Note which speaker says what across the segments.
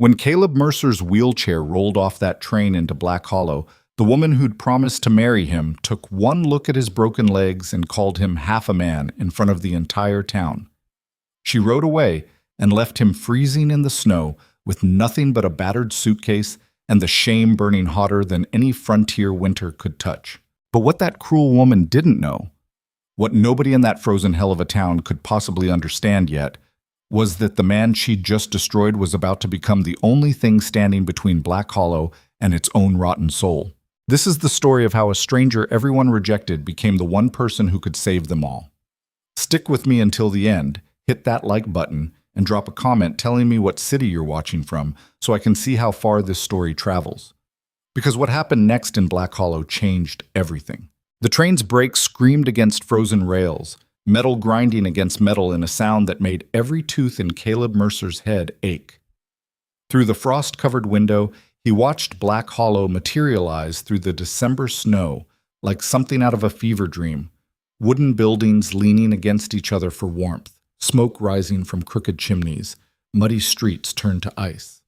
Speaker 1: When Caleb Mercer's wheelchair rolled off that train into Black Hollow, the woman who'd promised to marry him took one look at his broken legs and called him half a man in front of the entire town. She rode away and left him freezing in the snow with nothing but a battered suitcase and the shame burning hotter than any frontier winter could touch. But what that cruel woman didn't know, what nobody in that frozen hell of a town could possibly understand yet, was that the man she'd just destroyed was about to become the only thing standing between Black Hollow and its own rotten soul. This is the story of how a stranger everyone rejected became the one person who could save them all. Stick with me until the end, hit that like button, and drop a comment telling me what city you're watching from so I can see how far this story travels. Because what happened next in Black Hollow changed everything. The train's brakes screamed against frozen rails, metal grinding against metal in a sound that made every tooth in Caleb Mercer's head ache. Through the frost-covered window, he watched Black Hollow materialize through the December snow like something out of a fever dream, wooden buildings leaning against each other for warmth, smoke rising from crooked chimneys, muddy streets turned to ice.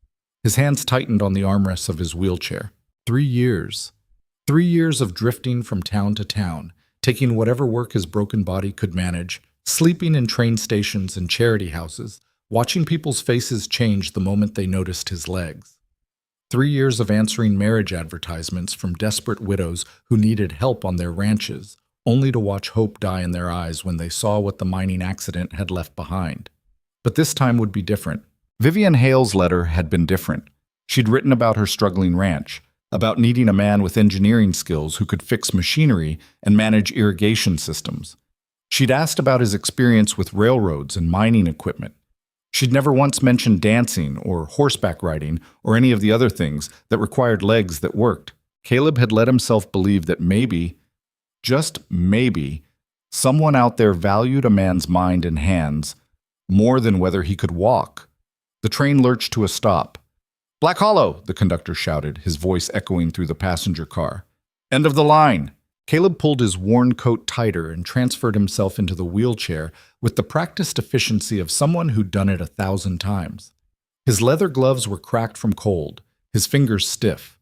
Speaker 1: His hands tightened on the armrests of his wheelchair. 3 years. 3 years of drifting from town to town, taking whatever work his broken body could manage, sleeping in train stations and charity houses, watching people's faces change the moment they noticed his legs. 3 years of answering marriage advertisements from desperate widows who needed help on their ranches, only to watch hope die in their eyes when they saw what the mining accident had left behind. But this time would be different. Vivian Hale's letter had been different. She'd written about her struggling ranch, about needing a man with engineering skills who could fix machinery and manage irrigation systems. She'd asked about his experience with railroads and mining equipment. She'd never once mentioned dancing or horseback riding or any of the other things that required legs that worked. Caleb had let himself believe that maybe, just maybe, someone out there valued a man's mind and hands more than whether he could walk. The train lurched to a stop. "Black Hollow," the conductor shouted, his voice echoing through the passenger car. "End of the line." Caleb pulled his worn coat tighter and transferred himself into the wheelchair with the practiced efficiency of someone who'd done it 1,000 times. His leather gloves were cracked from cold, his fingers stiff.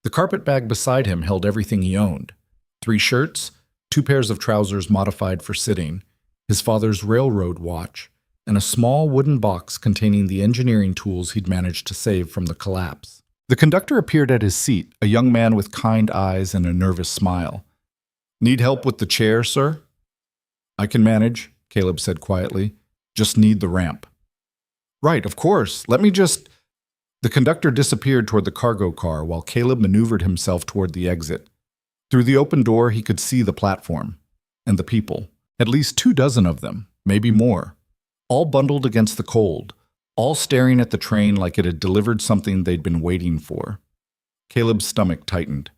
Speaker 1: The carpet bag beside him held everything he owned. 3 shirts, 2 pairs of trousers modified for sitting, his father's railroad watch, and a small wooden box containing the engineering tools he'd managed to save from the collapse. The conductor appeared at his seat, a young man with kind eyes and a nervous smile. "Need help with the chair, sir?" "I can manage," Caleb said quietly. "Just need the ramp." "Right, of course. Let me just—" The conductor disappeared toward the cargo car while Caleb maneuvered himself toward the exit. Through the open door, he could see the platform and the people, at least 24 of them, maybe more, all bundled against the cold, all staring at the train like it had delivered something they'd been waiting for. Caleb's stomach tightened.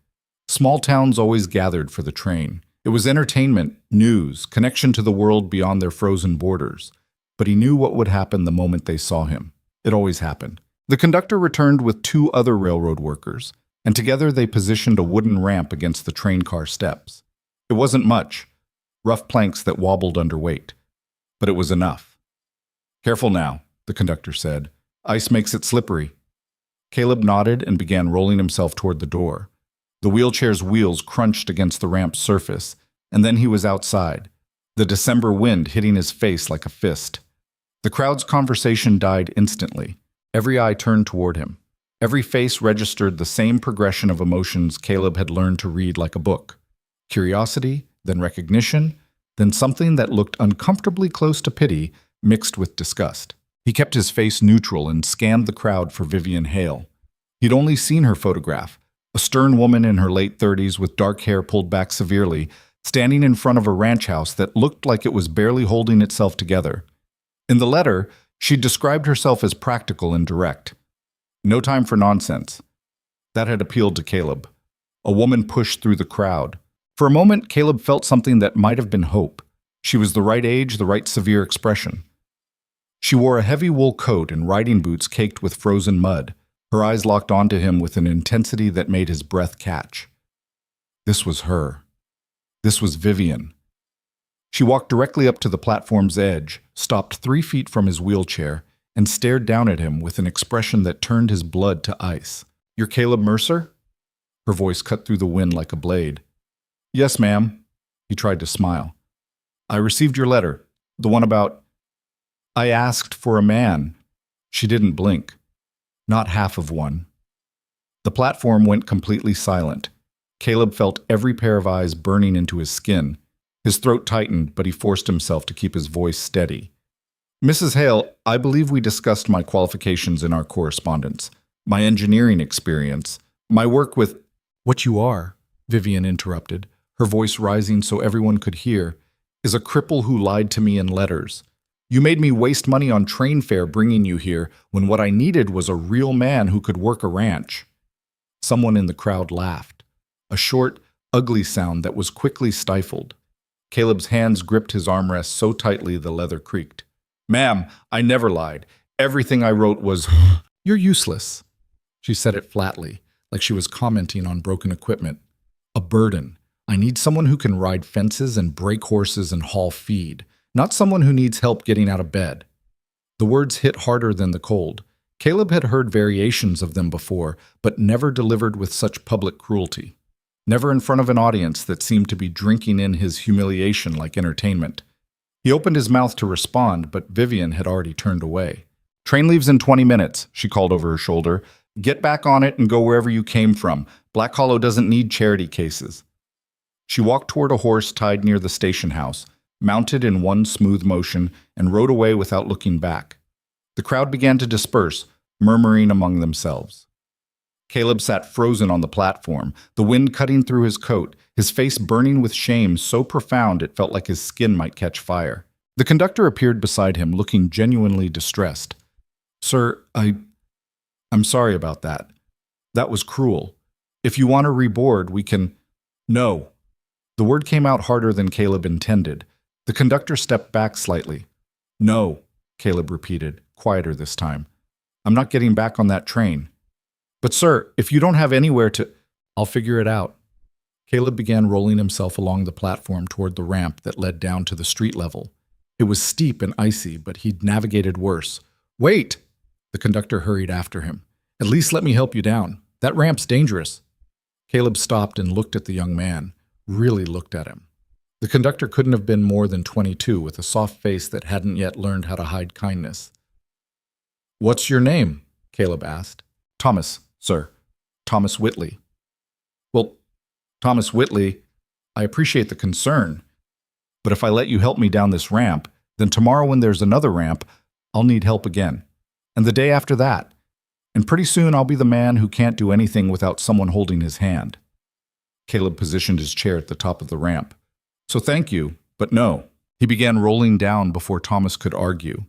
Speaker 1: Small towns always gathered for the train. It was entertainment, news, connection to the world beyond their frozen borders. But he knew what would happen the moment they saw him. It always happened. The conductor returned with 2 other railroad workers, and together they positioned a wooden ramp against the train car steps. It wasn't much, rough planks that wobbled under weight, but it was enough. "Careful now," the conductor said. "Ice makes it slippery." Caleb nodded and began rolling himself toward the door. The wheelchair's wheels crunched against the ramp's surface, and then he was outside, the December wind hitting his face like a fist. The crowd's conversation died instantly. Every eye turned toward him. Every face registered the same progression of emotions Caleb had learned to read like a book. Curiosity, then recognition, then something that looked uncomfortably close to pity, mixed with disgust. He kept his face neutral and scanned the crowd for Vivian Hale. He'd only seen her photograph, a stern woman in her late 30s with dark hair pulled back severely, standing in front of a ranch house that looked like it was barely holding itself together. In the letter, she described herself as practical and direct. No time for nonsense. That had appealed to Caleb. A woman pushed through the crowd. For a moment, Caleb felt something that might have been hope. She was the right age, the right severe expression. She wore a heavy wool coat and riding boots caked with frozen mud. Her eyes locked onto him with an intensity that made his breath catch. This was her. This was Vivian. She walked directly up to the platform's edge, stopped 3 feet from his wheelchair, and stared down at him with an expression that turned his blood to ice. "You're Caleb Mercer?" Her voice cut through the wind like a blade. "Yes, ma'am." He tried to smile. "I received your letter, the one about—" "I asked for a man." She didn't blink. Not half of one. The platform went completely silent. Caleb felt every pair of eyes burning into his skin. His throat tightened, but he forced himself to keep his voice steady. "Mrs. Hale, I believe we discussed my qualifications in our correspondence, my engineering experience, my work with—" "What you are," Vivian interrupted, her voice rising so everyone could hear, "is a cripple who lied to me in letters. You made me waste money on train fare bringing you here when what I needed was a real man who could work a ranch." Someone in the crowd laughed, a short, ugly sound that was quickly stifled. Caleb's hands gripped his armrest so tightly the leather creaked. "Ma'am, I never lied. Everything I wrote was—" "You're useless." She said it flatly, like she was commenting on broken equipment. "A burden. I need someone who can ride fences and break horses and haul feed, not someone who needs help getting out of bed." The words hit harder than the cold. Caleb had heard variations of them before, but never delivered with such public cruelty. Never in front of an audience that seemed to be drinking in his humiliation like entertainment. He opened his mouth to respond, but Vivian had already turned away. "Train leaves in 20 minutes, she called over her shoulder. "Get back on it and go wherever you came from. Black Hollow doesn't need charity cases." She walked toward a horse tied near the station house, mounted in one smooth motion, and rode away without looking back. The crowd began to disperse, murmuring among themselves. Caleb sat frozen on the platform, the wind cutting through his coat, his face burning with shame so profound it felt like his skin might catch fire. The conductor appeared beside him, looking genuinely distressed. "Sir, I'm sorry about that. That was cruel. If you want to reboard, we can—" "No." The word came out harder than Caleb intended. The conductor stepped back slightly. "No," Caleb repeated, quieter this time. "I'm not getting back on that train." "But sir, if you don't have anywhere to—" "I'll figure it out." Caleb began rolling himself along the platform toward the ramp that led down to the street level. It was steep and icy, but he'd navigated worse. "Wait!" The conductor hurried after him. "At least let me help you down. That ramp's dangerous." Caleb stopped and looked at the young man, really looked at him. The conductor couldn't have been more than 22, with a soft face that hadn't yet learned how to hide kindness. "What's your name?" Caleb asked. "Thomas, sir. Thomas Whitley." "Well, Thomas Whitley, I appreciate the concern, but if I let you help me down this ramp, then tomorrow when there's another ramp, I'll need help again. And the day after that. And pretty soon I'll be the man who can't do anything without someone holding his hand." Caleb positioned his chair at the top of the ramp. "So thank you, but no." He began rolling down before Thomas could argue.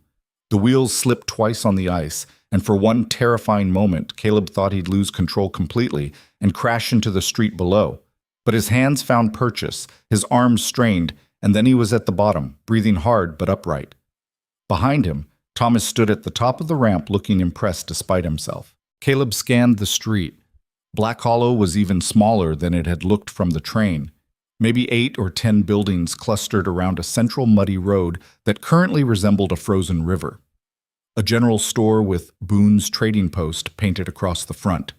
Speaker 1: The wheels slipped twice on the ice, and for one terrifying moment, Caleb thought he'd lose control completely and crash into the street below. But his hands found purchase, his arms strained, and then he was at the bottom, breathing hard but upright. Behind him, Thomas stood at the top of the ramp looking impressed despite himself. Caleb scanned the street. Black Hollow was even smaller than it had looked from the train. Maybe 8 or 10 buildings clustered around a central muddy road that currently resembled a frozen river. A general store with Boon's Trading Post painted across the front.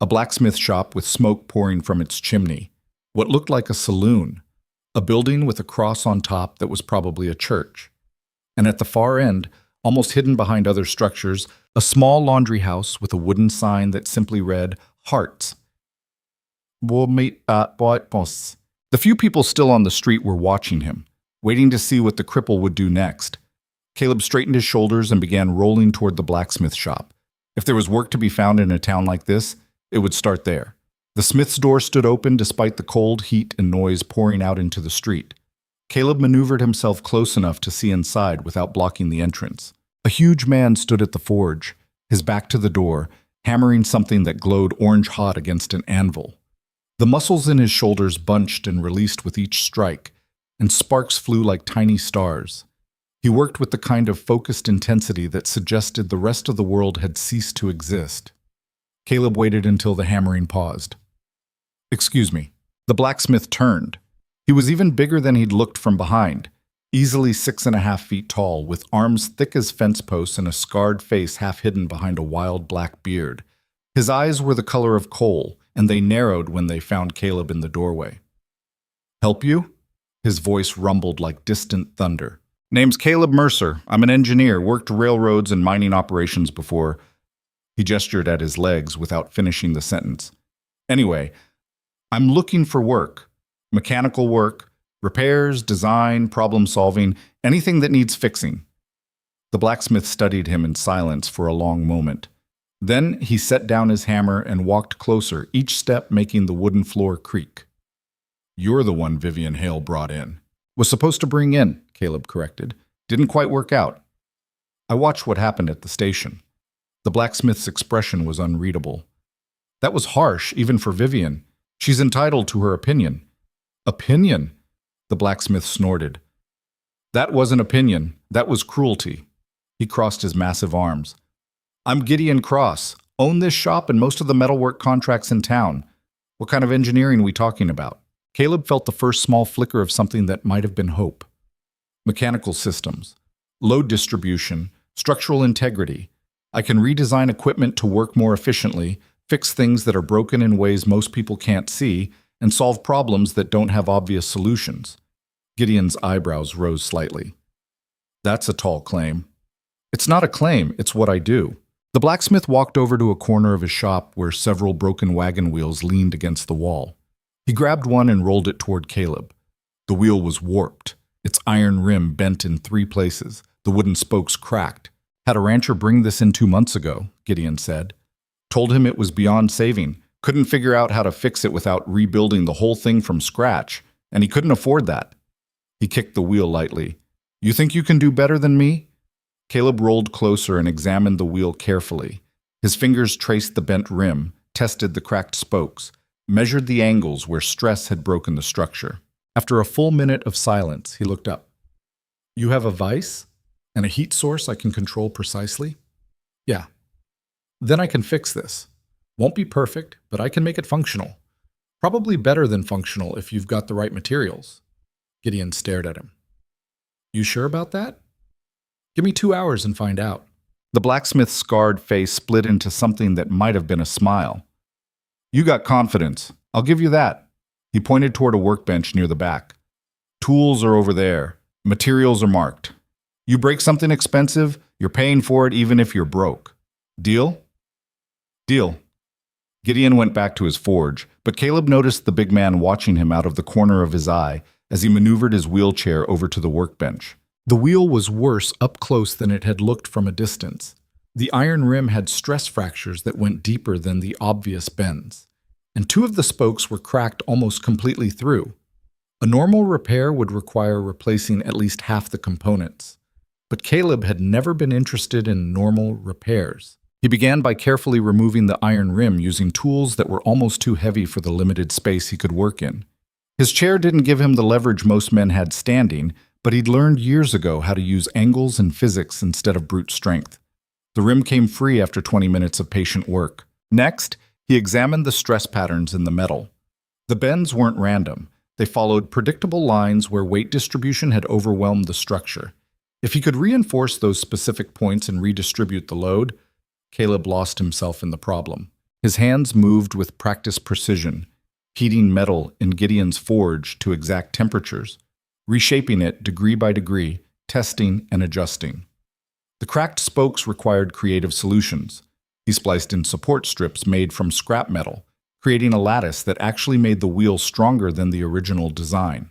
Speaker 1: A blacksmith shop with smoke pouring from its chimney. What looked like a saloon. A building with a cross on top that was probably a church. And at the far end, almost hidden behind other structures, a small laundry house with a wooden sign that simply read, "Hearts." The few people still on the street were watching him, waiting to see what the cripple would do next. Caleb straightened his shoulders and began rolling toward the blacksmith shop. If there was work to be found in a town like this, it would start there. The smith's door stood open despite the cold, heat, and noise pouring out into the street. Caleb maneuvered himself close enough to see inside without blocking the entrance. A huge man stood at the forge, his back to the door, hammering something that glowed orange-hot against an anvil. The muscles in his shoulders bunched and released with each strike, and sparks flew like tiny stars. He worked with the kind of focused intensity that suggested the rest of the world had ceased to exist. Caleb waited until the hammering paused. "Excuse me." The blacksmith turned. He was even bigger than he'd looked from behind. easily 6.5 feet tall, with arms thick as fence posts and a scarred face half hidden behind a wild black beard. His eyes were the color of coal, and they narrowed when they found Caleb in the doorway. "Help you?" His voice rumbled like distant thunder. "Name's Caleb Mercer. I'm an engineer, worked railroads and mining operations before." He gestured at his legs without finishing the sentence. "Anyway, I'm looking for work. Mechanical work, repairs, design, problem solving, anything that needs fixing." The blacksmith studied him in silence for a long moment. Then he set down his hammer and walked closer, each step making the wooden floor creak. "You're the one Vivian Hale brought in." "Was supposed to bring in," Caleb corrected. "Didn't quite work out." "I watched what happened at the station." The blacksmith's expression was unreadable. "That was harsh, even for Vivian. She's entitled to her opinion." "Opinion?" The blacksmith snorted. "That wasn't opinion. That was cruelty." He crossed his massive arms. "I'm Gideon Cross. Own this shop and most of the metalwork contracts in town. What kind of engineering are we talking about?" Caleb felt the first small flicker of something that might have been hope. "Mechanical systems, load distribution, structural integrity. I can redesign equipment to work more efficiently, fix things that are broken in ways most people can't see, and solve problems that don't have obvious solutions." Gideon's eyebrows rose slightly. "That's a tall claim." "It's not a claim, it's what I do." The blacksmith walked over to a corner of his shop where several broken wagon wheels leaned against the wall. He grabbed one and rolled it toward Caleb. The wheel was warped, its iron rim bent in 3 places, the wooden spokes cracked. "Had a rancher bring this in 2 months ago," Gideon said. "Told him it was beyond saving, couldn't figure out how to fix it without rebuilding the whole thing from scratch, and he couldn't afford that." He kicked the wheel lightly. "You think you can do better than me?" Caleb rolled closer and examined the wheel carefully. His fingers traced the bent rim, tested the cracked spokes, measured the angles where stress had broken the structure. After a full minute of silence, he looked up. "You have a vise? And a heat source I can control precisely?" "Yeah." "Then I can fix this. Won't be perfect, but I can make it functional. Probably better than functional if you've got the right materials." Gideon stared at him. "You sure about that?" "Give me 2 hours and find out." The blacksmith's scarred face split into something that might have been a smile. "You got confidence. I'll give you that." He pointed toward a workbench near the back. "Tools are over there. Materials are marked. You break something expensive, you're paying for it even if you're broke. Deal?" "Deal." Gideon went back to his forge, but Caleb noticed the big man watching him out of the corner of his eye as he maneuvered his wheelchair over to the workbench. The wheel was worse up close than it had looked from a distance. The iron rim had stress fractures that went deeper than the obvious bends, and 2 of the spokes were cracked almost completely through. A normal repair would require replacing at least half the components, but Caleb had never been interested in normal repairs. He began by carefully removing the iron rim using tools that were almost too heavy for the limited space he could work in. His chair didn't give him the leverage most men had standing, but he'd learned years ago how to use angles and physics instead of brute strength. The rim came free after 20 minutes of patient work. Next, he examined the stress patterns in the metal. The bends weren't random. They followed predictable lines where weight distribution had overwhelmed the structure. If he could reinforce those specific points and redistribute the load, Caleb lost himself in the problem. His hands moved with practiced precision, heating metal in Gideon's forge to exact temperatures, reshaping it degree by degree, testing and adjusting. The cracked spokes required creative solutions. He spliced in support strips made from scrap metal, creating a lattice that actually made the wheel stronger than the original design.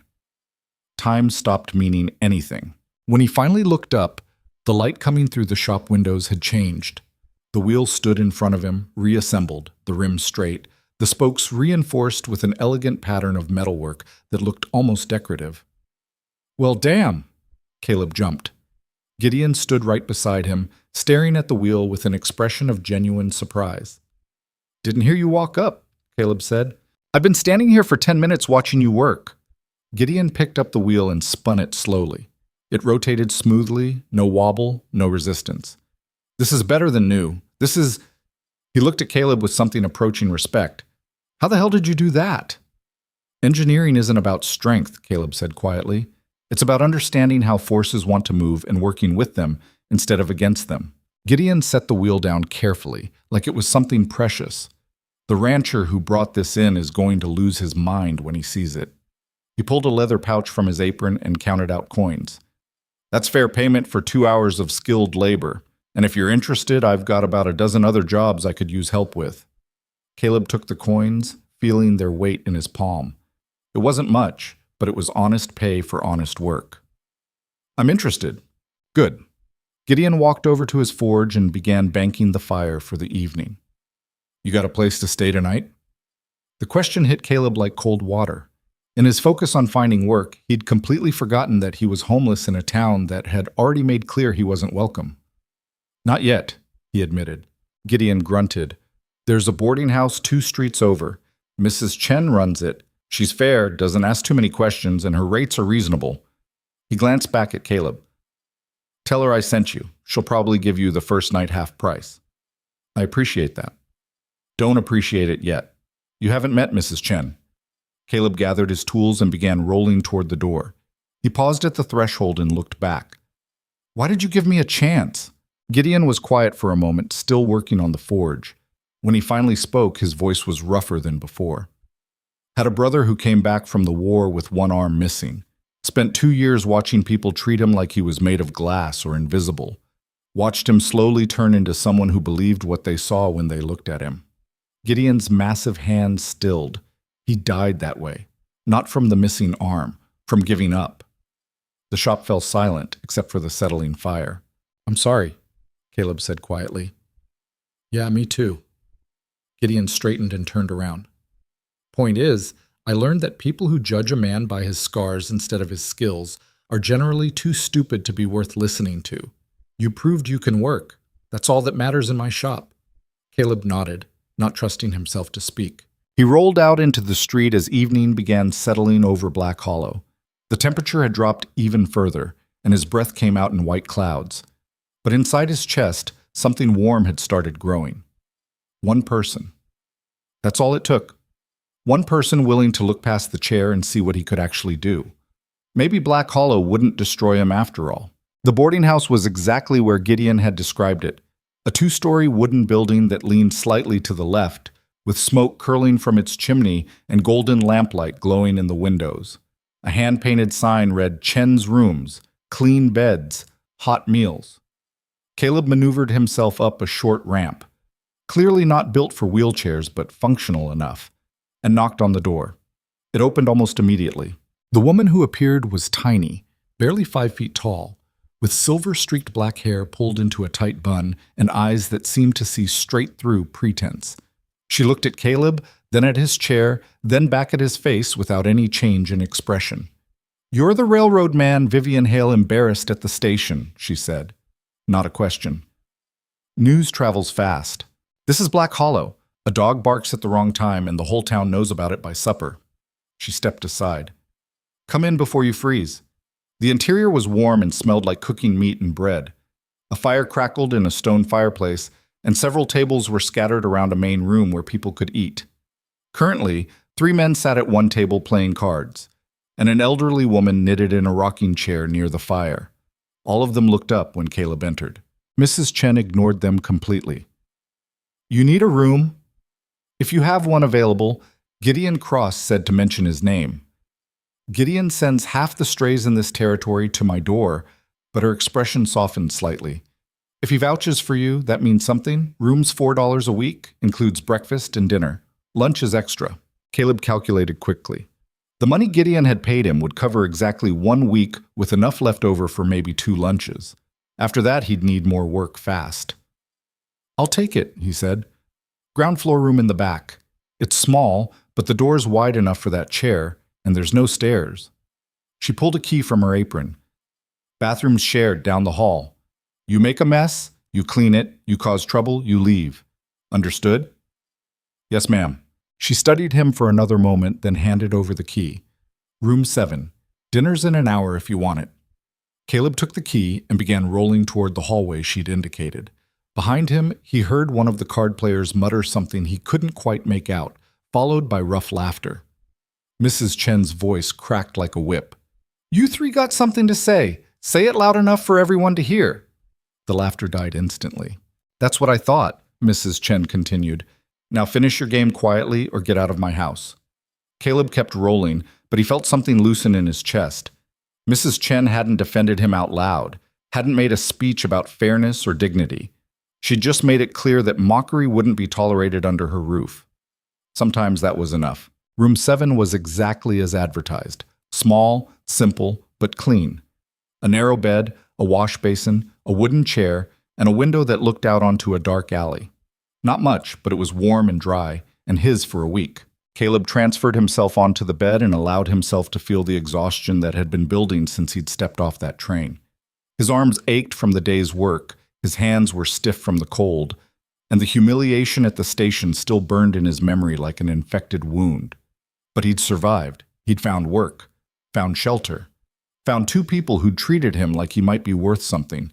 Speaker 1: Time stopped meaning anything. When he finally looked up, the light coming through the shop windows had changed. The wheel stood in front of him, reassembled, the rim straight, the spokes reinforced with an elegant pattern of metalwork that looked almost decorative. "Well, damn!" Caleb jumped. Gideon stood right beside him, staring at the wheel with an expression of genuine surprise. "Didn't hear you walk up," Caleb said. "I've been standing here for 10 minutes watching you work." Gideon picked up the wheel and spun it slowly. It rotated smoothly, no wobble, no resistance. "This is better than new. This is..." He looked at Caleb with something approaching respect. "How the hell did you do that?" "Engineering isn't about strength," Caleb said quietly. It's about understanding how forces want to move and working with them instead of against them. Gideon set the wheel down carefully, like it was something precious. The rancher who brought this in is going to lose his mind when he sees it. He pulled a leather pouch from his apron and counted out coins. That's fair payment for 2 hours of skilled labor, and if you're interested, I've got about a dozen other jobs I could use help with. Caleb took the coins, feeling their weight in his palm. It wasn't much, but it was honest pay for honest work. I'm interested. Good. Gideon walked over to his forge and began banking the fire for the evening. You got a place to stay tonight? The question hit Caleb like cold water. In his focus on finding work, he'd completely forgotten that he was homeless in a town that had already made clear he wasn't welcome. Not yet, he admitted. Gideon grunted. There's a boarding house 2 streets over. Mrs. Chen runs it. She's fair, doesn't ask too many questions, and her rates are reasonable. He glanced back at Caleb. Tell her I sent you. She'll probably give you the first night half price. I appreciate that. Don't appreciate it yet. You haven't met Mrs. Chen. Caleb gathered his tools and began rolling toward the door. He paused at the threshold and looked back. Why did you give me a chance? Gideon was quiet for a moment, still working on the forge. When he finally spoke, his voice was rougher than before. Had a brother who came back from the war with one arm missing. Spent 2 years watching people treat him like he was made of glass or invisible. Watched him slowly turn into someone who believed what they saw when they looked at him. Gideon's massive hand stilled. He died that way. Not from the missing arm, from giving up. The shop fell silent, except for the settling fire. I'm sorry, Caleb said quietly. Yeah, me too. Gideon straightened and turned around. Point is, I learned that people who judge a man by his scars instead of his skills are generally too stupid to be worth listening to. You proved you can work. That's all that matters in my shop. Caleb nodded, not trusting himself to speak. He rolled out into the street as evening began settling over Black Hollow. The temperature had dropped even further, and his breath came out in white clouds. But inside his chest, something warm had started growing. One person. That's all it took. One person willing to look past the chair and see what he could actually do. Maybe Black Hollow wouldn't destroy him after all. The boarding house was exactly where Gideon had described it. A 2-story wooden building that leaned slightly to the left, with smoke curling from its chimney and golden lamplight glowing in the windows. A hand-painted sign read Chen's Rooms, Clean Beds, Hot Meals. Caleb maneuvered himself up a short ramp, clearly not built for wheelchairs but functional enough, and knocked on the door. It opened almost immediately. The woman who appeared was tiny, barely 5 feet tall, with silver-streaked black hair pulled into a tight bun and eyes that seemed to see straight through pretense. She looked at Caleb, then at his chair, then back at his face without any change in expression. You're the railroad man Vivian Hale embarrassed at the station, she said. Not a question. News travels fast. This is Black Hollow. A dog barks at the wrong time and the whole town knows about it by supper. She stepped aside. Come in before you freeze. The interior was warm and smelled like cooking meat and bread. A fire crackled in a stone fireplace, and several tables were scattered around a main room where people could eat. Currently, 3 men sat at one table playing cards, and an elderly woman knitted in a rocking chair near the fire. All of them looked up when Caleb entered. Mrs. Chen ignored them completely. You need a room? If you have one available, Gideon Cross said to mention his name. Gideon sends half the strays in this territory to my door, but her expression softened slightly. If he vouches for you, that means something. Room's $4 a week, includes breakfast and dinner. Lunch is extra. Caleb calculated quickly. The money Gideon had paid him would cover exactly 1 week with enough left over for maybe 2 lunches. After that, he'd need more work fast. I'll take it, he said. Ground floor room in the back. It's small, but the door's wide enough for that chair, and there's no stairs. She pulled a key from her apron. Bathrooms shared down the hall. You make a mess, you clean it, you cause trouble, you leave. Understood? Yes, ma'am. She studied him for another moment, then handed over the key. Room 7. Dinner's in an hour if you want it. Caleb took the key and began rolling toward the hallway she'd indicated. Behind him, he heard one of the card players mutter something he couldn't quite make out, followed by rough laughter. Mrs. Chen's voice cracked like a whip. You three got something to say. Say it loud enough for everyone to hear. The laughter died instantly. That's what I thought, Mrs. Chen continued. Now finish your game quietly or get out of my house. Caleb kept rolling, but he felt something loosen in his chest. Mrs. Chen hadn't defended him out loud, hadn't made a speech about fairness or dignity. She'd just made it clear that mockery wouldn't be tolerated under her roof. Sometimes that was enough. Room 7 was exactly as advertised. Small, simple, but clean. A narrow bed, a wash basin, a wooden chair, and a window that looked out onto a dark alley. Not much, but it was warm and dry, and his for a week. Caleb transferred himself onto the bed and allowed himself to feel the exhaustion that had been building since he'd stepped off that train. His arms ached from the day's work, his hands were stiff from the cold, and the humiliation at the station still burned in his memory like an infected wound. But he'd survived. He'd found work, found shelter, found two people who'd treated him like he might be worth something.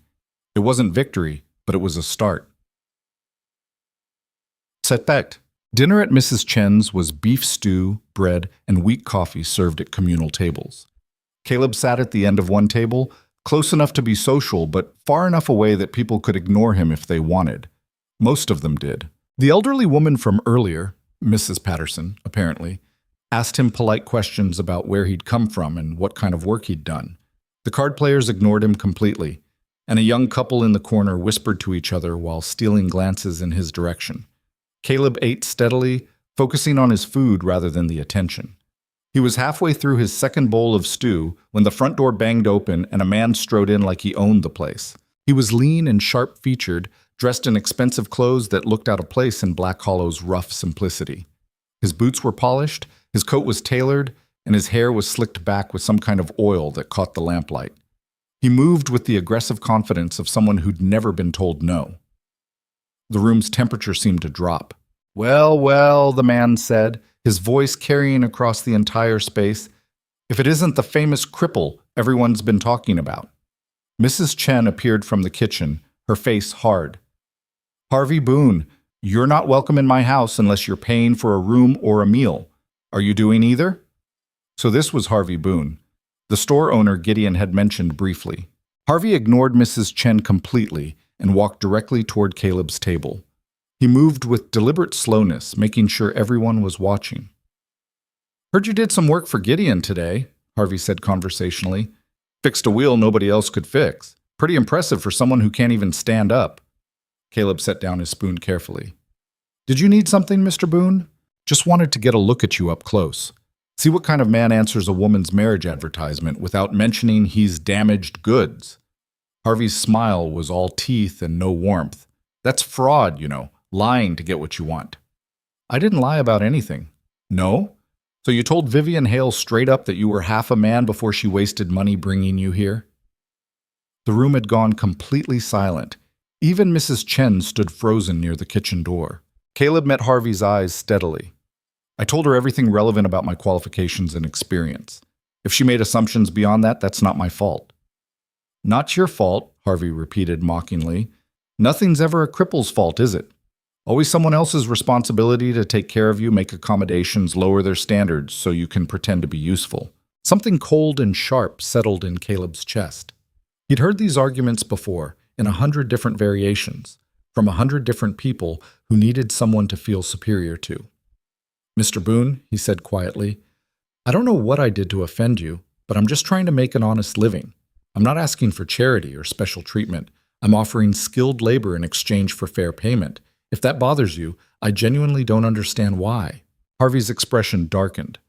Speaker 1: It wasn't victory, but it was a start. Setback. Dinner at Mrs. Chen's was beef stew, bread, and weak coffee served at communal tables. Caleb sat at the end of one table, close enough to be social, but far enough away that people could ignore him if they wanted. Most of them did. The elderly woman from earlier, Mrs. Patterson, apparently, asked him polite questions about where he'd come from and what kind of work he'd done. The card players ignored him completely, and a young couple in the corner whispered to each other while stealing glances in his direction. Caleb ate steadily, focusing on his food rather than the attention. He was halfway through his second bowl of stew when the front door banged open and a man strode in like he owned the place. He was lean and sharp-featured, dressed in expensive clothes that looked out of place in Black Hollow's rough simplicity. His boots were polished, his coat was tailored, and his hair was slicked back with some kind of oil that caught the lamplight. He moved with the aggressive confidence of someone who'd never been told no. The room's temperature seemed to drop. Well, well, the man said, his voice carrying across the entire space. If it isn't the famous cripple everyone's been talking about. Mrs. Chen appeared from the kitchen, her face hard. Harvey Boon, you're not welcome in my house unless you're paying for a room or a meal. Are you doing either? So this was Harvey Boon. The store owner Gideon had mentioned briefly. Harvey ignored Mrs. Chen completely and walked directly toward Caleb's table. He moved with deliberate slowness, making sure everyone was watching. Heard you did some work for Gideon today, Harvey said conversationally. Fixed a wheel nobody else could fix. Pretty impressive for someone who can't even stand up. Caleb set down his spoon carefully. Did you need something, Mr. Boone? Just wanted to get a look at you up close. See what kind of man answers a woman's marriage advertisement without mentioning he's damaged goods. Harvey's smile was all teeth and no warmth. That's fraud, you know, lying to get what you want. I didn't lie about anything. No? So you told Vivian Hale straight up that you were half a man before she wasted money bringing you here? The room had gone completely silent. Even Mrs. Chen stood frozen near the kitchen door. Caleb met Harvey's eyes steadily. I told her everything relevant about my qualifications and experience. If she made assumptions beyond that, that's not my fault. Not your fault, Harvey repeated mockingly. Nothing's ever a cripple's fault, is it? Always someone else's responsibility to take care of you, make accommodations, lower their standards so you can pretend to be useful. Something cold and sharp settled in Caleb's chest. He'd heard these arguments before, in 100 different variations, from 100 different people who needed someone to feel superior to. Mr. Boone, he said quietly, I don't know what I did to offend you, but I'm just trying to make an honest living. I'm not asking for charity or special treatment. I'm offering skilled labor in exchange for fair payment. If that bothers you, I genuinely don't understand why. Harvey's expression darkened.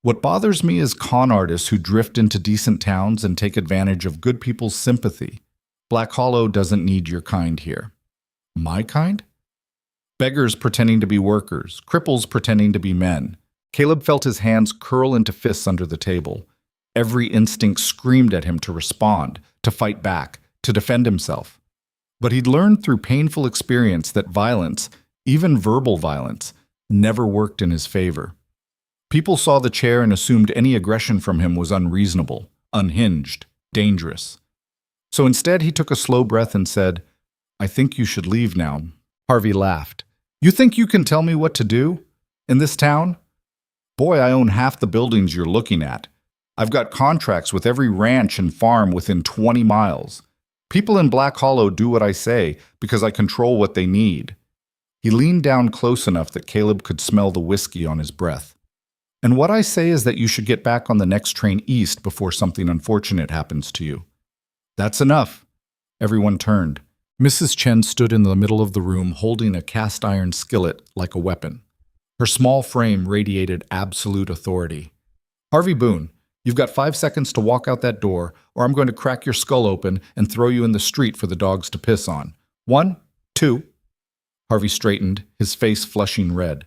Speaker 1: What bothers me is con artists who drift into decent towns and take advantage of good people's sympathy. Black Hollow doesn't need your kind here. My kind? Beggars pretending to be workers, cripples pretending to be men. Caleb felt his hands curl into fists under the table. Every instinct screamed at him to respond, to fight back, to defend himself. But he'd learned through painful experience that violence, even verbal violence, never worked in his favor. People saw the chair and assumed any aggression from him was unreasonable, unhinged, dangerous. So instead he took a slow breath and said, I think you should leave now. Harvey laughed. You think you can tell me what to do? In this town? Boy, I own half the buildings you're looking at. I've got contracts with every ranch and farm within 20 miles. People in Black Hollow do what I say because I control what they need." He leaned down close enough that Caleb could smell the whiskey on his breath. "And what I say is that you should get back on the next train east before something unfortunate happens to you." "That's enough." Everyone turned. Mrs. Chen stood in the middle of the room holding a cast iron skillet like a weapon. Her small frame radiated absolute authority. "Harvey Boon, you've got 5 seconds to walk out that door, or I'm going to crack your skull open and throw you in the street for the dogs to piss on. 1, 2. Harvey straightened, his face flushing red.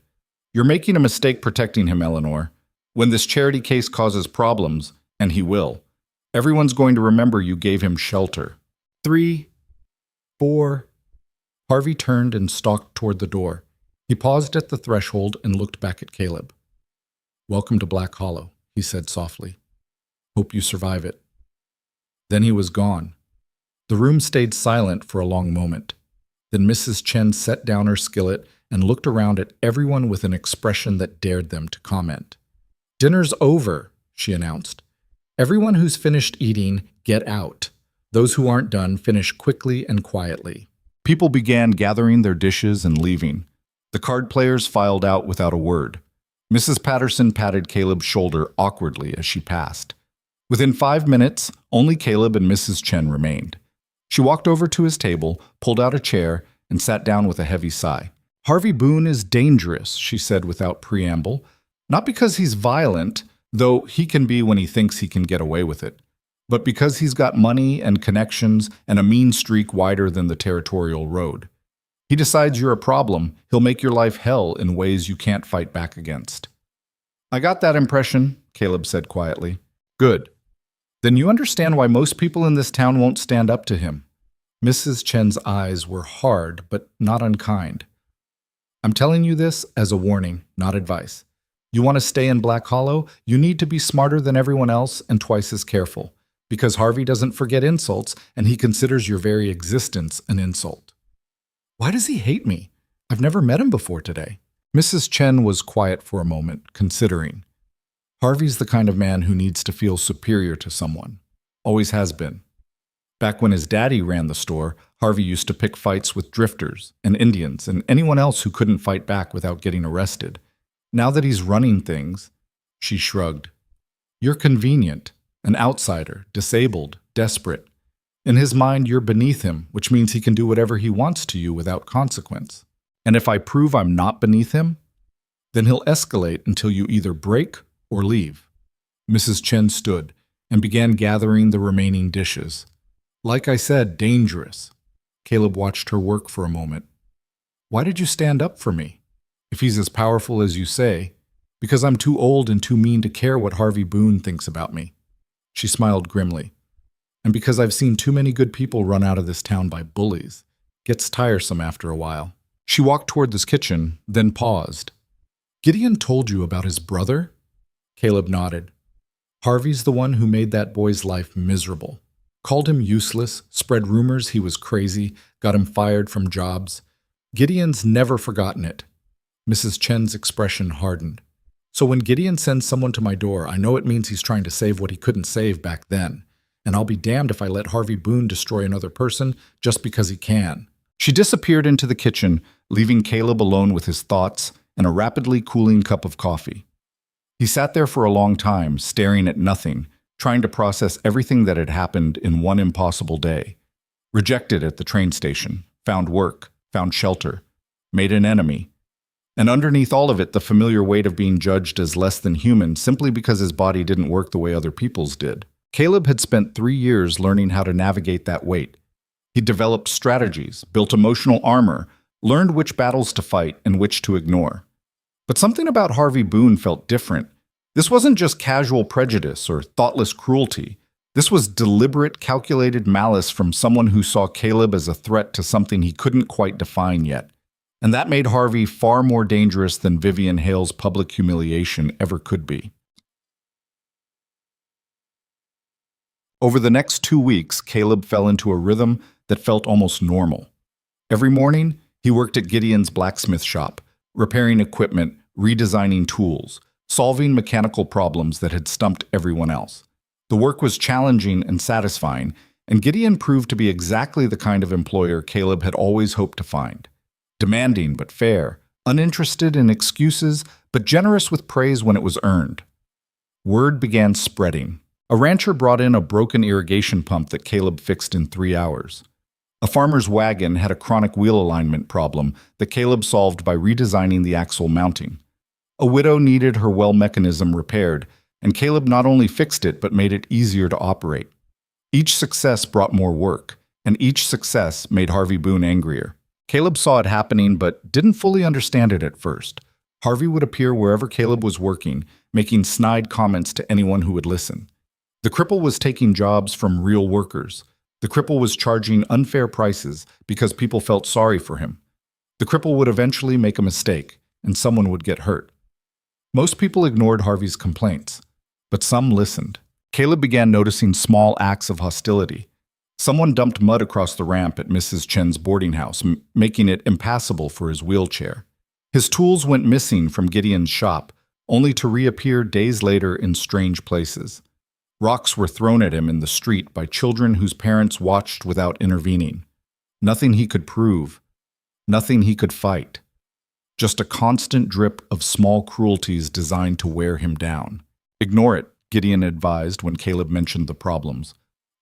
Speaker 1: "You're making a mistake protecting him, Eleanor. When this charity case causes problems, and he will, everyone's going to remember you gave him shelter. 3, 4. Harvey turned and stalked toward the door. He paused at the threshold and looked back at Caleb. "Welcome to Black Hollow," he said softly. "Hope you survive it." Then he was gone. The room stayed silent for a long moment. Then Mrs. Chen set down her skillet and looked around at everyone with an expression that dared them to comment. "Dinner's over," she announced. "Everyone who's finished eating, get out. Those who aren't done, finish quickly and quietly." People began gathering their dishes and leaving. The card players filed out without a word. Mrs. Patterson patted Caleb's shoulder awkwardly as she passed. Within 5 minutes, only Caleb and Mrs. Chen remained. She walked over to his table, pulled out a chair, and sat down with a heavy sigh. "Harvey Boon is dangerous," she said without preamble. "Not because he's violent, though he can be when he thinks he can get away with it, but because he's got money and connections and a mean streak wider than the territorial road. He decides you're a problem, he'll make your life hell in ways you can't fight back against." "I got that impression," Caleb said quietly. "Good. Then you understand why most people in this town won't stand up to him." Mrs. Chen's eyes were hard, but not unkind. "I'm telling you this as a warning, not advice. You want to stay in Black Hollow, you need to be smarter than everyone else and twice as careful, because Harvey doesn't forget insults, and he considers your very existence an insult." "Why does he hate me? I've never met him before today." Mrs. Chen was quiet for a moment, considering. "Harvey's the kind of man who needs to feel superior to someone. Always has been. Back when his daddy ran the store, Harvey used to pick fights with drifters and Indians and anyone else who couldn't fight back without getting arrested. Now that he's running things," she shrugged. "You're convenient, an outsider, disabled, desperate. In his mind, you're beneath him, which means he can do whatever he wants to you without consequence. And if I prove I'm not beneath him, then he'll escalate until you either break or leave." Mrs. Chen stood and began gathering the remaining dishes. "Like I said, dangerous." Caleb watched her work for a moment. "Why did you stand up for me? If he's as powerful as you say, because I'm too old and too mean to care what Harvey Boon thinks about me." She smiled grimly. "And because I've seen too many good people run out of this town by bullies. Gets tiresome after a while." She walked toward this kitchen, then paused. "Gideon told you about his brother?" Caleb nodded. "Harvey's the one who made that boy's life miserable. Called him useless, spread rumors he was crazy, got him fired from jobs. Gideon's never forgotten it." Mrs. Chen's expression hardened. "So when Gideon sends someone to my door, I know it means he's trying to save what he couldn't save back then. And I'll be damned if I let Harvey Boon destroy another person just because he can." She disappeared into the kitchen, leaving Caleb alone with his thoughts and a rapidly cooling cup of coffee. He sat there for a long time, staring at nothing, trying to process everything that had happened in one impossible day. Rejected at the train station, found work, found shelter, made an enemy. And underneath all of it, the familiar weight of being judged as less than human simply because his body didn't work the way other people's did. Caleb had spent 3 years learning how to navigate that weight. He developed strategies, built emotional armor, learned which battles to fight and which to ignore. But something about Harvey Boon felt different. This wasn't just casual prejudice or thoughtless cruelty. This was deliberate, calculated malice from someone who saw Caleb as a threat to something he couldn't quite define yet. And that made Harvey far more dangerous than Vivian Hale's public humiliation ever could be. Over the next 2 weeks, Caleb fell into a rhythm that felt almost normal. Every morning, he worked at Gideon's blacksmith shop, repairing equipment, redesigning tools, solving mechanical problems that had stumped everyone else. The work was challenging and satisfying, and Gideon proved to be exactly the kind of employer Caleb had always hoped to find. Demanding but fair, uninterested in excuses, but generous with praise when it was earned. Word began spreading. A rancher brought in a broken irrigation pump that Caleb fixed in 3 hours. A farmer's wagon had a chronic wheel alignment problem that Caleb solved by redesigning the axle mounting. A widow needed her well mechanism repaired, and Caleb not only fixed it but made it easier to operate. Each success brought more work, and each success made Harvey Boon angrier. Caleb saw it happening but didn't fully understand it at first. Harvey would appear wherever Caleb was working, making snide comments to anyone who would listen. The cripple was taking jobs from real workers. The cripple was charging unfair prices because people felt sorry for him. The cripple would eventually make a mistake, and someone would get hurt. Most people ignored Harvey's complaints, but some listened. Caleb began noticing small acts of hostility. Someone dumped mud across the ramp at Mrs. Chen's boarding house, making it impassable for his wheelchair. His tools went missing from Gideon's shop, only to reappear days later in strange places. Rocks were thrown at him in the street by children whose parents watched without intervening. Nothing he could prove. Nothing he could fight. Just a constant drip of small cruelties designed to wear him down. Ignore it, Gideon advised when Caleb mentioned the problems.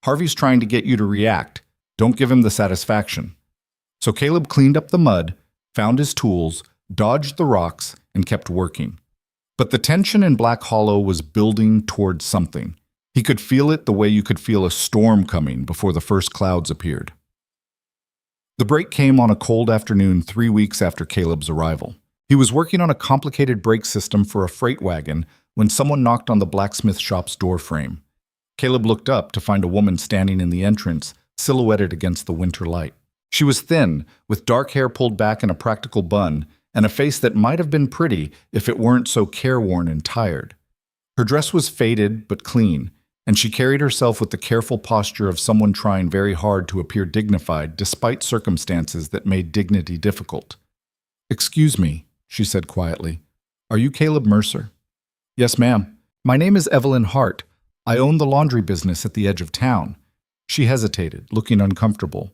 Speaker 1: Harvey's trying to get you to react. Don't give him the satisfaction. So Caleb cleaned up the mud, found his tools, dodged the rocks, and kept working. But the tension in Black Hollow was building towards something. He could feel it the way you could feel a storm coming before the first clouds appeared. The break came on a cold afternoon 3 weeks after Caleb's arrival. He was working on a complicated brake system for a freight wagon when someone knocked on the blacksmith shop's door frame. Caleb looked up to find a woman standing in the entrance, silhouetted against the winter light. She was thin, with dark hair pulled back in a practical bun, and a face that might have been pretty if it weren't so careworn and tired. Her dress was faded but clean, and she carried herself with the careful posture of someone trying very hard to appear dignified despite circumstances that made dignity difficult. "Excuse me," she said quietly. "Are you Caleb Mercer?" "Yes, ma'am. My name is Evelyn Hart. I own the laundry business at the edge of town." She hesitated, looking uncomfortable.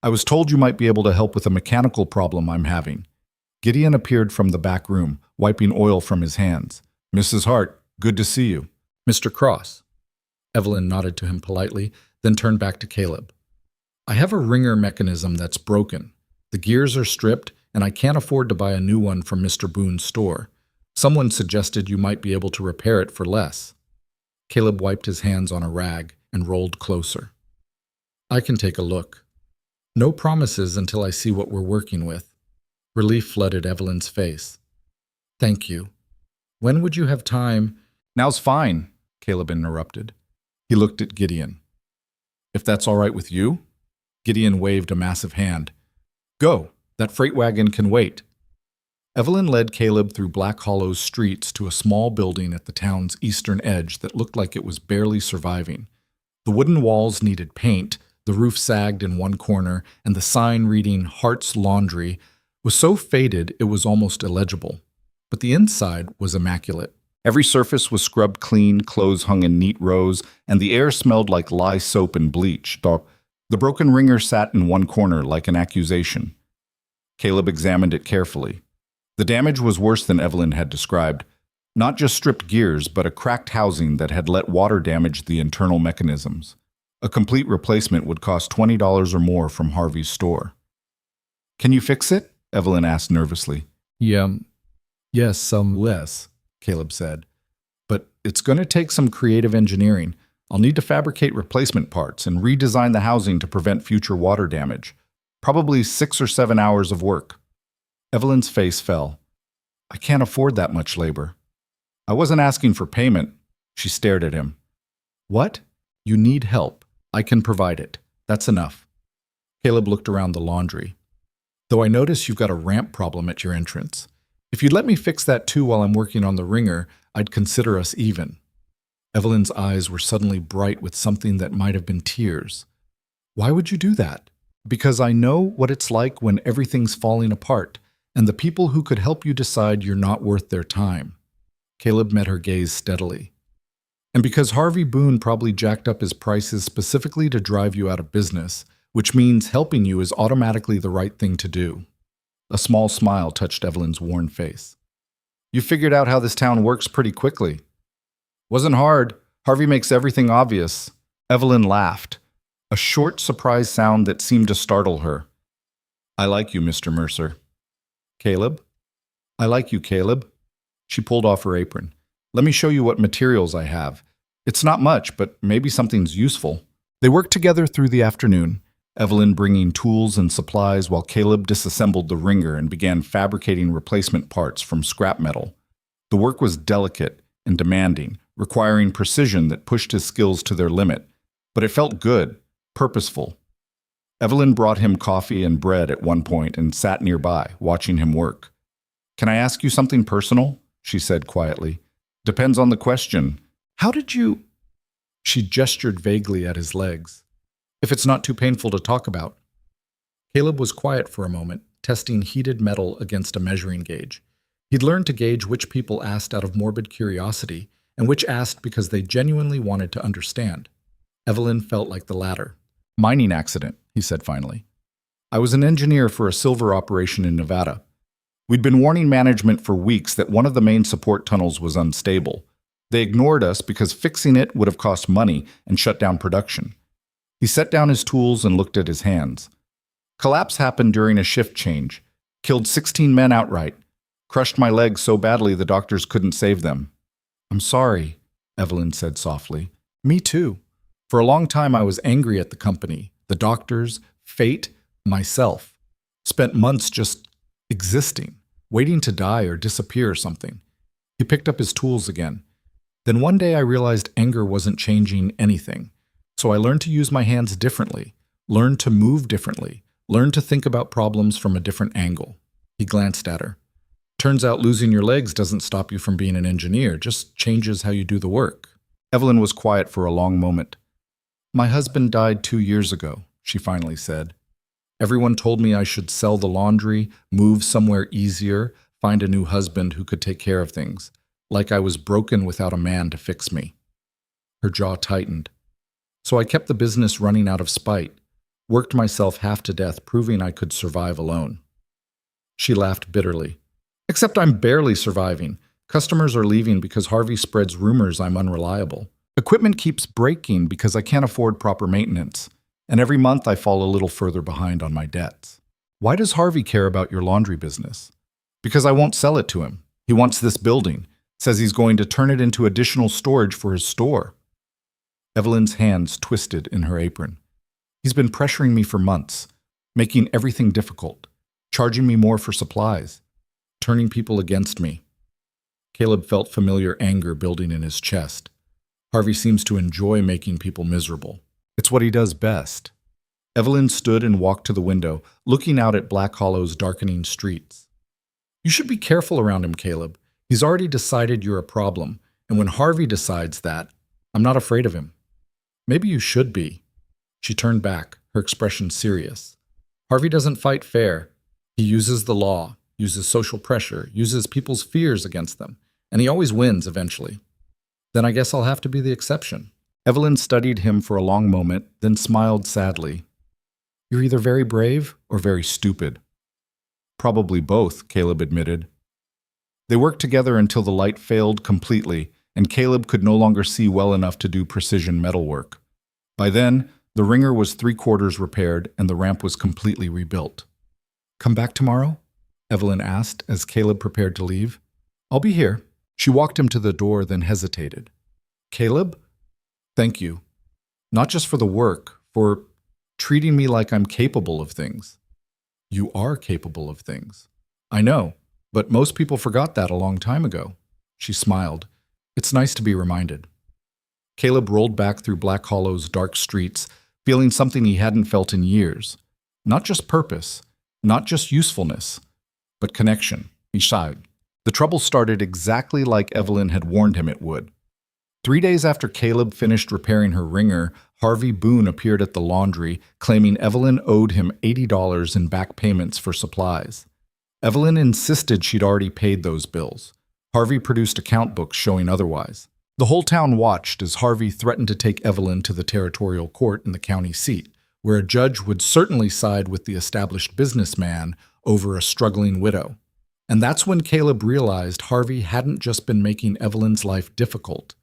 Speaker 1: "I was told you might be able to help with a mechanical problem I'm having." Gideon appeared from the back room, wiping oil from his hands. "Mrs. Hart, good to see you." "Mr. Cross." Evelyn nodded to him politely, then turned back to Caleb. "I have a wringer mechanism that's broken. The gears are stripped, and I can't afford to buy a new one from Mr. Boon's store. Someone suggested you might be able to repair it for less." Caleb wiped his hands on a rag and rolled closer. "I can take a look. No promises until I see what we're working with." Relief flooded Evelyn's face. "Thank you. When would you have time?" "Now's fine," Caleb interrupted. He looked at Gideon. "If that's all right with you?" Gideon waved a massive hand. "Go. That freight wagon can wait." Evelyn led Caleb through Black Hollow's streets to a small building at the town's eastern edge that looked like it was barely surviving. The wooden walls needed paint, the roof sagged in one corner, and the sign reading Hart's Laundry was so faded it was almost illegible. But the inside was immaculate. Every surface was scrubbed clean, clothes hung in neat rows, and the air smelled like lye soap and bleach. The broken wringer sat in one corner like an accusation. Caleb examined it carefully. The damage was worse than Evelyn had described. Not just stripped gears, but a cracked housing that had let water damage the internal mechanisms. A complete replacement would cost $20 or more from Harvey's store. "Can you fix it?" Evelyn asked nervously. Yes, some less," Caleb said. "But it's going to take some creative engineering. I'll need to fabricate replacement parts and redesign the housing to prevent future water damage. Probably 6 or 7 hours of work." Evelyn's face fell. "I can't afford that much labor." "I wasn't asking for payment." She stared at him. "What? You need help. I can provide it. That's enough." Caleb looked around the laundry. "Though I notice you've got a ramp problem at your entrance. If you'd let me fix that too while I'm working on the wringer, I'd consider us even." Evelyn's eyes were suddenly bright with something that might have been tears. "Why would you do that?" "Because I know what it's like when everything's falling apart, and the people who could help you decide you're not worth their time." Caleb met her gaze steadily. And because Harvey Boon probably jacked up his prices specifically to drive you out of business, which means helping you is automatically the right thing to do. A small smile touched Evelyn's worn face. You figured out how this town works pretty quickly. Wasn't hard. Harvey makes everything obvious. Evelyn laughed, a short, surprised sound that seemed to startle her. I like you, Mr. Mercer. Caleb? I like you, Caleb. She pulled off her apron. Let me show you what materials I have. It's not much, but maybe something's useful. They worked together through the afternoon, Evelyn bringing tools and supplies while Caleb disassembled the ringer and began fabricating replacement parts from scrap metal. The work was delicate and demanding, requiring precision that pushed his skills to their limit, but it felt good, purposeful. Evelyn brought him coffee and bread at one point and sat nearby, watching him work. Can I ask you something personal? She said quietly. Depends on the question. How did you... She gestured vaguely at his legs. If it's not too painful to talk about. Caleb was quiet for a moment, testing heated metal against a measuring gauge. He'd learned to gauge which people asked out of morbid curiosity and which asked because they genuinely wanted to understand. Evelyn felt like the latter. Mining accident, he said finally. I was an engineer for a silver operation in Nevada. We'd been warning management for weeks that one of the main support tunnels was unstable. They ignored us because fixing it would have cost money and shut down production. He set down his tools and looked at his hands. Collapse happened during a shift change. Killed 16 men outright. Crushed my legs so badly the doctors couldn't save them. I'm sorry, Evelyn said softly. Me too. For a long time I was angry at the company, the doctors, fate, myself. Spent months just existing, waiting to die or disappear or something. He picked up his tools again. Then one day I realized anger wasn't changing anything. So I learned to use my hands differently, learned to move differently, learned to think about problems from a different angle. He glanced at her. Turns out losing your legs doesn't stop you from being an engineer, just changes how you do the work. Evelyn was quiet for a long moment. My husband died 2 years ago, she finally said. Everyone told me I should sell the laundry, move somewhere easier, find a new husband who could take care of things, like I was broken without a man to fix me. Her jaw tightened. So I kept the business running out of spite, worked myself half to death, proving I could survive alone. She laughed bitterly. Except I'm barely surviving. Customers are leaving because Harvey spreads rumors I'm unreliable. Equipment keeps breaking because I can't afford proper maintenance. And every month I fall a little further behind on my debts. Why does Harvey care about your laundry business? Because I won't sell it to him. He wants this building. Says he's going to turn it into additional storage for his store. Evelyn's hands twisted in her apron. He's been pressuring me for months, making everything difficult, charging me more for supplies, turning people against me. Caleb felt familiar anger building in his chest. Harvey seems to enjoy making people miserable. It's what he does best. Evelyn stood and walked to the window, looking out at Black Hollow's darkening streets. You should be careful around him, Caleb. He's already decided you're a problem, and when Harvey decides that, I'm not afraid of him. Maybe you should be. She turned back, her expression serious. Harvey doesn't fight fair. He uses the law, uses social pressure, uses people's fears against them, and he always wins eventually. Then I guess I'll have to be the exception. Evelyn studied him for a long moment, then smiled sadly. You're either very brave or very stupid. Probably both, Caleb admitted. They worked together until the light failed completely, and Caleb could no longer see well enough to do precision metalwork. By then, the ringer was 3/4 repaired and the ramp was completely rebuilt. Come back tomorrow? Evelyn asked as Caleb prepared to leave. I'll be here. She walked him to the door, then hesitated. Caleb? Thank you. Not just for the work, for treating me like I'm capable of things. You are capable of things. I know, but most people forgot that a long time ago. She smiled. It's nice to be reminded. Caleb rolled back through Black Hollow's dark streets, feeling something he hadn't felt in years. Not just purpose, not just usefulness, but connection. He sighed. The trouble started exactly like Evelyn had warned him it would. 3 days after Caleb finished repairing her ringer, Harvey Boon appeared at the laundry, claiming Evelyn owed him $80 in back payments for supplies. Evelyn insisted she'd already paid those bills. Harvey produced account books showing otherwise. The whole town watched as Harvey threatened to take Evelyn to the territorial court in the county seat, where a judge would certainly side with the established businessman over a struggling widow. And that's when Caleb realized Harvey hadn't just been making Evelyn's life difficult.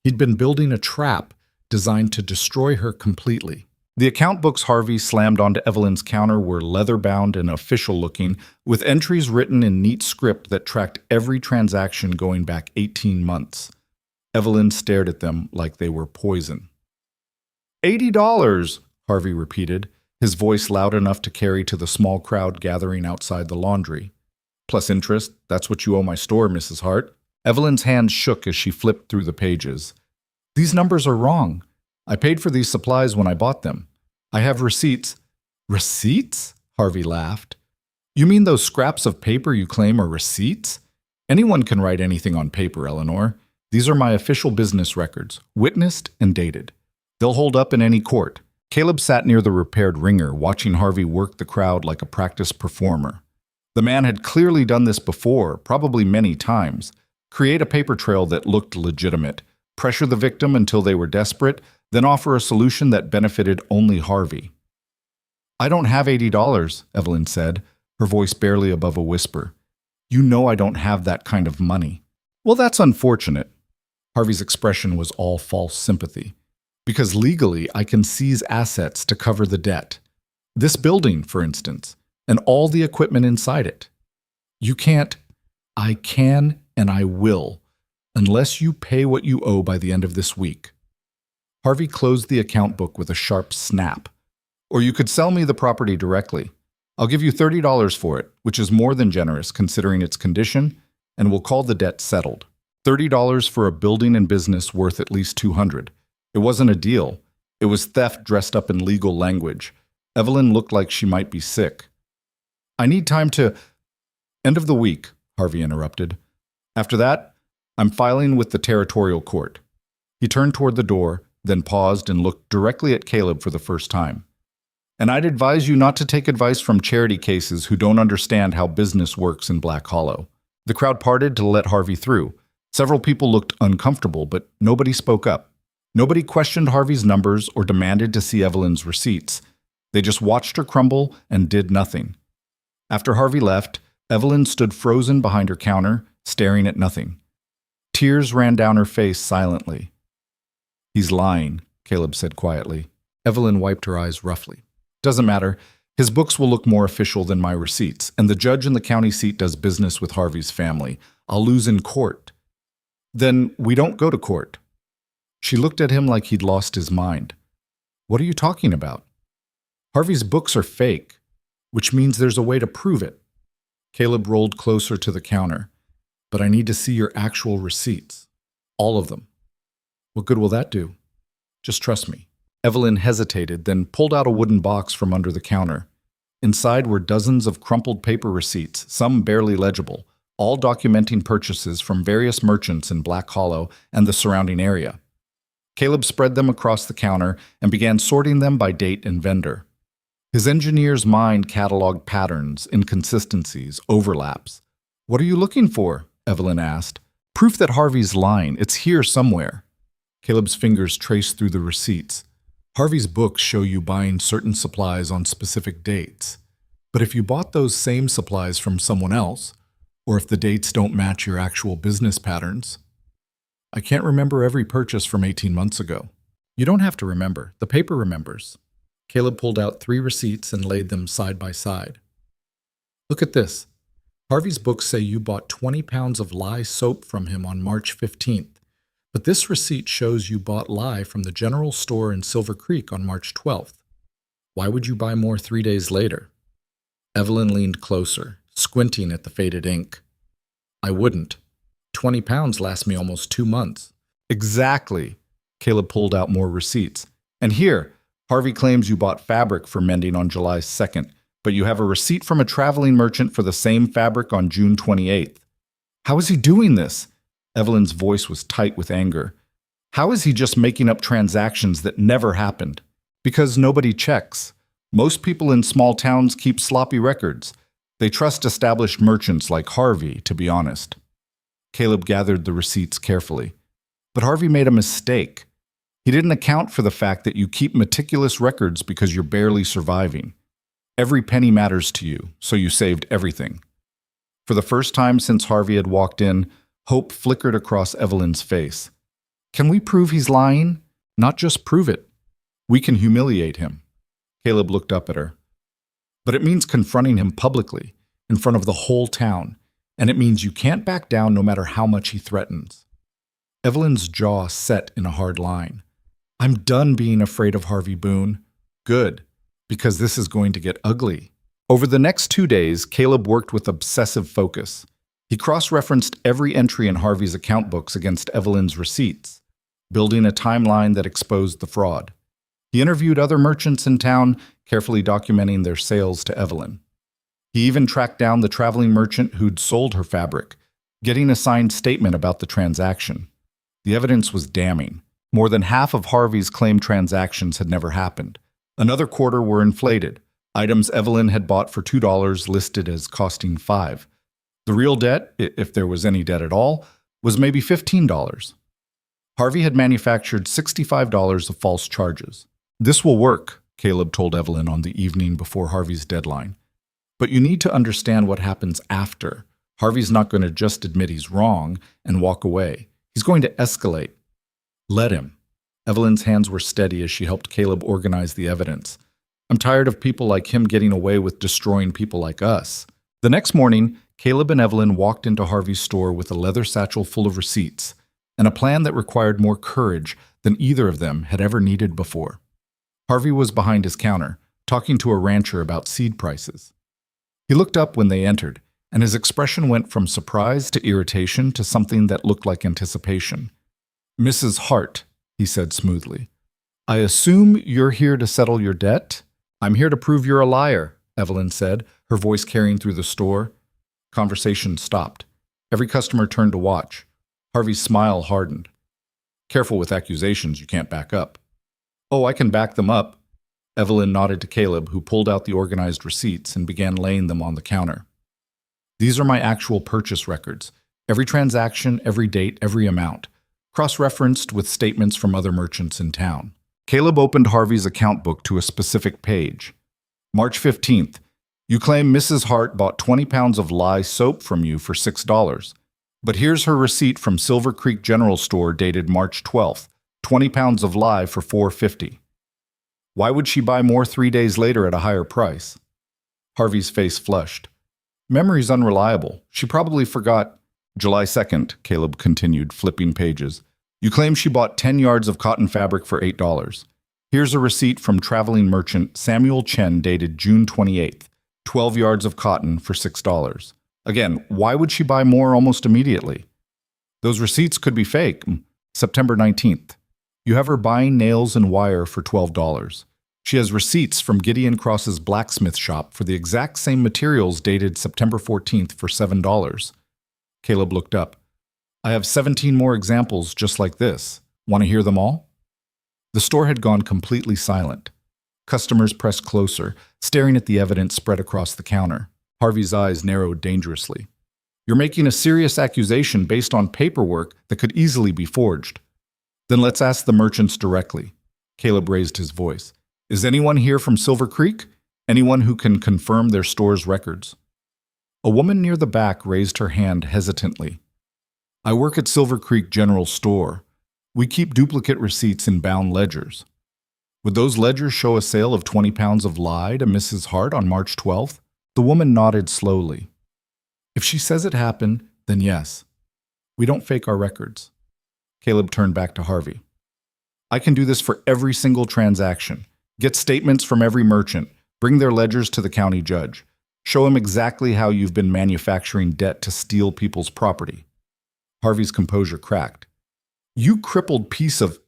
Speaker 1: He'd been building a trap designed to destroy her completely. The account books Harvey slammed onto Evelyn's counter were leather-bound and official-looking, with entries written in neat script that tracked every transaction going back 18 months. Evelyn stared at them like they were poison. $80, Harvey repeated, his voice loud enough to carry to the small crowd gathering outside the laundry. Plus interest, that's what you owe my store, Mrs. Hart. Evelyn's hands shook as she flipped through the pages. These numbers are wrong. I paid for these supplies when I bought them. I have receipts. Receipts? Harvey laughed. You mean those scraps of paper you claim are receipts? Anyone can write anything on paper, Eleanor. These are my official business records, witnessed and dated. They'll hold up in any court. Caleb sat near the repaired ringer, watching Harvey work the crowd like a practiced performer. The man had clearly done this before, probably many times. Create a paper trail that looked legitimate, pressure the victim until they were desperate, then offer a solution that benefited only Harvey. I don't have $80, Evelyn said, her voice barely above a whisper. You know I don't have that kind of money. Well, that's unfortunate. Harvey's expression was all false sympathy. Because legally, I can seize assets to cover the debt. This building, for instance, and all the equipment inside it. You can't. I can and I will, unless you pay what you owe by the end of this week. Harvey closed the account book with a sharp snap. Or you could sell me the property directly. I'll give you $30 for it, which is more than generous considering its condition, and we'll call the debt settled. $30 for a building and business worth at least $200. It wasn't a deal. It was theft dressed up in legal language. Evelyn looked like she might be sick. I need time to... End of the week, Harvey interrupted. After that, I'm filing with the territorial court. He turned toward the door, then paused and looked directly at Caleb for the first time. And I'd advise you not to take advice from charity cases who don't understand how business works in Black Hollow. The crowd parted to let Harvey through. Several people looked uncomfortable, but nobody spoke up. Nobody questioned Harvey's numbers or demanded to see Evelyn's receipts. They just watched her crumble and did nothing. After Harvey left, Evelyn stood frozen behind her counter, staring at nothing. Tears ran down her face silently. He's lying, Caleb said quietly. Evelyn wiped her eyes roughly. Doesn't matter. His books will look more official than my receipts, and the judge in the county seat does business with Harvey's family. I'll lose in court. Then we don't go to court. She looked at him like he'd lost his mind. What are you talking about? Harvey's books are fake, which means there's a way to prove it. Caleb rolled closer to the counter. But I need to see your actual receipts. All of them. What good will that do? Just trust me. Evelyn hesitated, then pulled out a wooden box from under the counter. Inside were dozens of crumpled paper receipts, some barely legible, all documenting purchases from various merchants in Black Hollow and the surrounding area. Caleb spread them across the counter and began sorting them by date and vendor. His engineer's mind cataloged patterns, inconsistencies, overlaps. What are you looking for? Evelyn asked. Proof that Harvey's lying. It's here somewhere. Caleb's fingers traced through the receipts. Harvey's books show you buying certain supplies on specific dates. But if you bought those same supplies from someone else, or if the dates don't match your actual business patterns, I can't remember every purchase from 18 months ago. You don't have to remember. The paper remembers. Caleb pulled out 3 receipts and laid them side by side. Look at this. Harvey's books say you bought 20 pounds of lye soap from him on March 15th, but this receipt shows you bought lye from the general store in Silver Creek on March 12th. Why would you buy more 3 days later? Evelyn leaned closer, squinting at the faded ink. I wouldn't. 20 pounds lasts me almost 2 months. Exactly. Caleb pulled out more receipts. And here, Harvey claims you bought fabric for mending on July 2nd, but you have a receipt from a traveling merchant for the same fabric on June 28th. How is he doing this? Evelyn's voice was tight with anger. How is he just making up transactions that never happened? Because nobody checks. Most people in small towns keep sloppy records. They trust established merchants like Harvey, to be honest. Caleb gathered the receipts carefully. But Harvey made a mistake. He didn't account for the fact that you keep meticulous records because you're barely surviving. Every penny matters to you, so you saved everything. For the first time since Harvey had walked in, hope flickered across Evelyn's face. Can we prove he's lying? Not just prove it. We can humiliate him. Caleb looked up at her. But it means confronting him publicly, in front of the whole town, and it means you can't back down no matter how much he threatens. Evelyn's jaw set in a hard line. I'm done being afraid of Harvey Boon. Good, because this is going to get ugly. Over the next 2 days, Caleb worked with obsessive focus. He cross-referenced every entry in Harvey's account books against Evelyn's receipts, building a timeline that exposed the fraud. He interviewed other merchants in town, carefully documenting their sales to Evelyn. He even tracked down the traveling merchant who'd sold her fabric, getting a signed statement about the transaction. The evidence was damning. More than half of Harvey's claimed transactions had never happened. Another quarter were inflated. Items Evelyn had bought for $2 listed as costing $5. The real debt, if there was any debt at all, was maybe $15. Harvey had manufactured $65 of false charges. This will work, Caleb told Evelyn on the evening before Harvey's deadline. But you need to understand what happens after. Harvey's not going to just admit he's wrong and walk away. He's going to escalate. Let him. Evelyn's hands were steady as she helped Caleb organize the evidence. I'm tired of people like him getting away with destroying people like us. The next morning, Caleb and Evelyn walked into Harvey's store with a leather satchel full of receipts and a plan that required more courage than either of them had ever needed before. Harvey was behind his counter, talking to a rancher about seed prices. He looked up when they entered, and his expression went from surprise to irritation to something that looked like anticipation. Mrs. Hart, he said smoothly, I assume you're here to settle your debt? I'm here to prove you're a liar, Evelyn said, her voice carrying through the store. Conversation stopped. Every customer turned to watch. Harvey's smile hardened. Careful with accusations you can't back up. Oh, I can back them up. Evelyn nodded to Caleb, who pulled out the organized receipts and began laying them on the counter. These are my actual purchase records. Every transaction, every date, every amount. Cross-referenced with statements from other merchants in town. Caleb opened Harvey's account book to a specific page. March 15th. You claim Mrs. Hart bought 20 pounds of lye soap from you for $6. But here's her receipt from Silver Creek General Store dated March 12th. 20 pounds of lye for $4.50. Why would she buy more 3 days later at a higher price? Harvey's face flushed. Memory's unreliable. She probably forgot. July 2nd, Caleb continued, flipping pages. You claim she bought 10 yards of cotton fabric for $8. Here's a receipt from traveling merchant Samuel Chen dated June 28th. 12 yards of cotton for $6. Again, why would she buy more almost immediately? Those receipts could be fake. September 19th. You have her buying nails and wire for $12. She has receipts from Gideon Cross's blacksmith shop for the exact same materials dated September 14th for $7. Caleb looked up. I have 17 more examples just like this. Want to hear them all? The store had gone completely silent. Customers pressed closer, staring at the evidence spread across the counter. Harvey's eyes narrowed dangerously. You're making a serious accusation based on paperwork that could easily be forged. Then let's ask the merchants directly. Caleb raised his voice. Is anyone here from Silver Creek? Anyone who can confirm their store's records? A woman near the back raised her hand hesitantly. I work at Silver Creek General Store. We keep duplicate receipts in bound ledgers. Would those ledgers show a sale of 20 pounds of lye to Mrs. Hart on March 12th? The woman nodded slowly. If she says it happened, then yes. We don't fake our records. Caleb turned back to Harvey. I can do this for every single transaction. Get statements from every merchant. Bring their ledgers to the county judge. Show him exactly how you've been manufacturing debt to steal people's property. Harvey's composure cracked. You crippled piece of...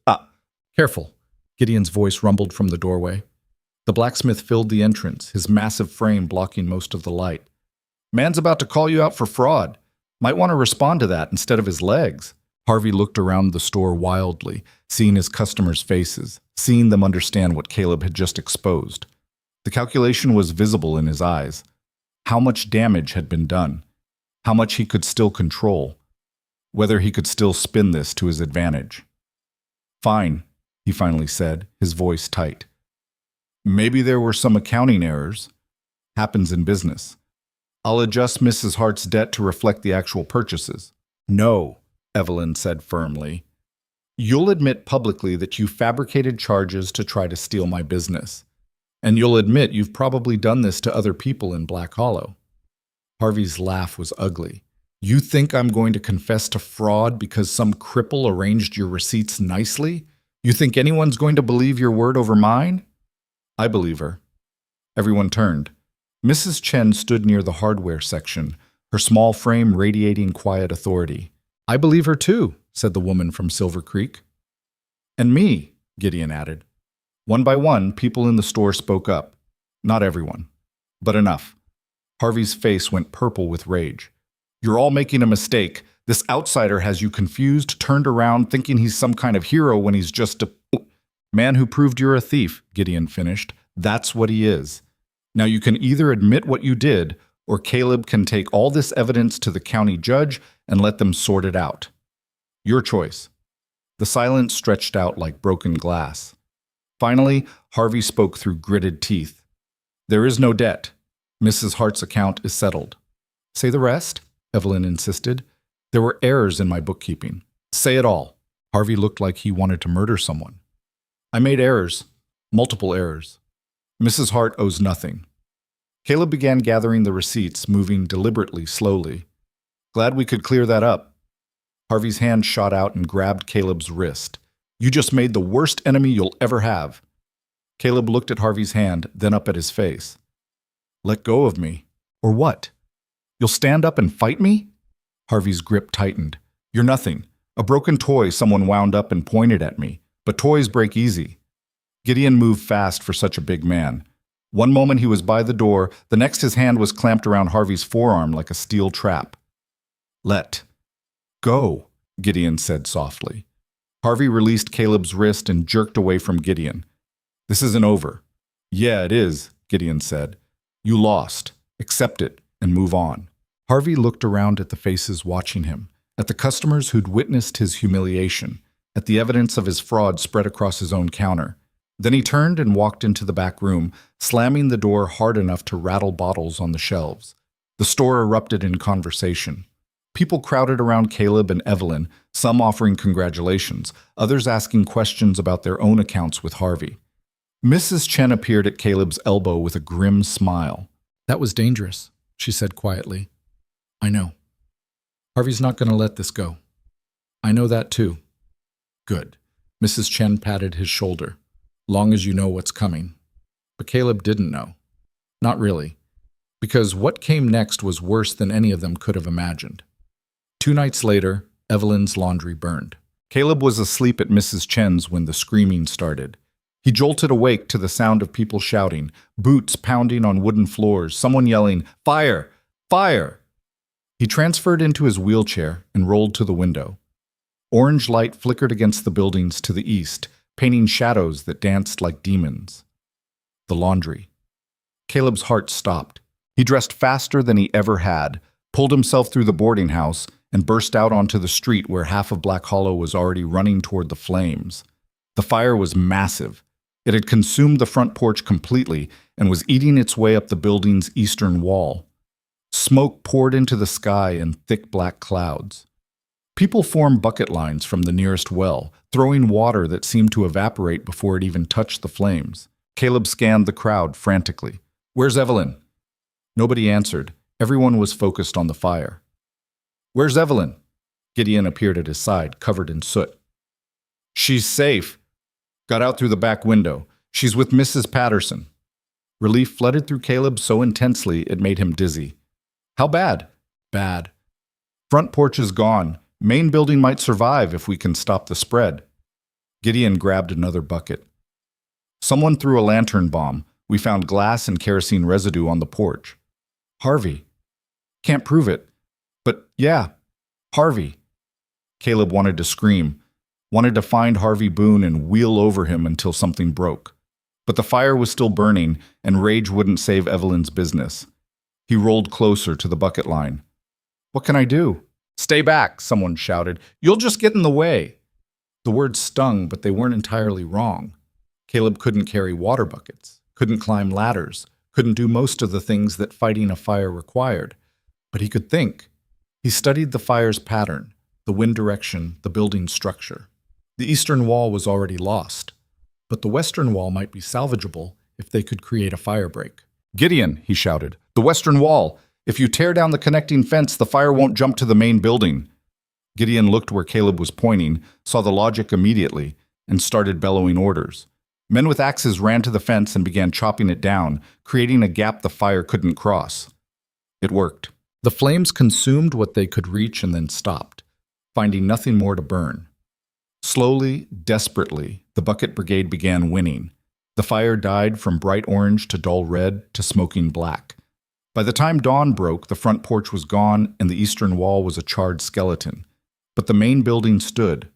Speaker 1: Careful. Gideon's voice rumbled from the doorway. The blacksmith filled the entrance, his massive frame blocking most of the light. Man's about to call you out for fraud. Might want to respond to that instead of his legs. Harvey looked around the store wildly, seeing his customers' faces, seeing them understand what Caleb had just exposed. The calculation was visible in his eyes. How much damage had been done? How much he could still control? whether he could still spin this to his advantage. "Fine," he finally said, his voice tight. "Maybe there were some accounting errors. Happens in business. I'll adjust Mrs. Hart's debt to reflect the actual purchases." "No," Evelyn said firmly. "You'll admit publicly that you fabricated charges to try to steal my business. And you'll admit you've probably done this to other people in Black Hollow." Harvey's laugh was ugly. "You think I'm going to confess to fraud because some cripple arranged your receipts nicely? You think anyone's going to believe your word over mine?" "I believe her." Everyone turned. Mrs. Chen stood near the hardware section, her small frame radiating quiet authority. "I believe her too," said the woman from Silver Creek. "And me," Gideon added. One by one, people in the store spoke up. Not everyone, but enough. Harvey's face went purple with rage. "You're all making a mistake. This outsider has you confused, turned around, thinking he's some kind of hero when he's just a man who proved you're a thief," Gideon finished. "That's what he is. Now you can either admit what you did, or Caleb can take all this evidence to the county judge and let them sort it out. Your choice." The silence stretched out like broken glass. Finally, Harvey spoke through gritted teeth. "There is no debt. Mrs. Hart's account is settled." "Say the rest," Evelyn insisted. "There were errors in my bookkeeping." "Say it all." Harvey looked like he wanted to murder someone. "I made errors. Multiple errors. Mrs. Hart owes nothing." Caleb began gathering the receipts, moving deliberately slowly. "Glad we could clear that up." Harvey's hand shot out and grabbed Caleb's wrist. "You just made the worst enemy you'll ever have." Caleb looked at Harvey's hand, then up at his face. "Let go of me. Or what? You'll stand up and fight me?" Harvey's grip tightened. "You're nothing. A broken toy someone wound up and pointed at me. But toys break easy." Gideon moved fast for such a big man. One moment he was by the door, the next his hand was clamped around Harvey's forearm like a steel trap. "Let go," Gideon said softly. Harvey released Caleb's wrist and jerked away from Gideon. "This isn't over." "Yeah, it is," Gideon said. "You lost. Accept it and move on." Harvey looked around at the faces watching him, at the customers who'd witnessed his humiliation, at the evidence of his fraud spread across his own counter. Then he turned and walked into the back room, slamming the door hard enough to rattle bottles on the shelves. The store erupted in conversation. People crowded around Caleb and Evelyn, some offering congratulations, others asking questions about their own accounts with Harvey. Mrs. Chen appeared at Caleb's elbow with a grim smile. "That was dangerous," she said quietly. "I know. Harvey's not going to let this go." "I know that too." "Good." Mrs. Chen patted his shoulder. "Long as you know what's coming." But Caleb didn't know. Not really. Because what came next was worse than any of them could have imagined. 2 nights later, Evelyn's laundry burned. Caleb was asleep at Mrs. Chen's when the screaming started. He jolted awake to the sound of people shouting, boots pounding on wooden floors, someone yelling, "Fire! Fire!" He transferred into his wheelchair and rolled to the window. Orange light flickered against the buildings to the east, painting shadows that danced like demons. The laundry. Caleb's heart stopped. He dressed faster than he ever had, pulled himself through the boarding house, and burst out onto the street where half of Black Hollow was already running toward the flames. The fire was massive. It had consumed the front porch completely and was eating its way up the building's eastern wall. Smoke poured into the sky in thick black clouds. People formed bucket lines from the nearest well, throwing water that seemed to evaporate before it even touched the flames. Caleb scanned the crowd frantically. "Where's Evelyn?" Nobody answered. Everyone was focused on the fire. "Where's Evelyn?" Gideon appeared at his side, covered in soot. "She's safe. Got out through the back window. She's with Mrs. Patterson." Relief flooded through Caleb so intensely it made him dizzy. "How bad?" "Bad. Front porch is gone. Main building might survive if we can stop the spread." Gideon grabbed another bucket. "Someone threw a lantern bomb. We found glass and kerosene residue on the porch." "Harvey." "Can't prove it. But yeah, Harvey." Caleb wanted to scream, wanted to find Harvey Boon and wheel over him until something broke. But the fire was still burning, and rage wouldn't save Evelyn's business. He rolled closer to the bucket line. "What can I do?" "Stay back," someone shouted. "You'll just get in the way." The words stung, but they weren't entirely wrong. Caleb couldn't carry water buckets, couldn't climb ladders, couldn't do most of the things that fighting a fire required. But he could think. He studied the fire's pattern, the wind direction, the building structure. The eastern wall was already lost, but the western wall might be salvageable if they could create a fire break. "Gideon," he shouted, "the western wall! If you tear down the connecting fence, the fire won't jump to the main building." Gideon looked where Caleb was pointing, saw the logic immediately, and started bellowing orders. Men with axes ran to the fence and began chopping it down, creating a gap the fire couldn't cross. It worked. The flames consumed what they could reach and then stopped, finding nothing more to burn. Slowly, desperately, the bucket brigade began winning. The fire died from bright orange to dull red to smoking black. By the time dawn broke, the front porch was gone and the eastern wall was a charred skeleton. But the main building stood,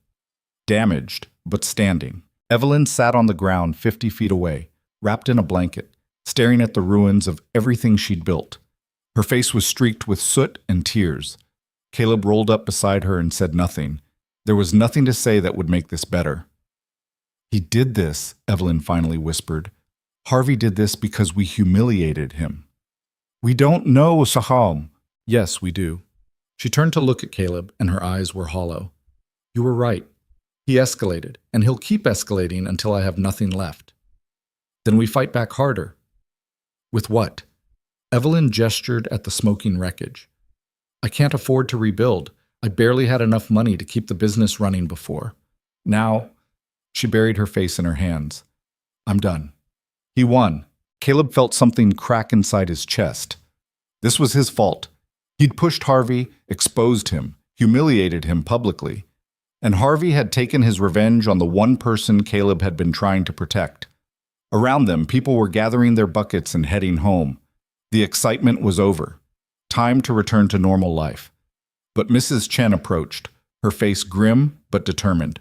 Speaker 1: damaged but standing. Evelyn sat on the ground 50 feet away, wrapped in a blanket, staring at the ruins of everything she'd built. Her face was streaked with soot and tears. Caleb rolled up beside her and said nothing. There was nothing to say that would make this better. "He did this," Evelyn finally whispered. "Harvey did this because we humiliated him." "We don't know, Saham." "Yes, we do." She turned to look at Caleb, and her eyes were hollow. "You were right. He escalated, and he'll keep escalating until I have nothing left. Then we fight back harder." "With what?" Evelyn gestured at the smoking wreckage. "I can't afford to rebuild. I barely had enough money to keep the business running before. Now," she buried her face in her hands, "I'm done." He won. Caleb felt something crack inside his chest. This was his fault. He'd pushed Harvey, exposed him, humiliated him publicly. And Harvey had taken his revenge on the one person Caleb had been trying to protect. Around them, people were gathering their buckets and heading home. The excitement was over. Time to return to normal life. But Mrs. Chen approached, her face grim but determined.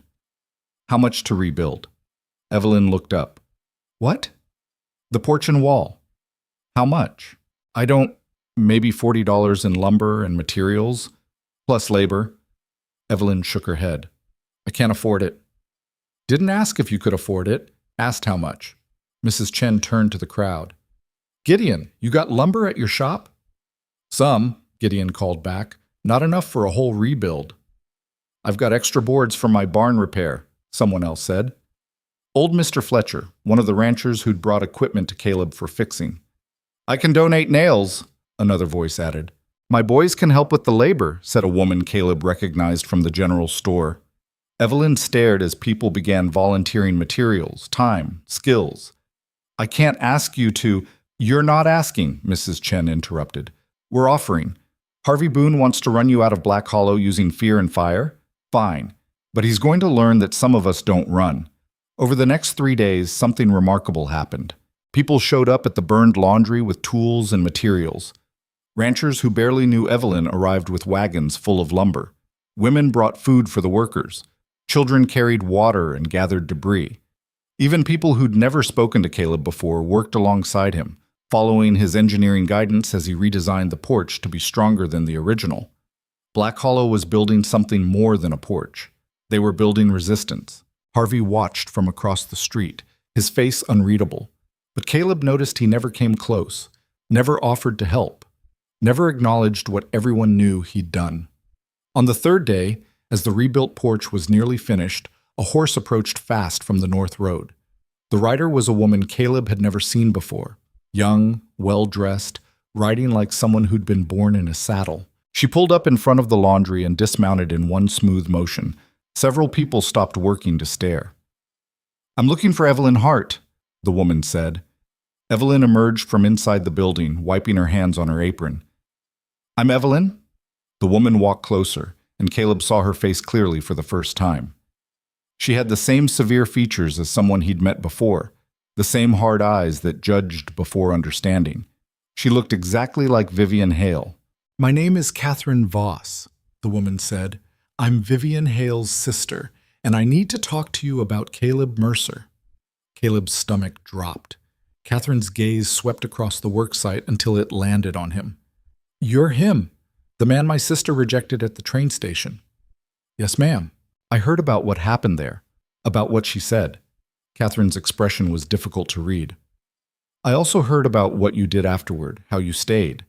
Speaker 1: "How much to rebuild?" Evelyn looked up. "What?" "The porch and wall." "How much?" Maybe $40 in lumber and materials, plus labor." Evelyn shook her head. "I can't afford it." "Didn't ask if you could afford it, asked how much." Mrs. Chen turned to the crowd. "Gideon, you got lumber at your shop?" "Some," Gideon called back. "Not enough for a whole rebuild." "I've got extra boards for my barn repair," someone else said. Old Mr. Fletcher, one of the ranchers who'd brought equipment to Caleb for fixing. "I can donate nails," another voice added. "My boys can help with the labor," said a woman Caleb recognized from the general store. Evelyn stared as people began volunteering materials, time, skills. "I can't ask you to—" "You're not asking," Mrs. Chen interrupted. "We're offering. Harvey Boon wants to run you out of Black Hollow using fear and fire? Fine. But he's going to learn that some of us don't run." Over the next 3 days, something remarkable happened. People showed up at the burned laundry with tools and materials. Ranchers who barely knew Evelyn arrived with wagons full of lumber. Women brought food for the workers. Children carried water and gathered debris. Even people who'd never spoken to Caleb before worked alongside him, following his engineering guidance as he redesigned the porch to be stronger than the original. Black Hollow was building something more than a porch. They were building resistance. Harvey watched from across the street, his face unreadable. But Caleb noticed he never came close, never offered to help, never acknowledged what everyone knew he'd done. On the third day, as the rebuilt porch was nearly finished, a horse approached fast from the north road. The rider was a woman Caleb had never seen before, young, well-dressed, riding like someone who'd been born in a saddle. She pulled up in front of the laundry and dismounted in one smooth motion. Several people stopped working to stare. "I'm looking for Evelyn Hart," the woman said. Evelyn emerged from inside the building, wiping her hands on her apron. "I'm Evelyn." The woman walked closer, and Caleb saw her face clearly for the first time. She had the same severe features as someone he'd met before, the same hard eyes that judged before understanding. She looked exactly like Vivian Hale. "My name is Catherine Voss," the woman said. "I'm Vivian Hale's sister, and I need to talk to you about Caleb Mercer." Caleb's stomach dropped. Catherine's gaze swept across the worksite until it landed on him. "You're him." The man my sister rejected at the train station. Yes, ma'am. I heard about what happened there, about what she said. Catherine's expression was difficult to read. I also heard about what you did afterward, how you stayed,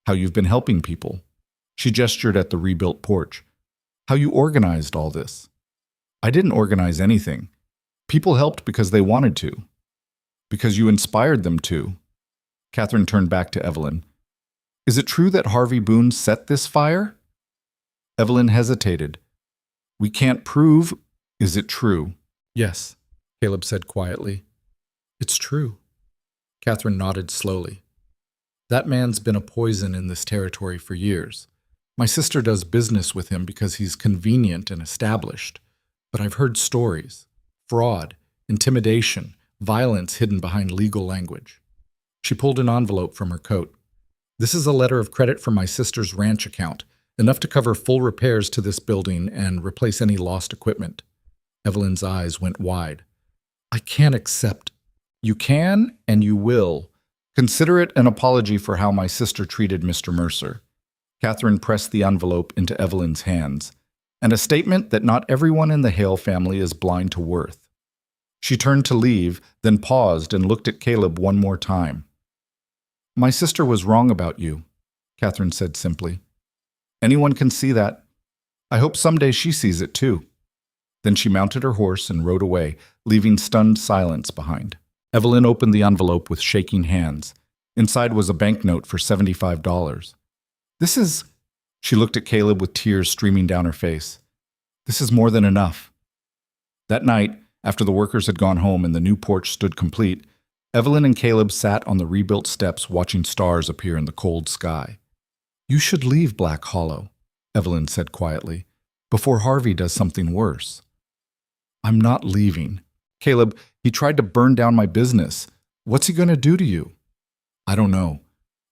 Speaker 1: how you've been helping people. She gestured at the rebuilt porch. How you organized all this. I didn't organize anything. People helped because they wanted to. Because you inspired them to. Catherine turned back to Evelyn. Is it true that Harvey Boon set this fire? Evelyn hesitated. We can't prove. Is it true? Yes, Caleb said quietly. It's true. Catherine nodded slowly. That man's been a poison in this territory for years. My sister does business with him because he's convenient and established. But I've heard stories. Fraud, intimidation, violence hidden behind legal language. She pulled an envelope from her coat. This is a letter of credit from my sister's ranch account, enough to cover full repairs to this building and replace any lost equipment. Evelyn's eyes went wide. I can't accept. You can and you will. Consider it an apology for how my sister treated Mr. Mercer. Catherine pressed the envelope into Evelyn's hands, and a statement that not everyone in the Hale family is blind to worth. She turned to leave, then paused and looked at Caleb one more time. My sister was wrong about you, Catherine said simply. Anyone can see that. I hope someday she sees it too. Then she mounted her horse and rode away, leaving stunned silence behind. Evelyn opened the envelope with shaking hands. Inside was a banknote for $75. She looked at Caleb with tears streaming down her face. This is more than enough. That night, after the workers had gone home and the new porch stood complete, Evelyn and Caleb sat on the rebuilt steps watching stars appear in the cold sky. You should leave Black Hollow, Evelyn said quietly, before Harvey does something worse. I'm not leaving. Caleb, he tried to burn down my business. What's he going to do to you? I don't know,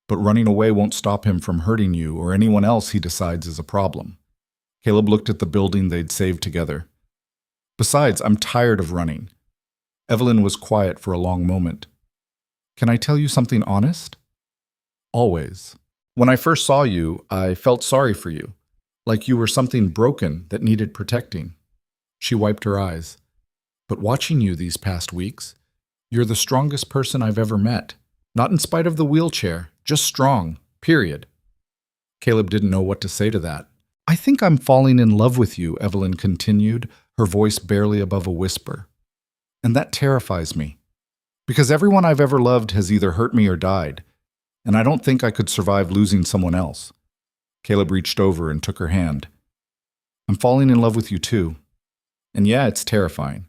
Speaker 1: but running away won't stop him from hurting you or anyone else he decides is a problem. Caleb looked at the building they'd saved together. Besides, I'm tired of running. Evelyn was quiet for a long moment. Can I tell you something honest? Always. When I first saw you, I felt sorry for you, like you were something broken that needed protecting. She wiped her eyes. But watching you these past weeks, you're the strongest person I've ever met. Not in spite of the wheelchair, just strong, period. Caleb didn't know what to say to that. I think I'm falling in love with you, Evelyn continued, her voice barely above a whisper. And that terrifies me. Because everyone I've ever loved has either hurt me or died, and I don't think I could survive losing someone else. Caleb reached over and took her hand. I'm falling in love with you too. And yeah, it's terrifying.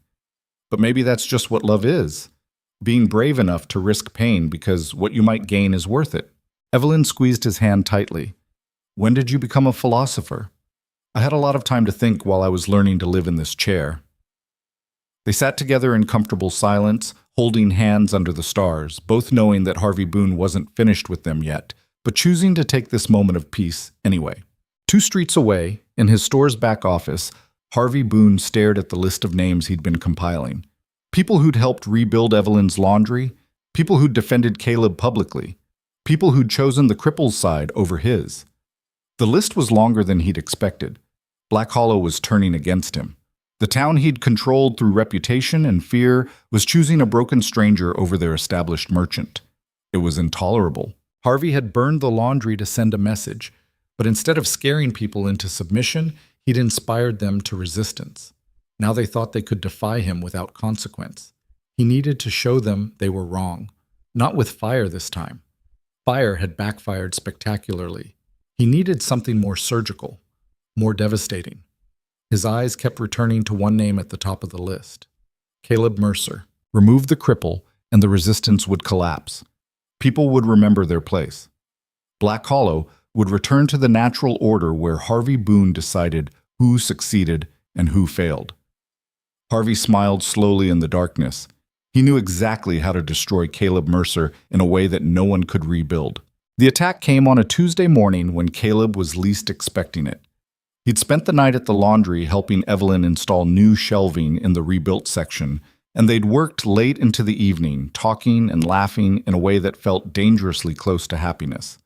Speaker 1: But maybe that's just what love is. Being brave enough to risk pain because what you might gain is worth it. Evelyn squeezed his hand tightly. When did you become a philosopher? I had a lot of time to think while I was learning to live in this chair. They sat together in comfortable silence, holding hands under the stars, both knowing that Harvey Boon wasn't finished with them yet, but choosing to take this moment of peace anyway. 2 streets away, in his store's back office, Harvey Boon stared at the list of names he'd been compiling. People who'd helped rebuild Evelyn's laundry, people who'd defended Caleb publicly, people who'd chosen the cripple's side over his. The list was longer than he'd expected. Black Hollow was turning against him. The town he'd controlled through reputation and fear was choosing a broken stranger over their established merchant. It was intolerable. Harvey had burned the laundry to send a message, but instead of scaring people into submission, he'd inspired them to resistance. Now they thought they could defy him without consequence. He needed to show them they were wrong. Not with fire this time. Fire had backfired spectacularly. He needed something more surgical, more devastating. His eyes kept returning to one name at the top of the list. Caleb Mercer. Remove the cripple, and the resistance would collapse. People would remember their place. Black Hollow would return to the natural order where Harvey Boon decided who succeeded and who failed. Harvey smiled slowly in the darkness. He knew exactly how to destroy Caleb Mercer in a way that no one could rebuild. The attack came on a Tuesday morning when Caleb was least expecting it. He'd spent the night at the laundry helping Evelyn install new shelving in the rebuilt section, and they'd worked late into the evening, talking and laughing in a way that felt dangerously close to happiness.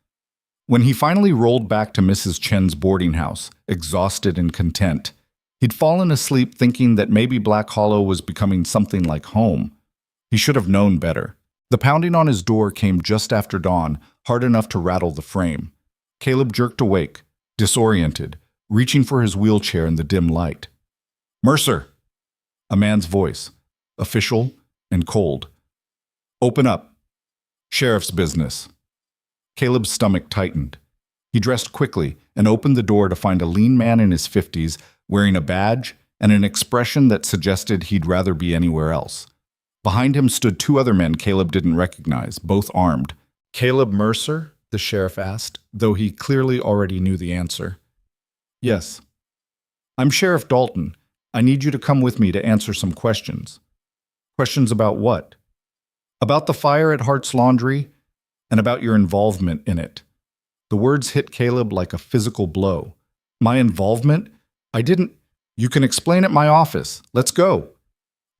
Speaker 1: When he finally rolled back to Mrs. Chen's boarding house, exhausted and content, he'd fallen asleep thinking that maybe Black Hollow was becoming something like home. He should have known better. The pounding on his door came just after dawn, hard enough to rattle the frame. Caleb jerked awake, disoriented, reaching for his wheelchair in the dim light. "Mercer!" A man's voice, official and cold. "Open up. Sheriff's business." Caleb's stomach tightened. He dressed quickly and opened the door to find a lean man in his 50s wearing a badge and an expression that suggested he'd rather be anywhere else. Behind him stood two other men Caleb didn't recognize, both armed. "Caleb Mercer?" the sheriff asked, though he clearly already knew the answer. "Yes." "I'm Sheriff Dalton. I need you to come with me to answer some questions." "Questions about what?" "About the fire at Hart's Laundry and about your involvement in it." The words hit Caleb like a physical blow. "My involvement? I didn't—" "You can explain at my office. Let's go."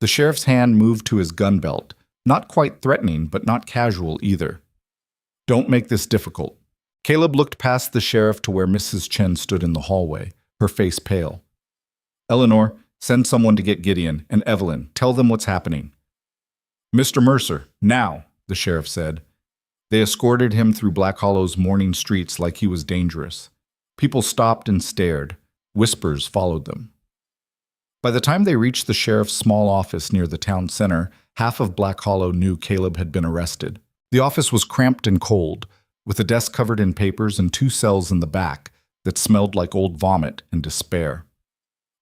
Speaker 1: The sheriff's hand moved to his gun belt, not quite threatening, but not casual either. "Don't make this difficult." Caleb looked past the sheriff to where Mrs. Chen stood in the hallway, her face pale. "Eleanor, send someone to get Gideon, and Evelyn. Tell them what's happening." "Mr. Mercer, now," the sheriff said. They escorted him through Black Hollow's morning streets like he was dangerous. People stopped and stared. Whispers followed them. By the time they reached the sheriff's small office near the town center, half of Black Hollow knew Caleb had been arrested. The office was cramped and cold, with a desk covered in papers and two cells in the back that smelled like old vomit and despair.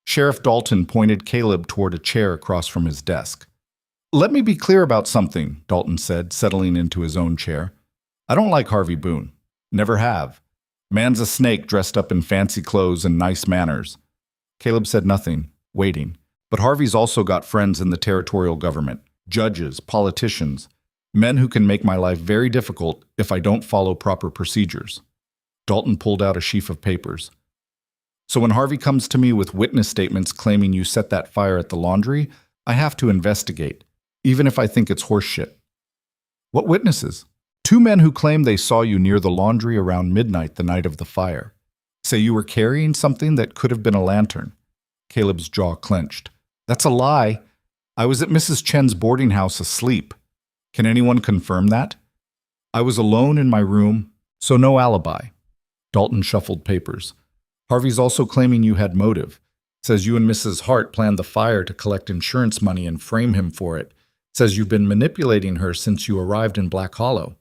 Speaker 1: Sheriff Dalton pointed Caleb toward a chair across from his desk. "Let me be clear about something," Dalton said, settling into his own chair. "I don't like Harvey Boon. Never have. Man's a snake dressed up in fancy clothes and nice manners." Caleb said nothing, waiting. But Harvey's also got friends in the territorial government, judges, politicians, men who can make my life very difficult if I don't follow proper procedures. Dalton pulled out a sheaf of papers. "So when Harvey comes to me with witness statements claiming you set that fire at the laundry, I have to investigate, even if I think it's horseshit." "What witnesses?" "Two men who claim they saw you near the laundry around midnight the night of the fire. Say you were carrying something that could have been a lantern." Caleb's jaw clenched. "That's a lie. I was at Mrs. Chen's boarding house asleep. Can anyone confirm that?" "I was alone in my room, so no alibi." Dalton shuffled papers. "Harvey's also claiming you had motive. Says you and Mrs. Hart planned the fire to collect insurance money and frame him for it. Says you've been manipulating her since you arrived in Black Hollow."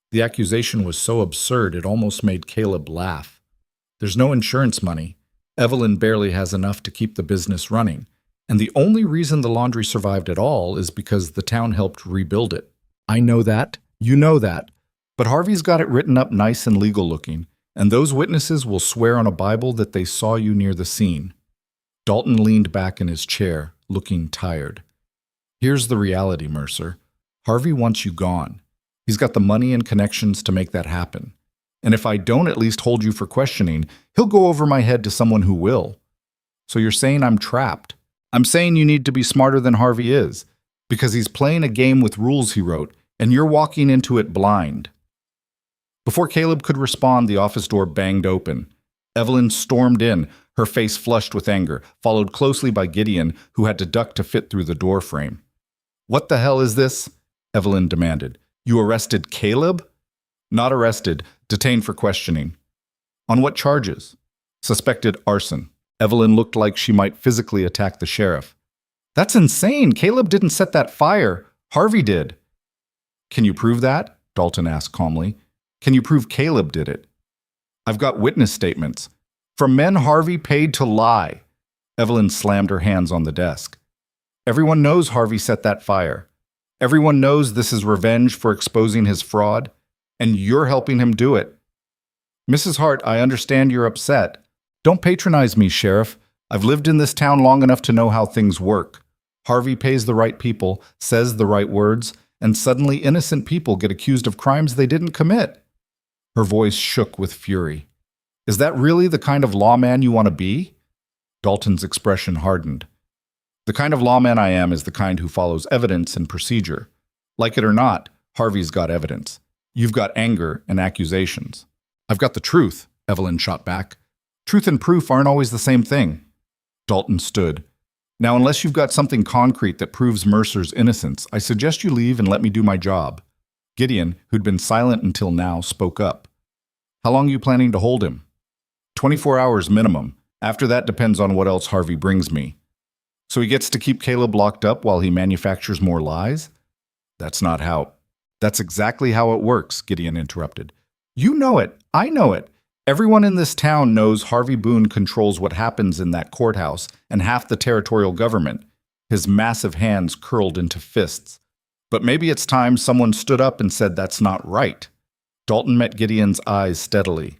Speaker 1: The accusation was so absurd it almost made Caleb laugh. "There's no insurance money. Evelyn barely has enough to keep the business running. And the only reason the laundry survived at all is because the town helped rebuild it." "I know that. You know that. But Harvey's got it written up nice and legal looking, and those witnesses will swear on a Bible that they saw you near the scene." Dalton leaned back in his chair, looking tired. "Here's the reality, Mercer. Harvey wants you gone. He's got the money and connections to make that happen. And if I don't at least hold you for questioning, he'll go over my head to someone who will. So you're saying I'm trapped. I'm saying you need to be smarter than Harvey is, because he's playing a game with rules he wrote, and you're walking into it blind." Before Caleb could respond, the office door banged open. Evelyn stormed in, her face flushed with anger, followed closely by Gideon, who had to duck to fit through the door frame. "What the hell is this?" Evelyn demanded. "You arrested Caleb?" "Not arrested, detained for questioning." "On what charges?" "Suspected arson." Evelyn looked like she might physically attack the sheriff. "That's insane! Caleb didn't set that fire. Harvey did." "Can you prove that?" Dalton asked calmly. "Can you prove Caleb did it?" "I've got witness statements. From men Harvey paid to lie." Evelyn slammed her hands on the desk. "Everyone knows Harvey set that fire. Everyone knows this is revenge for exposing his fraud, and you're helping him do it. Mrs. Hart, I understand you're upset. Don't patronize me, Sheriff. I've lived in this town long enough to know how things work. Harvey pays the right people, says the right words, and suddenly innocent people get accused of crimes they didn't commit." Her voice shook with fury. "Is that really the kind of lawman you want to be?" Dalton's expression hardened. "The kind of lawman I am is the kind who follows evidence and procedure. Like it or not, Harvey's got evidence. You've got anger and accusations. I've got the truth, Evelyn shot back. Truth and proof aren't always the same thing. Dalton stood. Now, unless you've got something concrete that proves Mercer's innocence, I suggest you leave and let me do my job. Gideon, who'd been silent until now, spoke up. How long are you planning to hold him? 24 hours minimum. After that depends on what else Harvey brings me. So he gets to keep Caleb locked up while he manufactures more lies? That's exactly how it works, Gideon interrupted. You know it. I know it. Everyone in this town knows Harvey Boon controls what happens in that courthouse and half the territorial government. His massive hands curled into fists. But maybe it's time someone stood up and said that's not right. Dalton met Gideon's eyes steadily.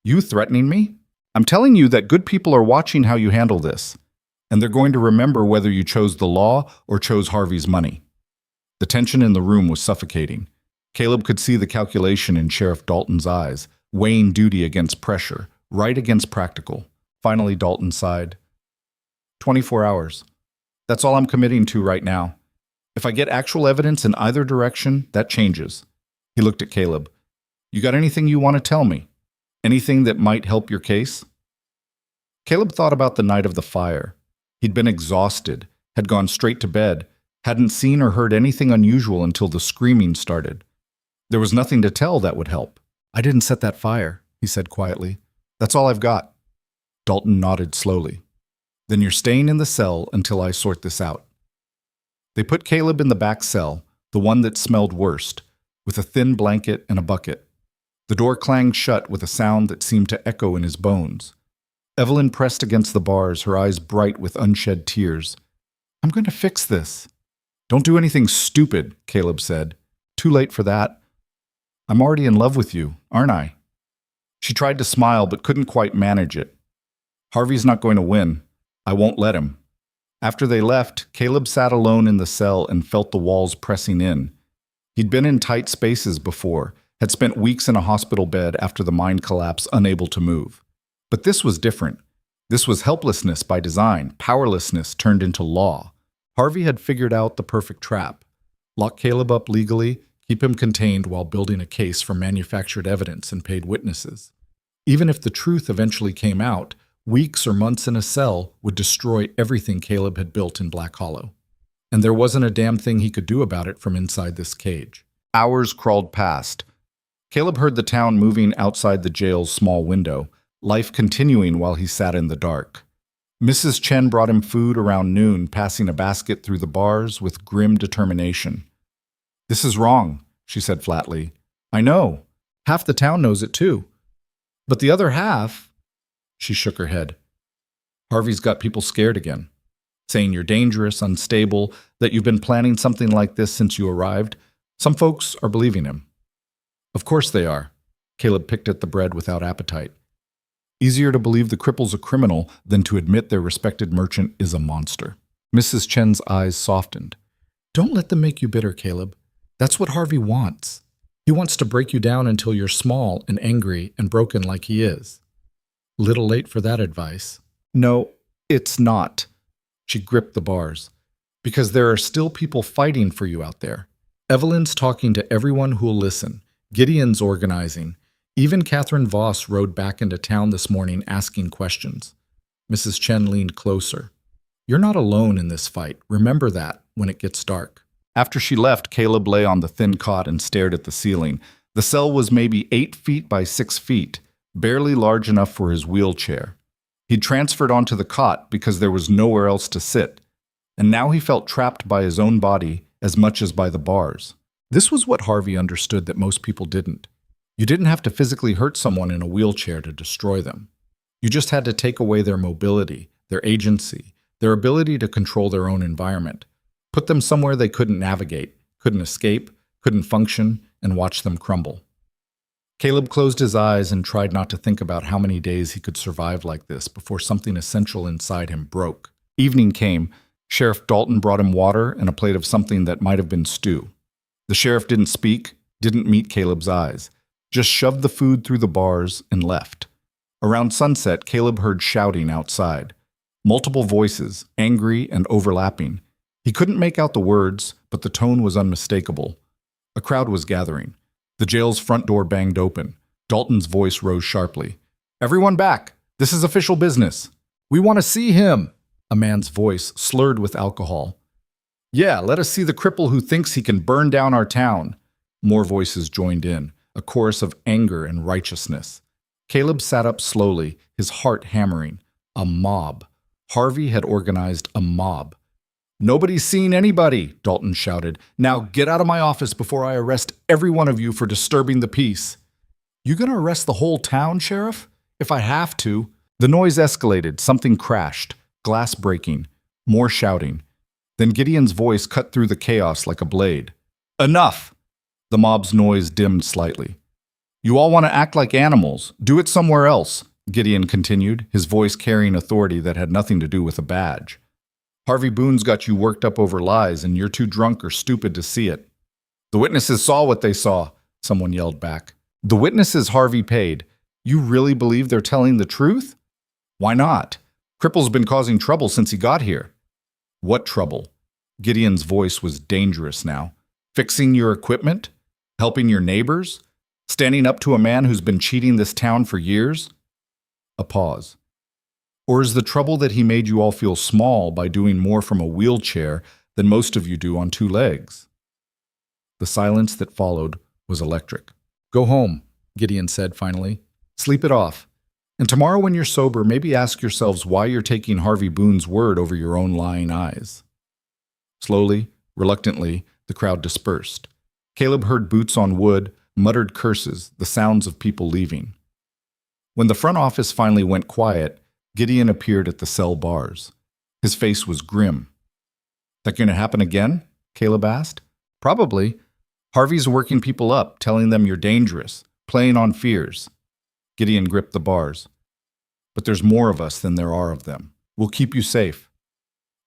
Speaker 1: You threatening me? I'm telling you that good people are watching how you handle this, and they're going to remember whether you chose the law or chose Harvey's money. The tension in the room was suffocating. Caleb could see the calculation in Sheriff Dalton's eyes, weighing duty against pressure, right against practical. Finally, Dalton sighed. 24 hours. That's all I'm committing to right now. If I get actual evidence in either direction, that changes. He looked at Caleb. You got anything you want to tell me? Anything that might help your case? Caleb thought about the night of the fire. He'd been exhausted, had gone straight to bed, hadn't seen or heard anything unusual until the screaming started. There was nothing to tell that would help. I didn't set that fire, he said quietly. That's all I've got. Dalton nodded slowly. Then you're staying in the cell until I sort this out. They put Caleb in the back cell, the one that smelled worst, with a thin blanket and a bucket. The door clanged shut with a sound that seemed to echo in his bones. Evelyn pressed against the bars, her eyes bright with unshed tears. I'm going to fix this. Don't do anything stupid, Caleb said. Too late for that. I'm already in love with you, aren't I? She tried to smile but couldn't quite manage it. Harvey's not going to win. I won't let him. After they left, Caleb sat alone in the cell and felt the walls pressing in. He'd been in tight spaces before, had spent weeks in a hospital bed after the mind collapse, unable to move. But this was different. This was helplessness by design, powerlessness turned into law. Harvey had figured out the perfect trap. Lock Caleb up legally, keep him contained while building a case for manufactured evidence and paid witnesses. Even if the truth eventually came out, weeks or months in a cell would destroy everything Caleb had built in Black Hollow. And there wasn't a damn thing he could do about it from inside this cage. Hours crawled past. Caleb heard the town moving outside the jail's small window, life continuing while he sat in the dark. Mrs. Chen brought him food around noon, passing a basket through the bars with grim determination. This is wrong, she said flatly. I know. Half the town knows it too. But the other half... She shook her head. Harvey's got people scared again, saying you're dangerous, unstable, that you've been planning something like this since you arrived. Some folks are believing him. Of course they are. Caleb picked at the bread without appetite. Easier to believe the cripple's a criminal than to admit their respected merchant is a monster. Mrs. Chen's eyes softened. Don't let them make you bitter, Caleb. That's what Harvey wants. He wants to break you down until you're small and angry and broken like he is. Little late for that advice. No, it's not. She gripped the bars. Because there are still people fighting for you out there. Evelyn's talking to everyone who'll listen. Gideon's organizing. Even Catherine Voss rode back into town this morning asking questions. Mrs. Chen leaned closer. You're not alone in this fight. Remember that when it gets dark. After she left, Caleb lay on the thin cot and stared at the ceiling. The cell was maybe 8 feet by 6 feet, barely large enough for his wheelchair. He'd transferred onto the cot because there was nowhere else to sit, and now he felt trapped by his own body as much as by the bars. This was what Harvey understood that most people didn't. You didn't have to physically hurt someone in a wheelchair to destroy them. You just had to take away their mobility, their agency, their ability to control their own environment. Put them somewhere they couldn't navigate, couldn't escape, couldn't function, and watch them crumble. Caleb closed his eyes and tried not to think about how many days he could survive like this before something essential inside him broke. Evening came. Sheriff Dalton brought him water and a plate of something that might have been stew. The sheriff didn't speak, didn't meet Caleb's eyes, just shoved the food through the bars and left. Around sunset, Caleb heard shouting outside. Multiple voices, angry and overlapping. He couldn't make out the words, but the tone was unmistakable. A crowd was gathering. The jail's front door banged open. Dalton's voice rose sharply. Everyone back! This is official business. We want to see him! A man's voice slurred with alcohol. Yeah, let us see the cripple who thinks he can burn down our town. More voices joined in, a chorus of anger and righteousness. Caleb sat up slowly, his heart hammering. A mob. Harvey had organized a mob. Nobody's seen anybody, Dalton shouted. Now get out of my office before I arrest every one of you for disturbing the peace. You gonna arrest the whole town, Sheriff? If I have to. The noise escalated. Something crashed. Glass breaking. More shouting. Then Gideon's voice cut through the chaos like a blade. Enough! The mob's noise dimmed slightly. You all want to act like animals. Do it somewhere else, Gideon continued, his voice carrying authority that had nothing to do with a badge. Harvey Boon's got you worked up over lies, and you're too drunk or stupid to see it. The witnesses saw what they saw, someone yelled back. The witnesses Harvey paid. You really believe they're telling the truth? Why not? Cripple's been causing trouble since he got here. What trouble? Gideon's voice was dangerous now. Fixing your equipment? Helping your neighbors? Standing up to a man who's been cheating this town for years? A pause. Or is the trouble that he made you all feel small by doing more from a wheelchair than most of you do on two legs? The silence that followed was electric. Go home, Gideon said finally. Sleep it off. And tomorrow when you're sober, maybe ask yourselves why you're taking Harvey Boon's word over your own lying eyes. Slowly, reluctantly, the crowd dispersed. Caleb heard boots on wood, muttered curses, the sounds of people leaving. When the front office finally went quiet, Gideon appeared at the cell bars. His face was grim. That going to happen again? Caleb asked. Probably. Harvey's working people up, telling them you're dangerous, playing on fears. Gideon gripped the bars. But there's more of us than there are of them. We'll keep you safe.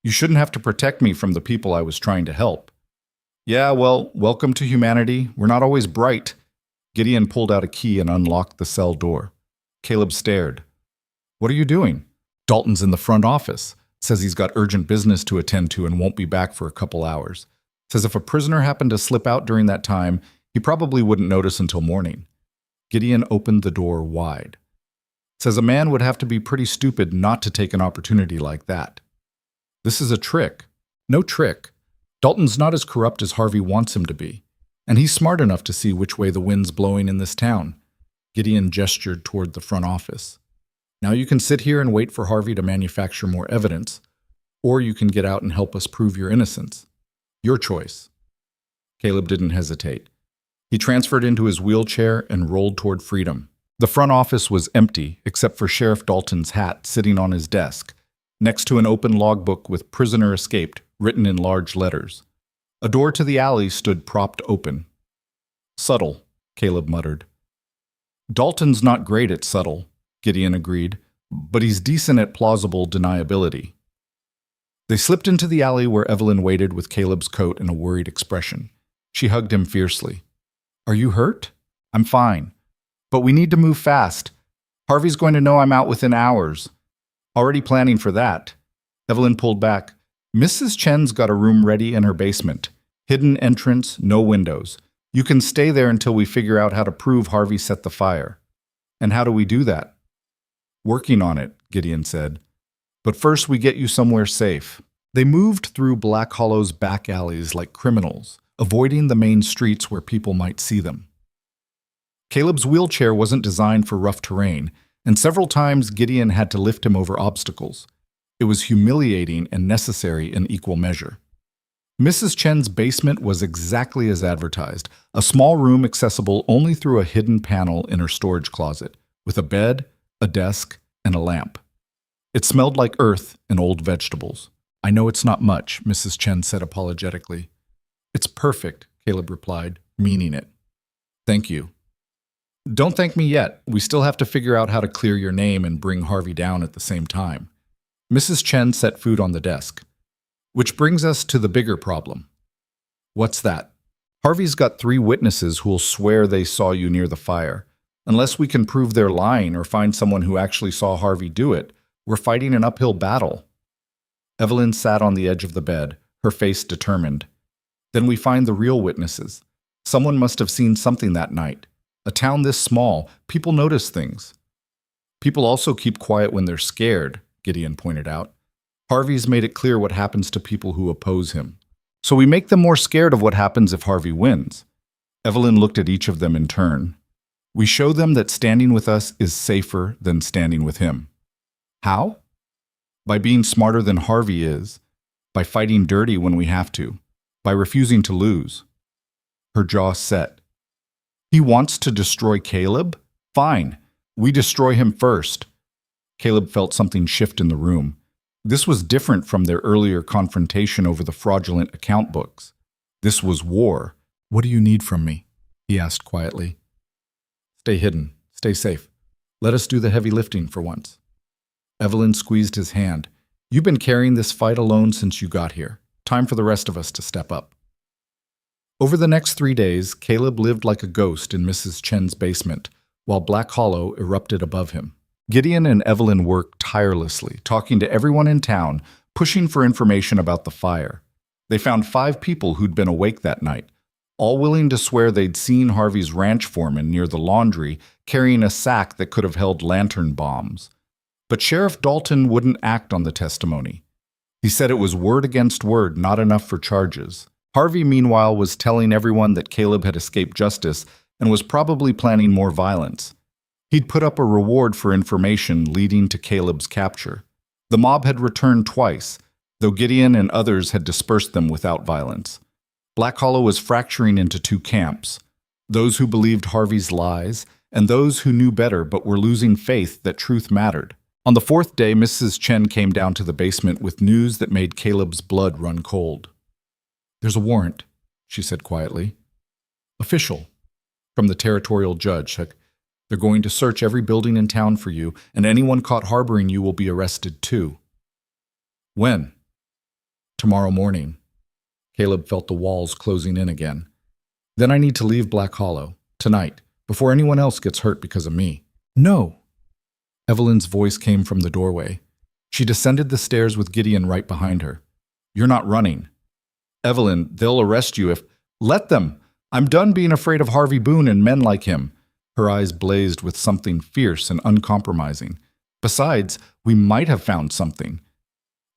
Speaker 1: You shouldn't have to protect me from the people I was trying to help. Yeah, well, welcome to humanity. We're not always bright. Gideon pulled out a key and unlocked the cell door. Caleb stared. What are you doing? Dalton's in the front office. Says he's got urgent business to attend to and won't be back for a couple hours. Says if a prisoner happened to slip out during that time, he probably wouldn't notice until morning. Gideon opened the door wide. Says a man would have to be pretty stupid not to take an opportunity like that. This is a trick. No trick. Dalton's not as corrupt as Harvey wants him to be, and he's smart enough to see which way the wind's blowing in this town. Gideon gestured toward the front office. Now you can sit here and wait for Harvey to manufacture more evidence, or you can get out and help us prove your innocence. Your choice. Caleb didn't hesitate. He transferred into his wheelchair and rolled toward freedom. The front office was empty, except for Sheriff Dalton's hat sitting on his desk, next to an open logbook with "Prisoner Escaped" written in large letters. A door to the alley stood propped open. Subtle, Caleb muttered. Dalton's not great at subtle, Gideon agreed, but he's decent at plausible deniability. They slipped into the alley where Evelyn waited with Caleb's coat and a worried expression. She hugged him fiercely. Are you hurt? I'm fine. But we need to move fast. Harvey's going to know I'm out within hours. Already planning for that. Evelyn pulled back. Mrs. Chen's got a room ready in her basement. Hidden entrance, no windows. You can stay there until we figure out how to prove Harvey set the fire. And how do we do that? Working on it, Gideon said. But first we get you somewhere safe. They moved through Black Hollow's back alleys like criminals, avoiding the main streets where people might see them. Caleb's wheelchair wasn't designed for rough terrain, and several times Gideon had to lift him over obstacles. It was humiliating and necessary in equal measure. Mrs. Chen's basement was exactly as advertised, a small room accessible only through a hidden panel in her storage closet, with a bed, a desk, and a lamp. It smelled like earth and old vegetables. I know it's not much, Mrs. Chen said apologetically. It's perfect, Caleb replied, meaning it. Thank you. Don't thank me yet. We still have to figure out how to clear your name and bring Harvey down at the same time. Mrs. Chen set food on the desk. Which brings us to the bigger problem. What's that? Harvey's got 3 witnesses who'll swear they saw you near the fire. Unless we can prove they're lying or find someone who actually saw Harvey do it, we're fighting an uphill battle. Evelyn sat on the edge of the bed, her face determined. Then we find the real witnesses. Someone must have seen something that night. A town this small, people notice things. People also keep quiet when they're scared, Gideon pointed out. Harvey's made it clear what happens to people who oppose him. So we make them more scared of what happens if Harvey wins. Evelyn looked at each of them in turn. We show them that standing with us is safer than standing with him. How? By being smarter than Harvey is, by fighting dirty when we have to, by refusing to lose. Her jaw set. He wants to destroy Caleb? Fine. We destroy him first. Caleb felt something shift in the room. This was different from their earlier confrontation over the fraudulent account books. This was war. What do you need from me? He asked quietly. Stay hidden. Stay safe. Let us do the heavy lifting for once. Evelyn squeezed his hand. You've been carrying this fight alone since you got here. Time for the rest of us to step up. Over the next 3 days, Caleb lived like a ghost in Mrs. Chen's basement, while Black Hollow erupted above him. Gideon and Evelyn worked tirelessly, talking to everyone in town, pushing for information about the fire. They found 5 people who'd been awake that night, all willing to swear they'd seen Harvey's ranch foreman near the laundry carrying a sack that could have held lantern bombs. But Sheriff Dalton wouldn't act on the testimony. He said it was word against word, not enough for charges. Harvey, meanwhile, was telling everyone that Caleb had escaped justice and was probably planning more violence. He'd put up a reward for information leading to Caleb's capture. The mob had returned twice, though Gideon and others had dispersed them without violence. Black Hollow was fracturing into 2 camps, those who believed Harvey's lies and those who knew better but were losing faith that truth mattered. On the 4th day, Mrs. Chen came down to the basement with news that made Caleb's blood run cold. There's a warrant, she said quietly. Official, from the territorial judge. They're going to search every building in town for you, and anyone caught harboring you will be arrested too. When? Tomorrow morning. Caleb felt the walls closing in again. Then I need to leave Black Hollow, tonight, before anyone else gets hurt because of me. No. Evelyn's voice came from the doorway. She descended the stairs with Gideon right behind her. You're not running. Evelyn, they'll arrest you if... Let them! I'm done being afraid of Harvey Boon and men like him. Her eyes blazed with something fierce and uncompromising. Besides, we might have found something.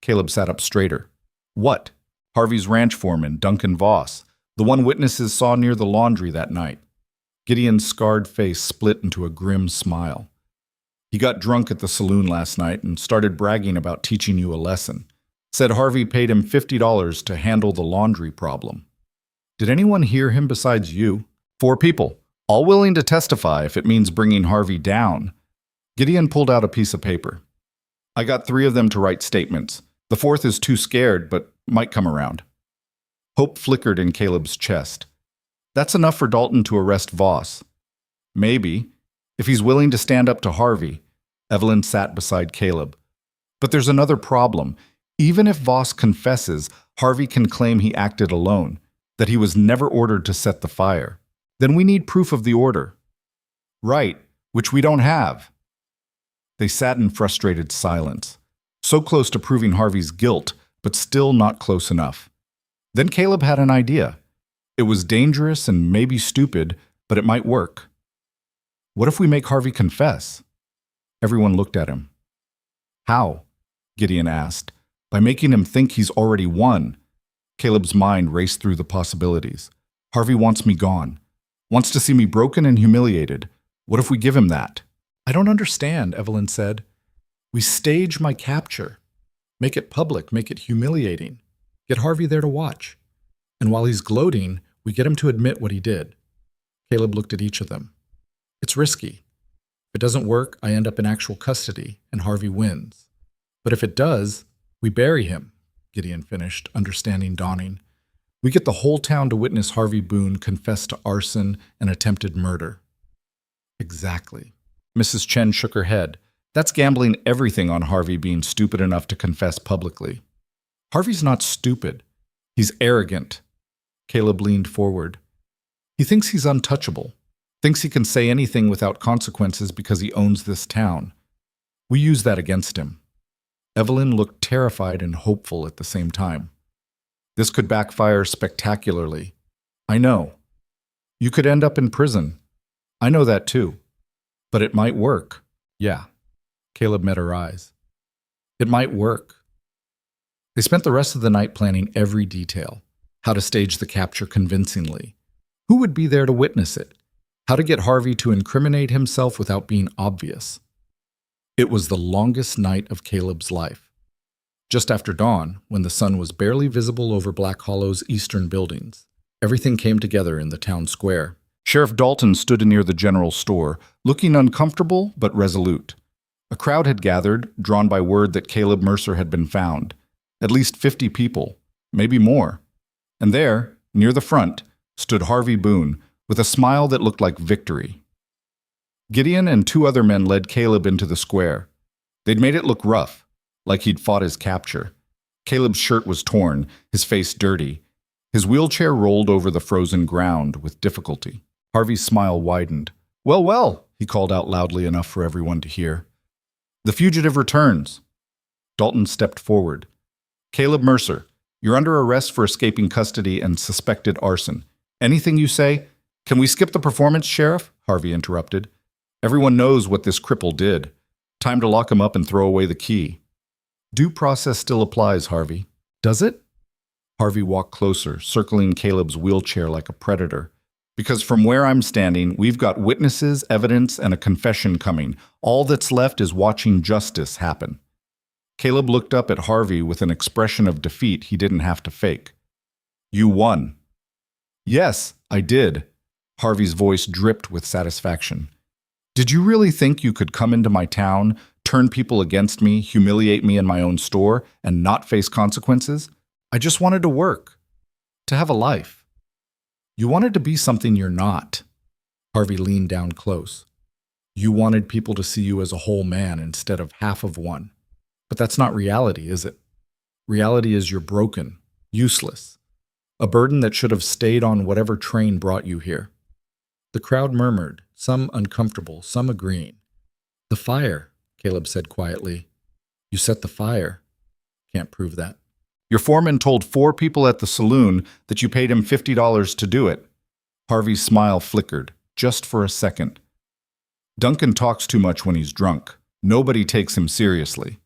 Speaker 1: Caleb sat up straighter. What? Harvey's ranch foreman, Duncan Voss, the one witnesses saw near the laundry that night. Gideon's scarred face split into a grim smile. He got drunk at the saloon last night and started bragging about teaching you a lesson. Said Harvey paid him $50 to handle the laundry problem. Did anyone hear him besides you? 4 people, all willing to testify if it means bringing Harvey down. Gideon pulled out a piece of paper. I got 3 of them to write statements. The 4th is too scared, but might come around. Hope flickered in Caleb's chest. That's enough for Dalton to arrest Voss. Maybe, if he's willing to stand up to Harvey. Evelyn sat beside Caleb. But there's another problem. Even if Voss confesses, Harvey can claim he acted alone, that he was never ordered to set the fire. Then we need proof of the order. Right, which we don't have. They sat in frustrated silence, so close to proving Harvey's guilt, but still not close enough. Then Caleb had an idea. It was dangerous and maybe stupid, but it might work. What if we make Harvey confess? Everyone looked at him. How? Gideon asked. By making him think he's already won. Caleb's mind raced through the possibilities. Harvey wants me gone. Wants to see me broken and humiliated. What if we give him that? I don't understand, Evelyn said. We stage my capture. Make it public, make it humiliating. Get Harvey there to watch. And while he's gloating, we get him to admit what he did. Caleb looked at each of them. It's risky. If it doesn't work, I end up in actual custody, and Harvey wins. But if it does, we bury him, Gideon finished, understanding dawning. We get the whole town to witness Harvey Boon confess to arson and attempted murder. Exactly. Mrs. Chen shook her head. That's gambling everything on Harvey being stupid enough to confess publicly. Harvey's not stupid. He's arrogant. Caleb leaned forward. He thinks he's untouchable. Thinks he can say anything without consequences because he owns this town. We use that against him. Evelyn looked terrified and hopeful at the same time. This could backfire spectacularly. I know. You could end up in prison. I know that too. But it might work. Yeah. Caleb met her eyes. It might work. They spent the rest of the night planning every detail. How to stage the capture convincingly. Who would be there to witness it? How to get Harvey to incriminate himself without being obvious. It was the longest night of Caleb's life. Just after dawn, when the sun was barely visible over Black Hollow's eastern buildings, everything came together in the town square. Sheriff Dalton stood near the general store, looking uncomfortable but resolute. A crowd had gathered, drawn by word that Caleb Mercer had been found. At least 50 people, maybe more. And there, near the front, stood Harvey Boon, with a smile that looked like victory. Gideon and 2 other men led Caleb into the square. They'd made it look rough, like he'd fought his capture. Caleb's shirt was torn, his face dirty. His wheelchair rolled over the frozen ground with difficulty. Harvey's smile widened. "Well, well," he called out loudly enough for everyone to hear. "The fugitive returns." Dalton stepped forward. "Caleb Mercer, you're under arrest for escaping custody and suspected arson. Anything you say?" "Can we skip the performance, Sheriff?" Harvey interrupted. "Everyone knows what this cripple did. Time to lock him up and throw away the key." "Due process still applies, Harvey." "Does it?" Harvey walked closer, circling Caleb's wheelchair like a predator. "Because from where I'm standing, we've got witnesses, evidence, and a confession coming. All that's left is watching justice happen." Caleb looked up at Harvey with an expression of defeat he didn't have to fake. "You won." "Yes, I did." Harvey's voice dripped with satisfaction. "Did you really think you could come into my town, turn people against me, humiliate me in my own store, and not face consequences? I just wanted to work, to have a life. You wanted to be something you're not." Harvey leaned down close. "You wanted people to see you as a whole man instead of half of one. But that's not reality, is it? Reality is you're broken, useless, a burden that should have stayed on whatever train brought you here." The crowd murmured, some uncomfortable, some agreeing. "The fire," Caleb said quietly. "You set the fire." "Can't prove that." "Your foreman told 4 people at the saloon that you paid him $50 to do it." Harvey's smile flickered, just for a second. "Duncan talks too much when he's drunk. Nobody takes him seriously."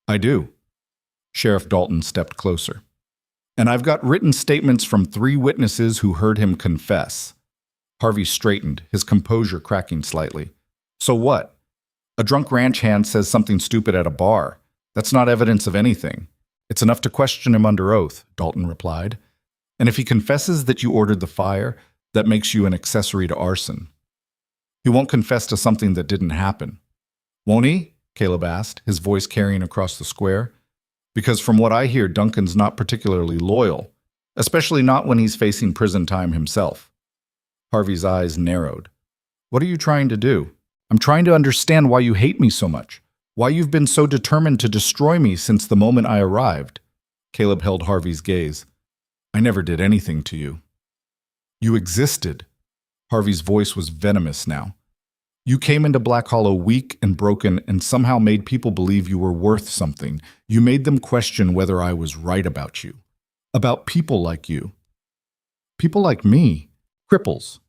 Speaker 1: "I do." Sheriff Dalton stepped closer. "And I've got written statements from 3 witnesses who heard him confess." Harvey straightened, his composure cracking slightly. "So what? A drunk ranch hand says something stupid at a bar. That's not evidence of anything. It's enough to question him under oath," Dalton replied. "And if he confesses that you ordered the fire, that makes you an accessory to arson. He won't confess to something that didn't happen." "Won't he?" Caleb asked, his voice carrying across the square. "Because from what I hear, Duncan's not particularly loyal, especially not when he's facing prison time himself." Harvey's eyes narrowed. "What are you trying to do?" "I'm trying to understand why you hate me so much, why you've been so determined to destroy me since the moment I arrived." Caleb held Harvey's gaze. "I never did anything to you." "You existed." Harvey's voice was venomous now. "You came into Black Hollow weak and broken and somehow made people believe you were worth something. You made them question whether I was right about you. About people like you. People like me. Cripples.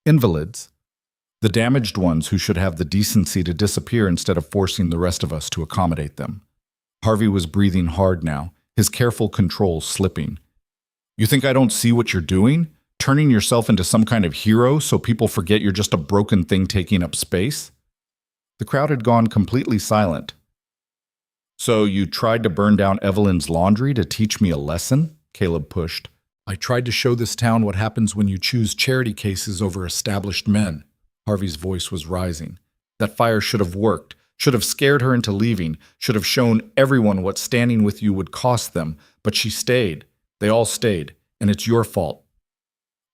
Speaker 1: Invalids. The damaged ones who should have the decency to disappear instead of forcing the rest of us to accommodate them." Harvey was breathing hard now, his careful control slipping. "You think I don't see what you're doing? Turning yourself into some kind of hero so people forget you're just a broken thing taking up space?" The crowd had gone completely silent. "So you tried to burn down Evelyn's laundry to teach me a lesson?" Caleb pushed. "I tried to show this town what happens when you choose charity cases over established men." Harvey's voice was rising. "That fire should have worked, should have scared her into leaving, should have shown everyone what standing with you would cost them. But she stayed. They all stayed. And it's your fault."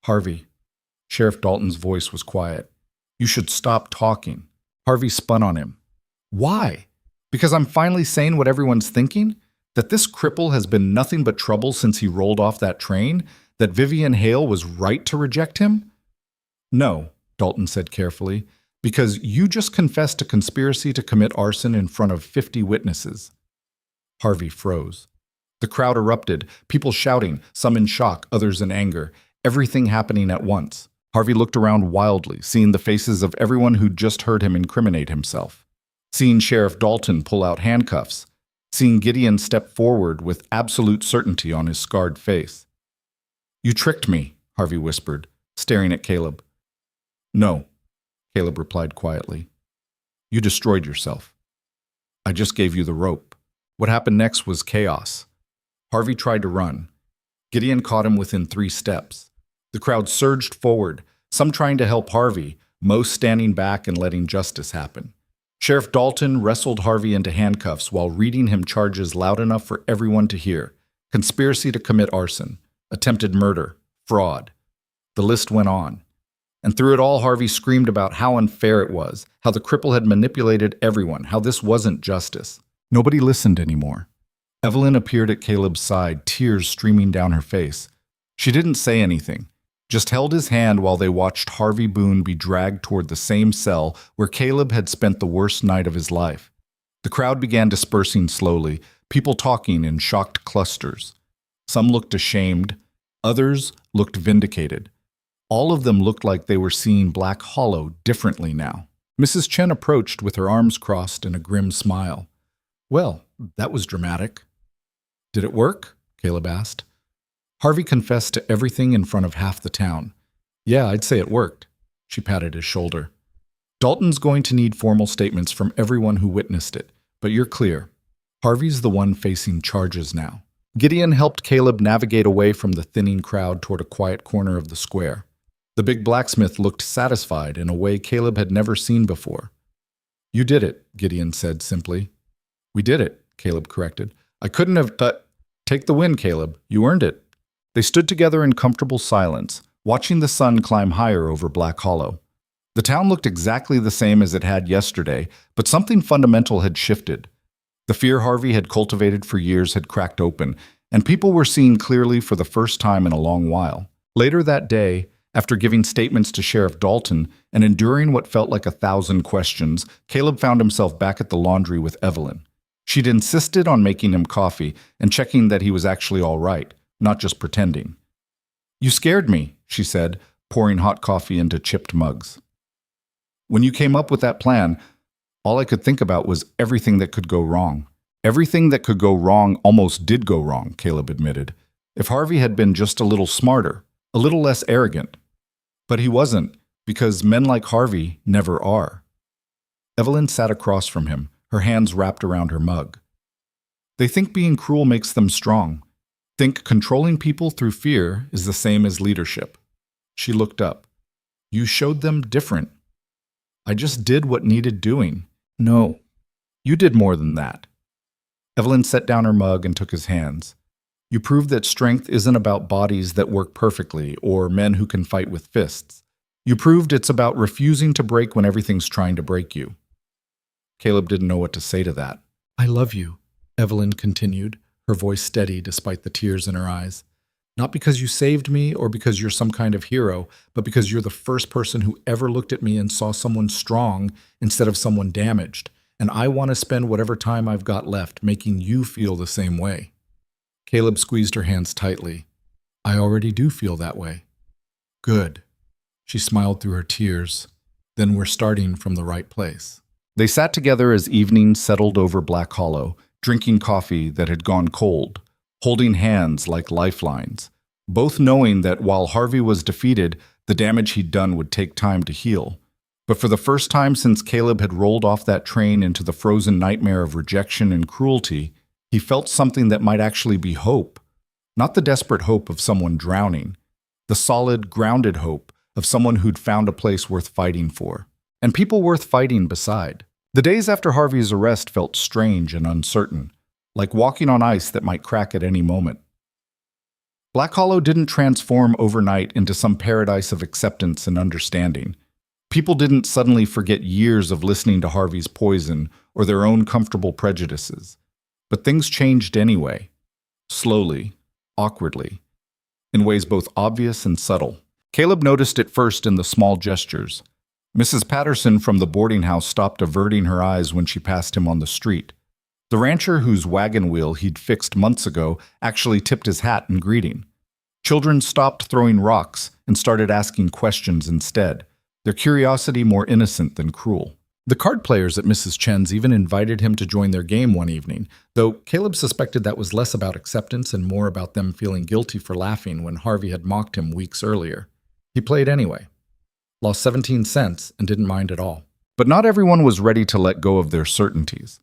Speaker 1: "Harvey," Sheriff Dalton's voice was quiet, "you should stop talking." Harvey spun on him. "Why? Because I'm finally saying what everyone's thinking? That this cripple has been nothing but trouble since he rolled off that train? That Vivian Hale was right to reject him?" "No," Dalton said carefully, "because you just confessed a conspiracy to commit arson in front of 50 witnesses." Harvey froze. The crowd erupted, people shouting, some in shock, others in anger, everything happening at once. Harvey looked around wildly, seeing the faces of everyone who'd just heard him incriminate himself. Seeing Sheriff Dalton pull out handcuffs. Seeing Gideon step forward with absolute certainty on his scarred face. "You tricked me," Harvey whispered, staring at Caleb. "No," Caleb replied quietly. "You destroyed yourself. I just gave you the rope." What happened next was chaos. Harvey tried to run. Gideon caught him within 3 steps. The crowd surged forward, some trying to help Harvey, most standing back and letting justice happen. Sheriff Dalton wrestled Harvey into handcuffs while reading him charges loud enough for everyone to hear. Conspiracy to commit arson, attempted murder, fraud. The list went on. And through it all, Harvey screamed about how unfair it was, how the cripple had manipulated everyone, how this wasn't justice. Nobody listened anymore. Evelyn appeared at Caleb's side, tears streaming down her face. She didn't say anything, just held his hand while they watched Harvey Boon be dragged toward the same cell where Caleb had spent the worst night of his life. The crowd began dispersing slowly, people talking in shocked clusters. Some looked ashamed, others looked vindicated. All of them looked like they were seeing Black Hollow differently now. Mrs. Chen approached with her arms crossed and a grim smile. "Well, that was dramatic." "Did it work?" Caleb asked. Harvey confessed to everything in front of half the town. "Yeah, I'd say it worked." She patted his shoulder. "Dalton's going to need formal statements from everyone who witnessed it, but you're clear. Harvey's the one facing charges now." Gideon helped Caleb navigate away from the thinning crowd toward a quiet corner of the square. The big blacksmith looked satisfied in a way Caleb had never seen before. "You did it," Gideon said simply. "We did it," Caleb corrected. "I couldn't have Take the win, Caleb. You earned it." They stood together in comfortable silence, watching the sun climb higher over Black Hollow. The town looked exactly the same as it had yesterday, but something fundamental had shifted. The fear Harvey had cultivated for years had cracked open, and people were seeing clearly for the first time in a long while. Later that day, after giving statements to Sheriff Dalton and enduring what felt like 1,000 questions, Caleb found himself back at the laundry with Evelyn. She'd insisted on making him coffee and checking that he was actually all right, not just pretending. "You scared me," she said, pouring hot coffee into chipped mugs. "When you came up with that plan, all I could think about was everything that could go wrong." "Everything that could go wrong almost did go wrong," Caleb admitted. "If Harvey had been just a little smarter, a little less arrogant." But he wasn't, because men like Harvey never are. Evelyn sat across from him, her hands wrapped around her mug. "They think being cruel makes them strong. Think controlling people through fear is the same as leadership." She looked up. "You showed them different." "I just did what needed doing." "No, you did more than that." Evelyn set down her mug and took his hands. "You proved that strength isn't about bodies that work perfectly or men who can fight with fists. You proved it's about refusing to break when everything's trying to break you." Caleb didn't know what to say to that. "I love you," Evelyn continued, her voice steady despite the tears in her eyes. "Not because you saved me or because you're some kind of hero, but because you're the first person who ever looked at me and saw someone strong instead of someone damaged. And I want to spend whatever time I've got left making you feel the same way." Caleb squeezed her hands tightly. "I already do feel that way." "Good." She smiled through her tears. "Then we're starting from the right place." They sat together as evening settled over Black Hollow, drinking coffee that had gone cold, holding hands like lifelines, both knowing that while Harvey was defeated, the damage he'd done would take time to heal. But for the first time since Caleb had rolled off that train into the frozen nightmare of rejection and cruelty, he felt something that might actually be hope. Not the desperate hope of someone drowning, the solid, grounded hope of someone who'd found a place worth fighting for. And people worth fighting beside. The days after Harvey's arrest felt strange and uncertain, like walking on ice that might crack at any moment. Black Hollow didn't transform overnight into some paradise of acceptance and understanding. People didn't suddenly forget years of listening to Harvey's poison or their own comfortable prejudices. But things changed anyway, slowly, awkwardly, in ways both obvious and subtle. Caleb noticed it first in the small gestures. Mrs. Patterson from the boarding house stopped averting her eyes when she passed him on the street. The rancher whose wagon wheel he'd fixed months ago actually tipped his hat in greeting. Children stopped throwing rocks and started asking questions instead, their curiosity more innocent than cruel. The card players at Mrs. Chen's even invited him to join their game one evening, though Caleb suspected that was less about acceptance and more about them feeling guilty for laughing when Harvey had mocked him weeks earlier. He played anyway, lost 17 cents, and didn't mind at all. But not everyone was ready to let go of their certainties.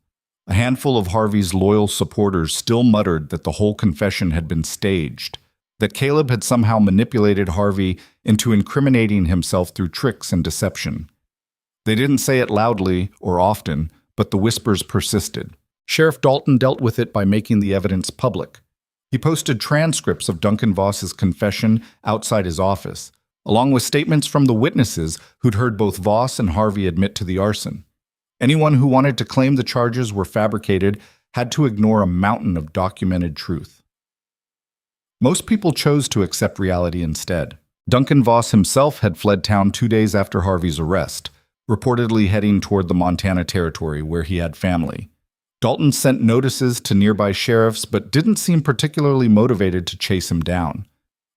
Speaker 1: A handful of Harvey's loyal supporters still muttered that the whole confession had been staged, that Caleb had somehow manipulated Harvey into incriminating himself through tricks and deception. They didn't say it loudly or often, but the whispers persisted. Sheriff Dalton dealt with it by making the evidence public. He posted transcripts of Duncan Voss's confession outside his office, along with statements from the witnesses who'd heard both Voss and Harvey admit to the arson. Anyone who wanted to claim the charges were fabricated had to ignore a mountain of documented truth. Most people chose to accept reality instead. Duncan Voss himself had fled town 2 days after Harvey's arrest, reportedly heading toward the Montana Territory where he had family. Dalton sent notices to nearby sheriffs but didn't seem particularly motivated to chase him down.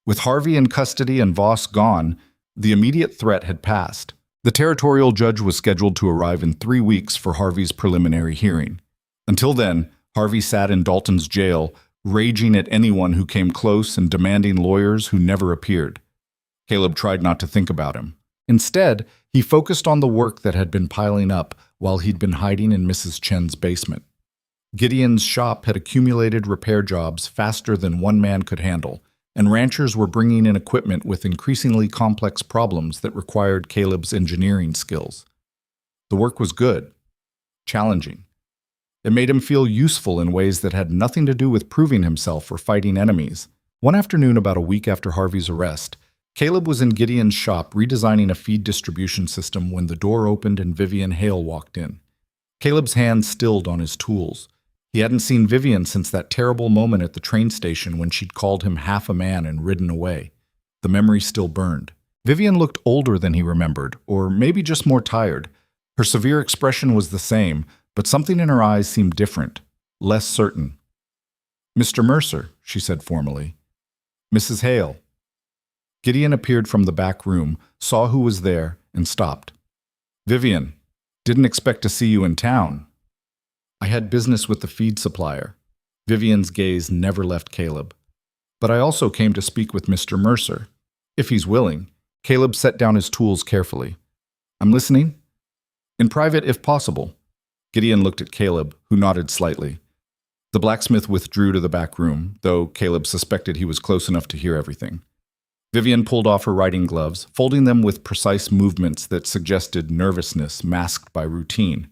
Speaker 1: With Harvey in custody and Voss gone, the immediate threat had passed. The territorial judge was scheduled to arrive in 3 weeks for Harvey's preliminary hearing. Until then, Harvey sat in Dalton's jail, raging at anyone who came close and demanding lawyers who never appeared. Caleb tried not to think about him. Instead, he focused on the work that had been piling up while he'd been hiding in Mrs. Chen's basement. Gideon's shop had accumulated repair jobs faster than one man could handle, and ranchers were bringing in equipment with increasingly complex problems that required Caleb's engineering skills. The work was good, challenging. It made him feel useful in ways that had nothing to do with proving himself or fighting enemies. One afternoon, about a week after Harvey's arrest, Caleb was in Gideon's shop redesigning a feed distribution system when the door opened and Vivian Hale walked in. Caleb's hand stilled on his tools. He hadn't seen Vivian since that terrible moment at the train station when she'd called him half a man and ridden away. The memory still burned. Vivian looked older than he remembered, or maybe just more tired. Her severe expression was the same, but something in her eyes seemed different, less certain. "Mr. Mercer," she said formally. "Mrs. Hale." Gideon appeared from the back room, saw who was there, and stopped. "Vivian, didn't expect to see you in town." "I had business with the feed supplier." Vivian's gaze never left Caleb. "But I also came to speak with Mr. Mercer. If he's willing." Caleb set down his tools carefully. "I'm listening." "In private, if possible." Gideon looked at Caleb, who nodded slightly. The blacksmith withdrew to the back room, though Caleb suspected he was close enough to hear everything. Vivian pulled off her riding gloves, folding them with precise movements that suggested nervousness masked by routine.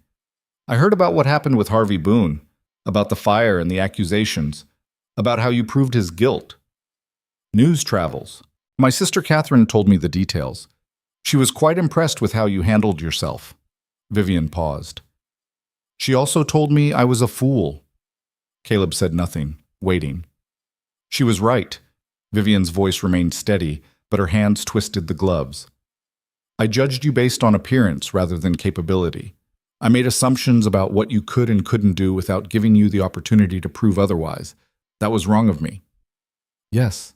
Speaker 1: "I heard about what happened with Harvey Boon, about the fire and the accusations, about how you proved his guilt. News travels. My sister Catherine told me the details. She was quite impressed with how you handled yourself." Vivian paused. "She also told me I was a fool." Caleb said nothing, waiting. "She was right." Vivian's voice remained steady, but her hands twisted the gloves. "I judged you based on appearance rather than capability. I made assumptions about what you could and couldn't do without giving you the opportunity to prove otherwise. That was wrong of me." "Yes,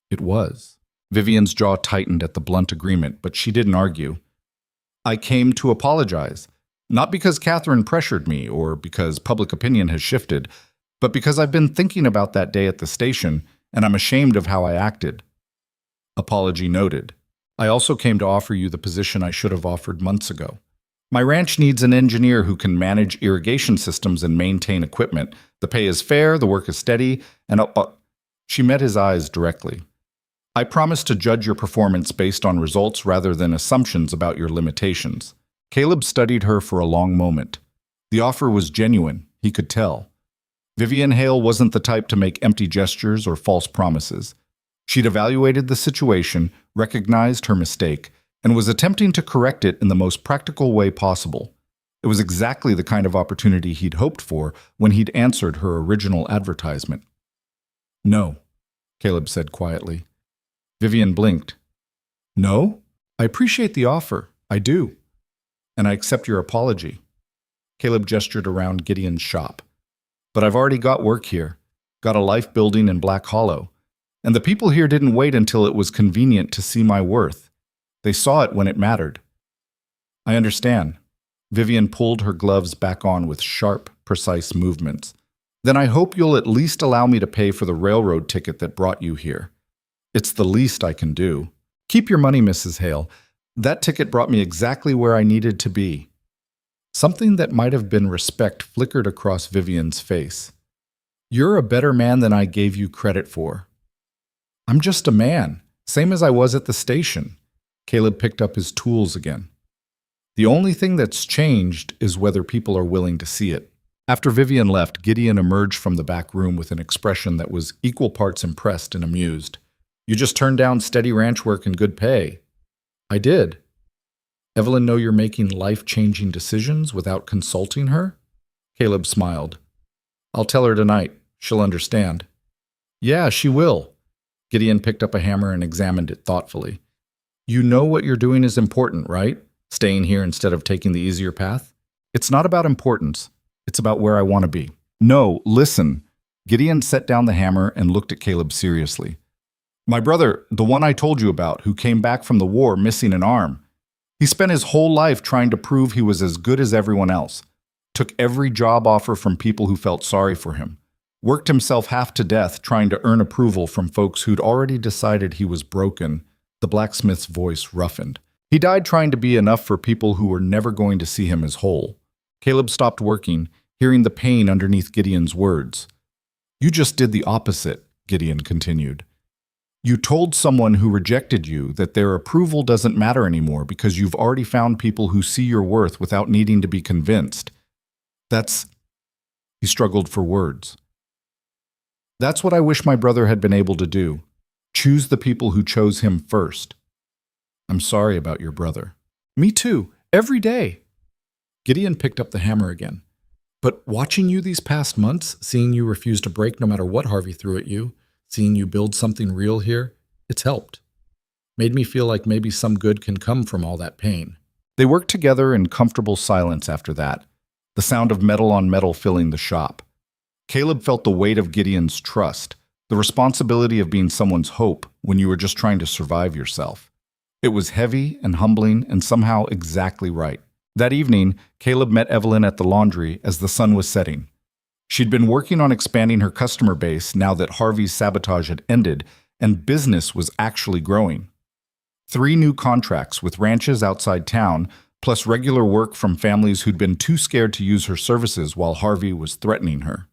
Speaker 1: it was." Vivian's jaw tightened at the blunt agreement, but she didn't argue. "I came to apologize, not because Catherine pressured me or because public opinion has shifted, but because I've been thinking about that day at the station, and I'm ashamed of how I acted." Apology noted. "I also came to offer you the position I should have offered months ago. My ranch needs an engineer who can manage irrigation systems and maintain equipment. The pay is fair, the work is steady, and..." She met his eyes directly. "I promise to judge your performance based on results rather than assumptions about your limitations." Caleb studied her for a long moment. The offer was genuine, he could tell. Vivian Hale wasn't the type to make empty gestures or false promises. She'd evaluated the situation, recognized her mistake, and was attempting to correct it in the most practical way possible. It was exactly the kind of opportunity he'd hoped for when he'd answered her original advertisement. "No," Caleb said quietly. Vivian blinked. "No? I appreciate the offer. I do. And I accept your apology." Caleb gestured around Gideon's shop. "But I've already got work here. Got a life building in Black Hollow. And the people here didn't wait until it was convenient to see my worth. They saw it when it mattered. I understand. Vivian pulled her gloves back on with sharp, precise movements. Then I hope you'll at least allow me to pay for the railroad ticket that brought you here. It's the least I can do. Keep your money, Mrs. Hale. That ticket brought me exactly where I needed to be. Something that might have been respect flickered across Vivian's face. You're a better man than I gave you credit for. I'm just a man, same as I was at the station. Caleb picked up his tools again. The only thing that's changed is whether people are willing to see it. After Vivian left, Gideon emerged from the back room with an expression that was equal parts impressed and amused. You just turned down steady ranch work and good pay. I did. Evelyn know you're making life-changing decisions without consulting her? Caleb smiled. I'll tell her tonight. She'll understand. Yeah, she will. Gideon picked up a hammer and examined it thoughtfully. You know what you're doing is important, right? Staying here instead of taking the easier path? It's not about importance. It's about where I want to be. No, listen. Gideon set down the hammer and looked at Caleb seriously. My brother, the one I told you about, who came back from the war missing an arm. He spent his whole life trying to prove he was as good as everyone else. Took every job offer from people who felt sorry for him. Worked himself half to death trying to earn approval from folks who'd already decided he was broken. The blacksmith's voice roughened. He died trying to be enough for people who were never going to see him as whole. Caleb stopped working, hearing the pain underneath Gideon's words. You just did the opposite, Gideon continued. You told someone who rejected you that their approval doesn't matter anymore because you've already found people who see your worth without needing to be convinced. He struggled for words. That's what I wish my brother had been able to do. Choose the people who chose him first. I'm sorry about your brother. Me too, every day. Gideon picked up the hammer again. But watching you these past months, seeing you refuse to break no matter what Harvey threw at you, seeing you build something real here, it's helped. Made me feel like maybe some good can come from all that pain. They worked together in comfortable silence after that, the sound of metal on metal filling the shop. Caleb felt the weight of Gideon's trust, the responsibility of being someone's hope when you were just trying to survive yourself. It was heavy and humbling and somehow exactly right. That evening, Caleb met Evelyn at the laundry as the sun was setting. She'd been working on expanding her customer base now that Harvey's sabotage had ended and business was actually growing. 3 new contracts with ranches outside town, plus regular work from families who'd been too scared to use her services while Harvey was threatening her.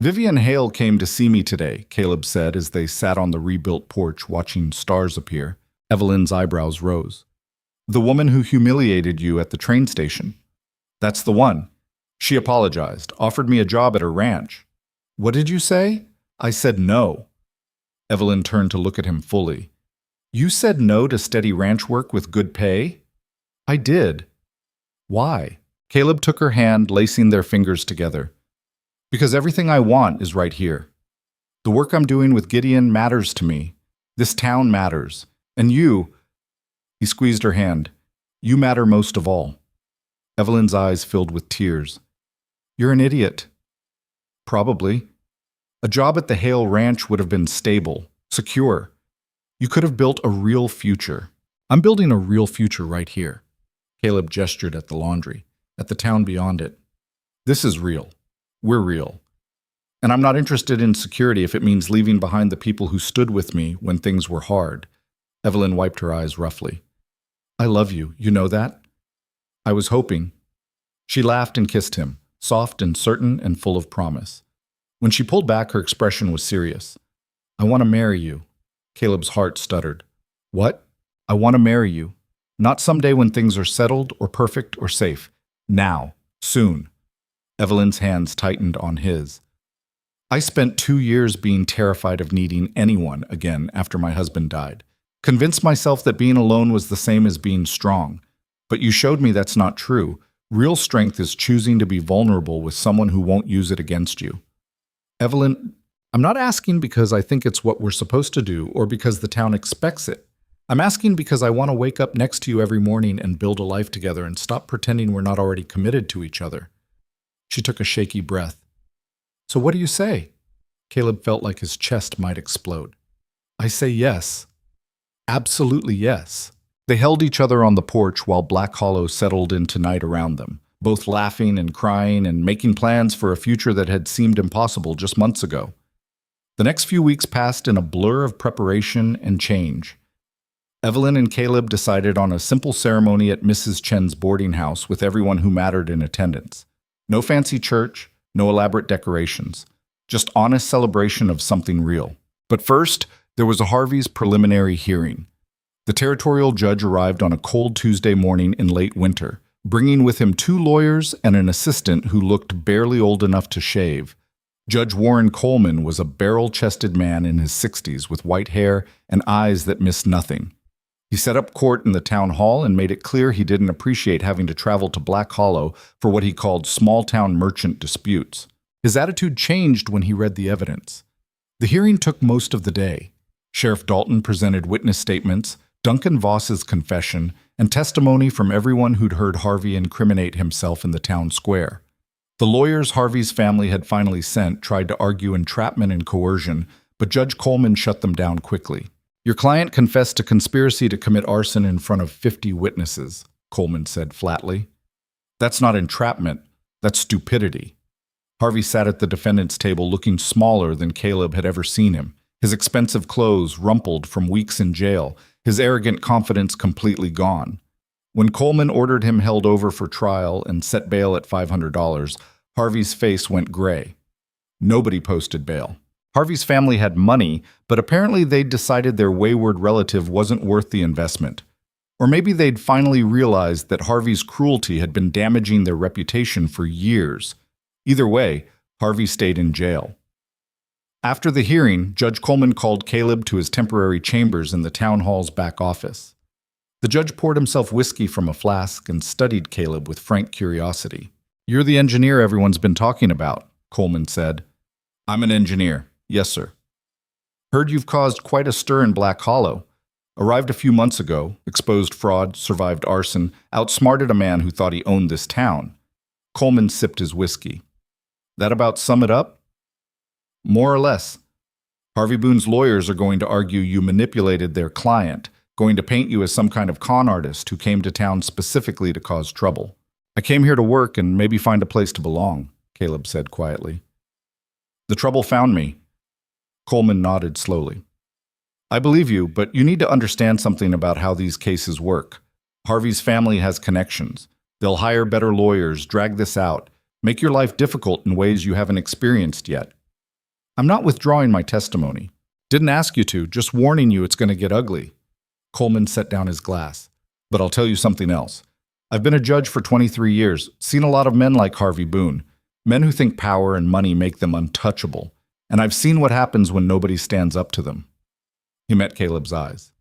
Speaker 1: Vivian Hale came to see me today, Caleb said as they sat on the rebuilt porch watching stars appear. Evelyn's eyebrows rose. The woman who humiliated you at the train station. That's the one. She apologized, offered me a job at her ranch. What did you say? I said no. Evelyn turned to look at him fully. You said no to steady ranch work with good pay? I did. Why? Caleb took her hand, lacing their fingers together. Because everything I want is right here. The work I'm doing with Gideon matters to me. This town matters. And you, he squeezed her hand, you matter most of all. Evelyn's eyes filled with tears. You're an idiot. Probably. A job at the Hale Ranch would have been stable, secure. You could have built a real future. I'm building a real future right here. Caleb gestured at the laundry, at the town beyond it. This is real. We're real. And I'm not interested in security if it means leaving behind the people who stood with me when things were hard. Evelyn wiped her eyes roughly. I love you, you know that? I was hoping. She laughed and kissed him, soft and certain and full of promise. When she pulled back, her expression was serious. I want to marry you. Caleb's heart stuttered. What? I want to marry you. Not someday when things are settled or perfect or safe. Now. Soon. Evelyn's hands tightened on his. I spent 2 years being terrified of needing anyone again after my husband died. Convinced myself that being alone was the same as being strong. But you showed me that's not true. Real strength is choosing to be vulnerable with someone who won't use it against you. Evelyn, I'm not asking because I think it's what we're supposed to do or because the town expects it. I'm asking because I want to wake up next to you every morning and build a life together and stop pretending we're not already committed to each other. She took a shaky breath. So what do you say? Caleb felt like his chest might explode. I say yes. Absolutely yes. They held each other on the porch while Black Hollow settled into night around them, both laughing and crying and making plans for a future that had seemed impossible just months ago. The next few weeks passed in a blur of preparation and change. Evelyn and Caleb decided on a simple ceremony at Mrs. Chen's boarding house with everyone who mattered in attendance. No fancy church, no elaborate decorations, just honest celebration of something real. But first, there was a Harvey's preliminary hearing. The territorial judge arrived on a cold Tuesday morning in late winter, bringing with him 2 lawyers and an assistant who looked barely old enough to shave. Judge Warren Coleman was a barrel-chested man in his 60s with white hair and eyes that missed nothing. He set up court in the town hall and made it clear he didn't appreciate having to travel to Black Hollow for what he called small-town merchant disputes. His attitude changed when he read the evidence. The hearing took most of the day. Sheriff Dalton presented witness statements, Duncan Voss's confession, and testimony from everyone who'd heard Harvey incriminate himself in the town square. The lawyers Harvey's family had finally sent tried to argue entrapment and coercion, but Judge Coleman shut them down quickly. Your client confessed to conspiracy to commit arson in front of 50 witnesses, Coleman said flatly. That's not entrapment, that's stupidity. Harvey sat at the defendant's table looking smaller than Caleb had ever seen him, his expensive clothes rumpled from weeks in jail, his arrogant confidence completely gone. When Coleman ordered him held over for trial and set bail at $500, Harvey's face went gray. Nobody posted bail. Harvey's family had money, but apparently they'd decided their wayward relative wasn't worth the investment. Or maybe they'd finally realized that Harvey's cruelty had been damaging their reputation for years. Either way, Harvey stayed in jail. After the hearing, Judge Coleman called Caleb to his temporary chambers in the town hall's back office. The judge poured himself whiskey from a flask and studied Caleb with frank curiosity. You're the engineer everyone's been talking about, Coleman said. I'm an engineer. Yes, sir. Heard you've caused quite a stir in Black Hollow. Arrived a few months ago, exposed fraud, survived arson, outsmarted a man who thought he owned this town. Coleman sipped his whiskey. That about sum it up? More or less. Harvey Boon's lawyers are going to argue you manipulated their client, going to paint you as some kind of con artist who came to town specifically to cause trouble. I came here to work and maybe find a place to belong, Caleb said quietly. The trouble found me. Coleman nodded slowly. I believe you, but you need to understand something about how these cases work. Harvey's family has connections. They'll hire better lawyers, drag this out, make your life difficult in ways you haven't experienced yet. I'm not withdrawing my testimony. Didn't ask you to, just warning you it's going to get ugly. Coleman set down his glass. But I'll tell you something else. I've been a judge for 23 years, seen a lot of men like Harvey Boon, men who think power and money make them untouchable, and I've seen what happens when nobody stands up to them. He met Caleb's eyes.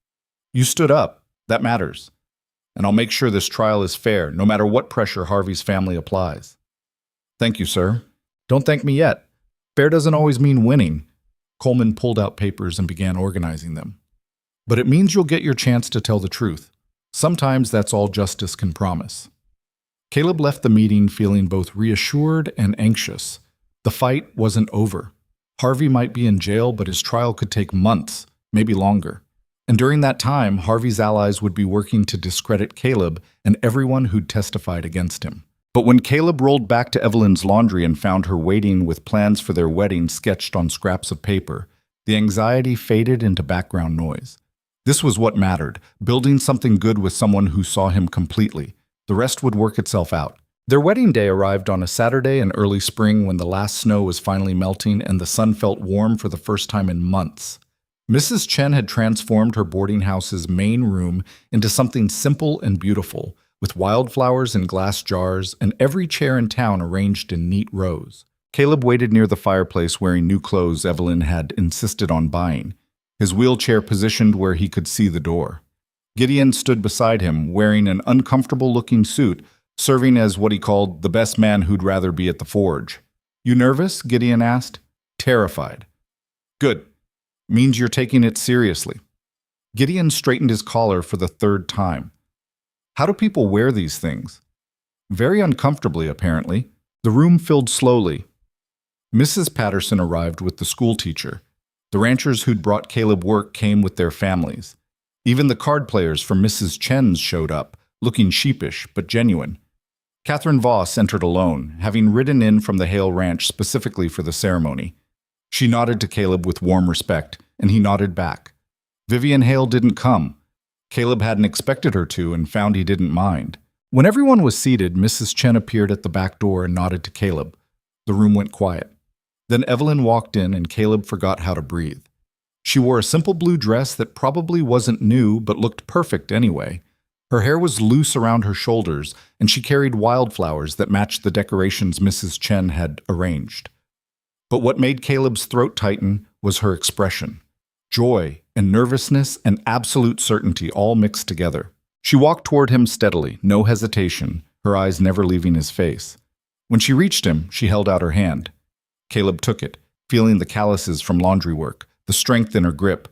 Speaker 1: You stood up. That matters. And I'll make sure this trial is fair, no matter what pressure Harvey's family applies. Thank you, sir. Don't thank me yet. Fair doesn't always mean winning. Coleman pulled out papers and began organizing them. But it means you'll get your chance to tell the truth. Sometimes that's all justice can promise. Caleb left the meeting feeling both reassured and anxious. The fight wasn't over. Harvey might be in jail, but his trial could take months, maybe longer. And during that time, Harvey's allies would be working to discredit Caleb and everyone who'd testified against him. But when Caleb rolled back to Evelyn's laundry and found her waiting with plans for their wedding sketched on scraps of paper, the anxiety faded into background noise. This was what mattered, building something good with someone who saw him completely. The rest would work itself out. Their wedding day arrived on a Saturday in early spring when the last snow was finally melting and the sun felt warm for the first time in months. Mrs. Chen had transformed her boarding house's main room into something simple and beautiful, with wildflowers in glass jars and every chair in town arranged in neat rows. Caleb waited near the fireplace wearing new clothes Evelyn had insisted on buying, his wheelchair positioned where he could see the door. Gideon stood beside him, wearing an uncomfortable-looking suit, serving as what he called the best man who'd rather be at the forge. You nervous? Gideon asked. Terrified. Good. Means you're taking it seriously. Gideon straightened his collar for the 3rd time. How do people wear these things? Very uncomfortably, apparently. The room filled slowly. Mrs. Patterson arrived with the schoolteacher. The ranchers who'd brought Caleb work came with their families. Even the card players from Mrs. Chen's showed up, looking sheepish but genuine. Catherine Voss entered alone, having ridden in from the Hale Ranch specifically for the ceremony. She nodded to Caleb with warm respect, and he nodded back. Vivian Hale didn't come. Caleb hadn't expected her to and found he didn't mind. When everyone was seated, Mrs. Chen appeared at the back door and nodded to Caleb. The room went quiet. Then Evelyn walked in and Caleb forgot how to breathe. She wore a simple blue dress that probably wasn't new but looked perfect anyway. Her hair was loose around her shoulders, and she carried wildflowers that matched the decorations Mrs. Chen had arranged. But what made Caleb's throat tighten was her expression. Joy and nervousness and absolute certainty all mixed together. She walked toward him steadily, no hesitation, her eyes never leaving his face. When she reached him, she held out her hand. Caleb took it, feeling the calluses from laundry work, the strength in her grip,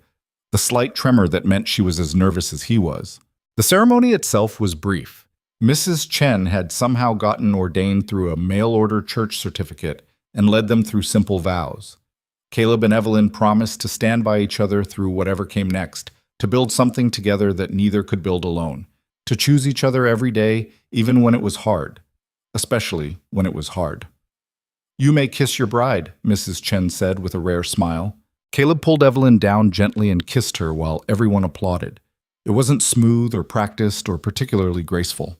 Speaker 1: the slight tremor that meant she was as nervous as he was. The ceremony itself was brief. Mrs. Chen had somehow gotten ordained through a mail-order church certificate and led them through simple vows. Caleb and Evelyn promised to stand by each other through whatever came next, to build something together that neither could build alone, to choose each other every day, even when it was hard, especially when it was hard. "You may kiss your bride," Mrs. Chen said with a rare smile. Caleb pulled Evelyn down gently and kissed her while everyone applauded. It wasn't smooth or practiced or particularly graceful.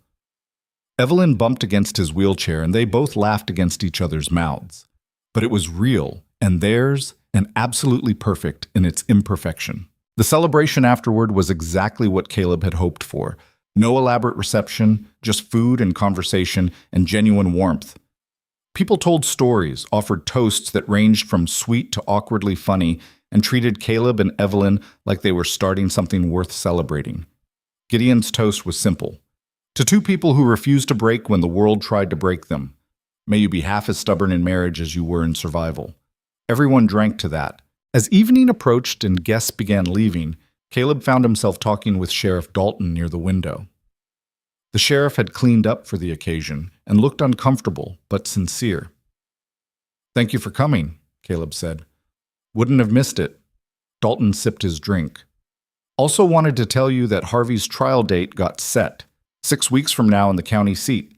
Speaker 1: Evelyn bumped against his wheelchair and they both laughed against each other's mouths. But it was real, and theirs, and absolutely perfect in its imperfection. The celebration afterward was exactly what Caleb had hoped for. No elaborate reception, just food and conversation and genuine warmth. People told stories, offered toasts that ranged from sweet to awkwardly funny, and treated Caleb and Evelyn like they were starting something worth celebrating. Gideon's toast was simple. To two people who refused to break when the world tried to break them. May you be half as stubborn in marriage as you were in survival. Everyone drank to that. As evening approached and guests began leaving, Caleb found himself talking with Sheriff Dalton near the window. The sheriff had cleaned up for the occasion and looked uncomfortable but sincere. "Thank you for coming," Caleb said. "Wouldn't have missed it." Dalton sipped his drink. "Also wanted to tell you that Harvey's trial date got set, 6 weeks from now in the county seat."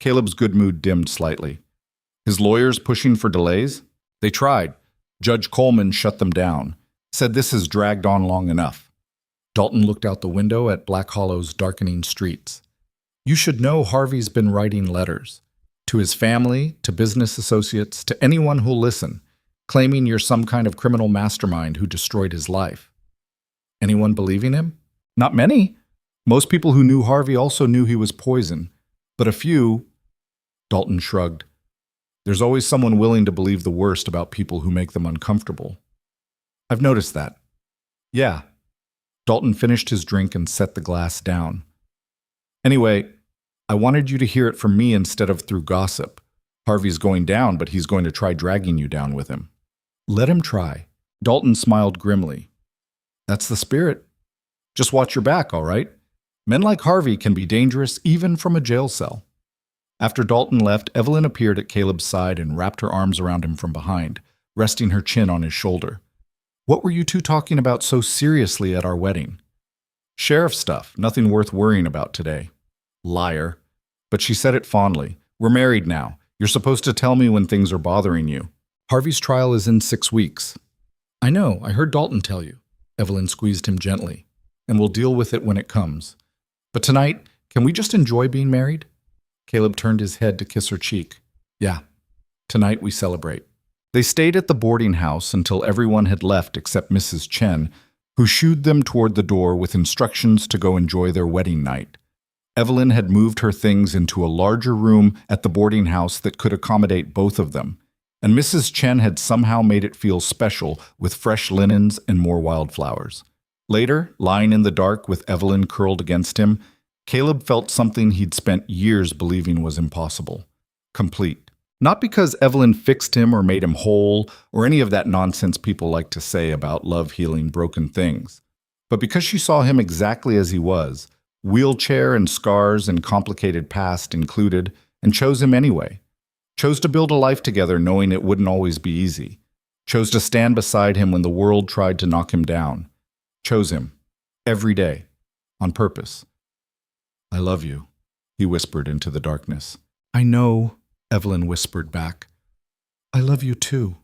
Speaker 1: Caleb's good mood dimmed slightly. "His lawyers pushing for delays?" "They tried. Judge Coleman shut them down. Said this has dragged on long enough." Dalton looked out the window at Black Hollow's darkening streets. "You should know Harvey's been writing letters. To his family, to business associates, to anyone who'll listen, claiming you're some kind of criminal mastermind who destroyed his life." "Anyone believing him?" "Not many. Most people who knew Harvey also knew he was poison. But a few—" Dalton shrugged. "There's always someone willing to believe the worst about people who make them uncomfortable." "I've noticed that." "Yeah." Dalton finished his drink and set the glass down. "Anyway, I wanted you to hear it from me instead of through gossip. Harvey's going down, but he's going to try dragging you down with him." "Let him try." Dalton smiled grimly. "That's the spirit. Just watch your back, all right? Men like Harvey can be dangerous even from a jail cell." After Dalton left, Evelyn appeared at Caleb's side and wrapped her arms around him from behind, resting her chin on his shoulder. "What were you two talking about so seriously at our wedding?" "Sheriff stuff, nothing worth worrying about today." "Liar." But she said it fondly. "We're married now. You're supposed to tell me when things are bothering you." "Harvey's trial is in 6 weeks." "I know, I heard Dalton tell you." Evelyn squeezed him gently. "And we'll deal with it when it comes. But tonight, can we just enjoy being married?" Caleb turned his head to kiss her cheek. "Yeah, tonight we celebrate." They stayed at the boarding house until everyone had left except Mrs. Chen, who shooed them toward the door with instructions to go enjoy their wedding night. Evelyn had moved her things into a larger room at the boarding house that could accommodate both of them, and Mrs. Chen had somehow made it feel special with fresh linens and more wildflowers. Later, lying in the dark with Evelyn curled against him, Caleb felt something he'd spent years believing was impossible. Complete. Not because Evelyn fixed him or made him whole, or any of that nonsense people like to say about love healing broken things, but because she saw him exactly as he was, wheelchair and scars and complicated past included, and chose him anyway. Chose to build a life together knowing it wouldn't always be easy. chose to stand beside him when the world tried to knock him down, chose him, every day, on purpose. "I love you," he whispered into the darkness. "I know," Evelyn whispered back. "I love you too."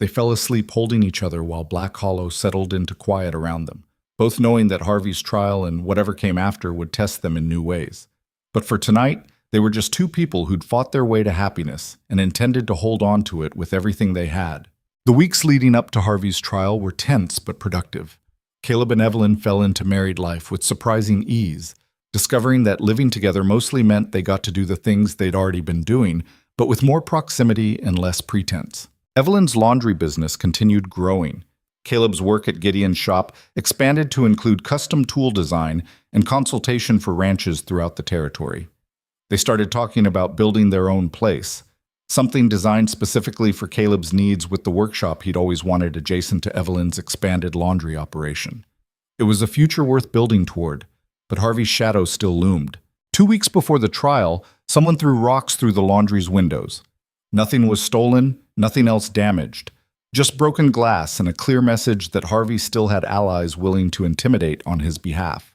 Speaker 1: They fell asleep holding each other while Black Hollow settled into quiet around them, both knowing that Harvey's trial and whatever came after would test them in new ways. But for tonight, they were just two people who'd fought their way to happiness and intended to hold on to it with everything they had. The weeks leading up to Harvey's trial were tense but productive. Caleb and Evelyn fell into married life with surprising ease, discovering that living together mostly meant they got to do the things they'd already been doing, but with more proximity and less pretense. Evelyn's laundry business continued growing. Caleb's work at Gideon's shop expanded to include custom tool design and consultation for ranches throughout the territory. They started talking about building their own place, something designed specifically for Caleb's needs with the workshop he'd always wanted adjacent to Evelyn's expanded laundry operation. It was a future worth building toward, but Harvey's shadow still loomed. 2 weeks before the trial, someone threw rocks through the laundry's windows. Nothing was stolen, nothing else damaged. Just broken glass and a clear message that Harvey still had allies willing to intimidate on his behalf.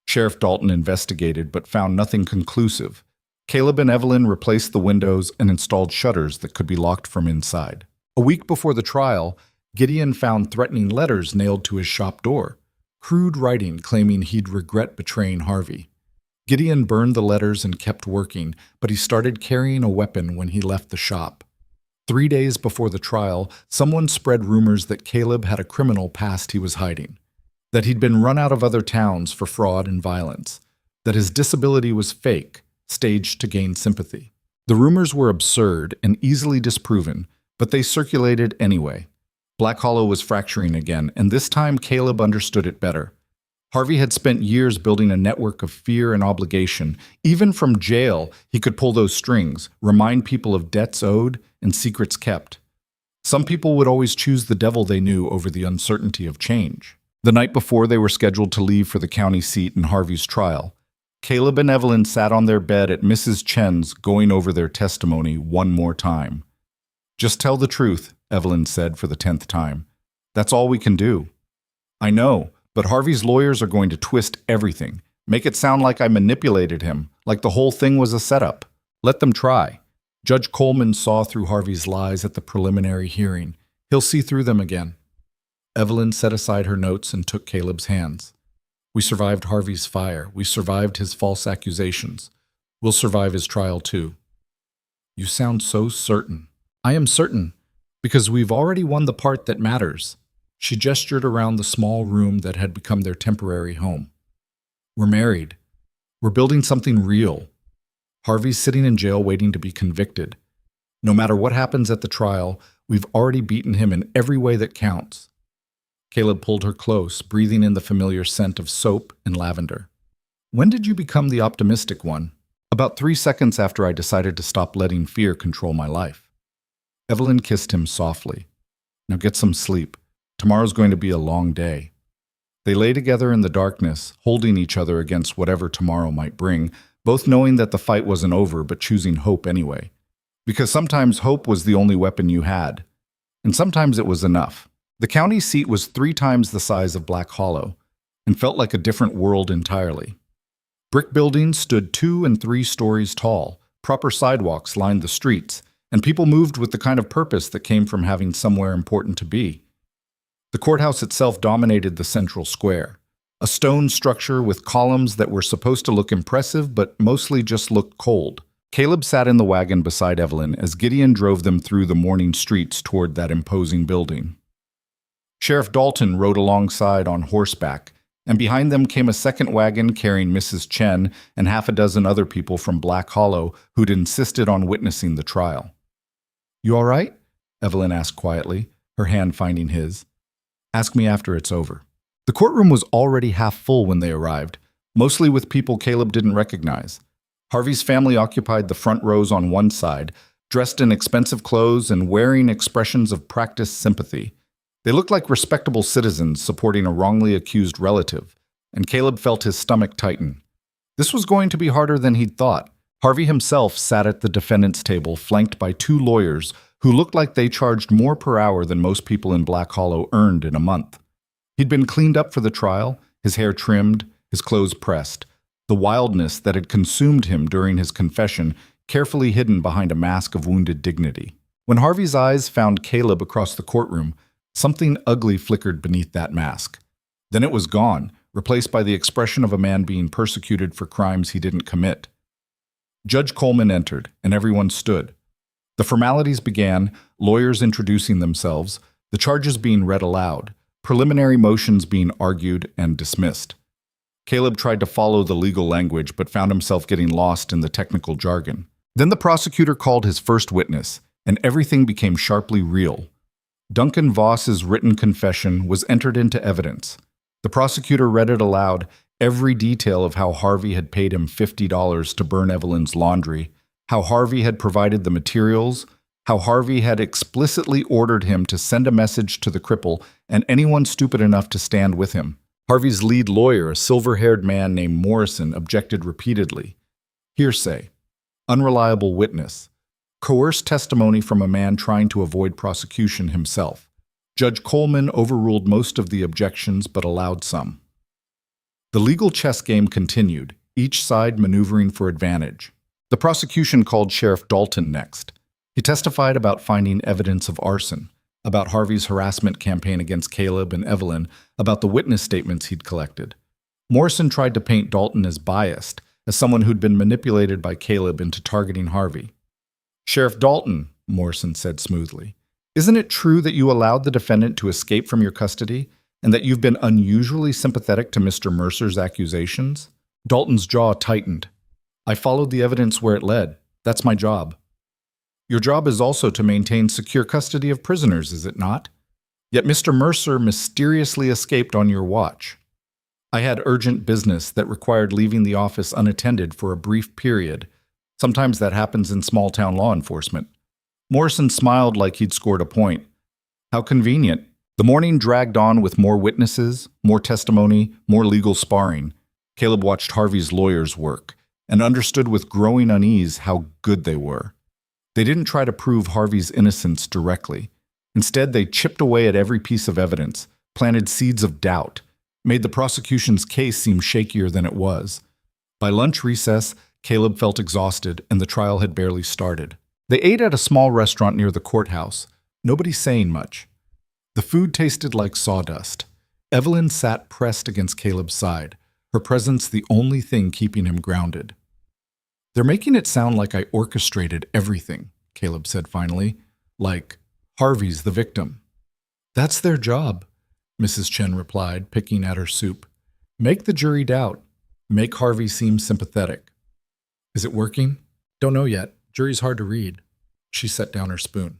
Speaker 1: Sheriff Dalton investigated but found nothing conclusive. Caleb and Evelyn replaced the windows and installed shutters that could be locked from inside. A week before the trial, Gideon found threatening letters nailed to his shop door, crude writing claiming he'd regret betraying Harvey. Gideon burned the letters and kept working, but he started carrying a weapon when he left the shop. 3 days before the trial, someone spread rumors that Caleb had a criminal past he was hiding, that he'd been run out of other towns for fraud and violence, that his disability was fake, staged to gain sympathy. The rumors were absurd and easily disproven, but they circulated anyway. Black Hollow was fracturing again, and this time Caleb understood it better. Harvey had spent years building a network of fear and obligation. Even from jail, he could pull those strings, remind people of debts owed and secrets kept. Some people would always choose the devil they knew over the uncertainty of change. The night before they were scheduled to leave for the county seat in Harvey's trial, Caleb and Evelyn sat on their bed at Mrs. Chen's going over their testimony one more time. "Just tell the truth," Evelyn said for the 10th time. "That's all we can do." "I know, but Harvey's lawyers are going to twist everything, make it sound like I manipulated him, like the whole thing was a setup. Let them try." Judge Coleman saw through Harvey's lies at the preliminary hearing. He'll see through them again. Evelyn set aside her notes and took Caleb's hands. "We survived Harvey's fire. We survived his false accusations. We'll survive his trial too." "You sound so certain." "I am certain, because we've already won the part that matters." She gestured around the small room that had become their temporary home. "We're married. We're building something real. Harvey's sitting in jail waiting to be convicted. No matter what happens at the trial, we've already beaten him in every way that counts." Caleb pulled her close, breathing in the familiar scent of soap and lavender. "When did you become the optimistic one?" "About 3 seconds after I decided to stop letting fear control my life." Evelyn kissed him softly. "Now get some sleep. Tomorrow's going to be a long day." They lay together in the darkness, holding each other against whatever tomorrow might bring, both knowing that the fight wasn't over but choosing hope anyway. Because sometimes hope was the only weapon you had, and sometimes it was enough. The county seat was 3 times the size of Black Hollow, and felt like a different world entirely. Brick buildings stood 2 and 3 stories tall, proper sidewalks lined the streets, and people moved with the kind of purpose that came from having somewhere important to be. The courthouse itself dominated the central square, a stone structure with columns that were supposed to look impressive but mostly just looked cold. Caleb sat in the wagon beside Evelyn as Gideon drove them through the morning streets toward that imposing building. Sheriff Dalton rode alongside on horseback, and behind them came a second wagon carrying Mrs. Chen and half a dozen other people from Black Hollow who'd insisted on witnessing the trial. "You all right?" Evelyn asked quietly, her hand finding his. "Ask me after it's over." The courtroom was already half full when they arrived, mostly with people Caleb didn't recognize. Harvey's family occupied the front rows on one side, dressed in expensive clothes and wearing expressions of practiced sympathy. They looked like respectable citizens supporting a wrongly accused relative, and Caleb felt his stomach tighten. This was going to be harder than he'd thought. Harvey himself sat at the defendant's table, flanked by 2 lawyers who looked like they charged more per hour than most people in Black Hollow earned in a month. He'd been cleaned up for the trial, his hair trimmed, his clothes pressed, the wildness that had consumed him during his confession carefully hidden behind a mask of wounded dignity. When Harvey's eyes found Caleb across the courtroom, something ugly flickered beneath that mask. Then it was gone, replaced by the expression of a man being persecuted for crimes he didn't commit. Judge Coleman entered, and everyone stood. The formalities began, lawyers introducing themselves, the charges being read aloud, preliminary motions being argued and dismissed. Caleb tried to follow the legal language but found himself getting lost in the technical jargon. Then the prosecutor called his first witness, and everything became sharply real. Duncan Voss's written confession was entered into evidence. The prosecutor read it aloud, every detail of how Harvey had paid him $50 to burn Evelyn's laundry, how Harvey had provided the materials, how Harvey had explicitly ordered him to send a message to the cripple and anyone stupid enough to stand with him. Harvey's lead lawyer, a silver-haired man named Morrison, objected repeatedly. Hearsay, unreliable witness, coerced testimony from a man trying to avoid prosecution himself. Judge Coleman overruled most of the objections but allowed some. The legal chess game continued, each side maneuvering for advantage. The prosecution called Sheriff Dalton next. He testified about finding evidence of arson, about Harvey's harassment campaign against Caleb and Evelyn, about the witness statements he'd collected. Morrison tried to paint Dalton as biased, as someone who'd been manipulated by Caleb into targeting Harvey. "Sheriff Dalton," Morrison said smoothly, "isn't it true that you allowed the defendant to escape from your custody and that you've been unusually sympathetic to Mr. Mercer's accusations?" Dalton's jaw tightened. "I followed the evidence where it led. That's my job." "Your job is also to maintain secure custody of prisoners, is it not? Yet Mr. Mercer mysteriously escaped on your watch. I had urgent business that required leaving the office unattended for a brief period. Sometimes that happens in small-town law enforcement." Morrison smiled like he'd scored a point. "How convenient." The morning dragged on with more witnesses, more testimony, more legal sparring. Caleb watched Harvey's lawyers work and understood with growing unease how good they were. They didn't try to prove Harvey's innocence directly. Instead, they chipped away at every piece of evidence, planted seeds of doubt, made the prosecution's case seem shakier than it was. By lunch recess, Caleb felt exhausted, and the trial had barely started. They ate at a small restaurant near the courthouse, nobody saying much. The food tasted like sawdust. Evelyn sat pressed against Caleb's side, her presence the only thing keeping him grounded. "They're making it sound like I orchestrated everything," Caleb said finally, "like Harvey's the victim." "That's their job," Mrs. Chen replied, picking at her soup. "Make the jury doubt. Make Harvey seem sympathetic." "Is it working?" "Don't know yet. Jury's hard to read." She set down her spoon.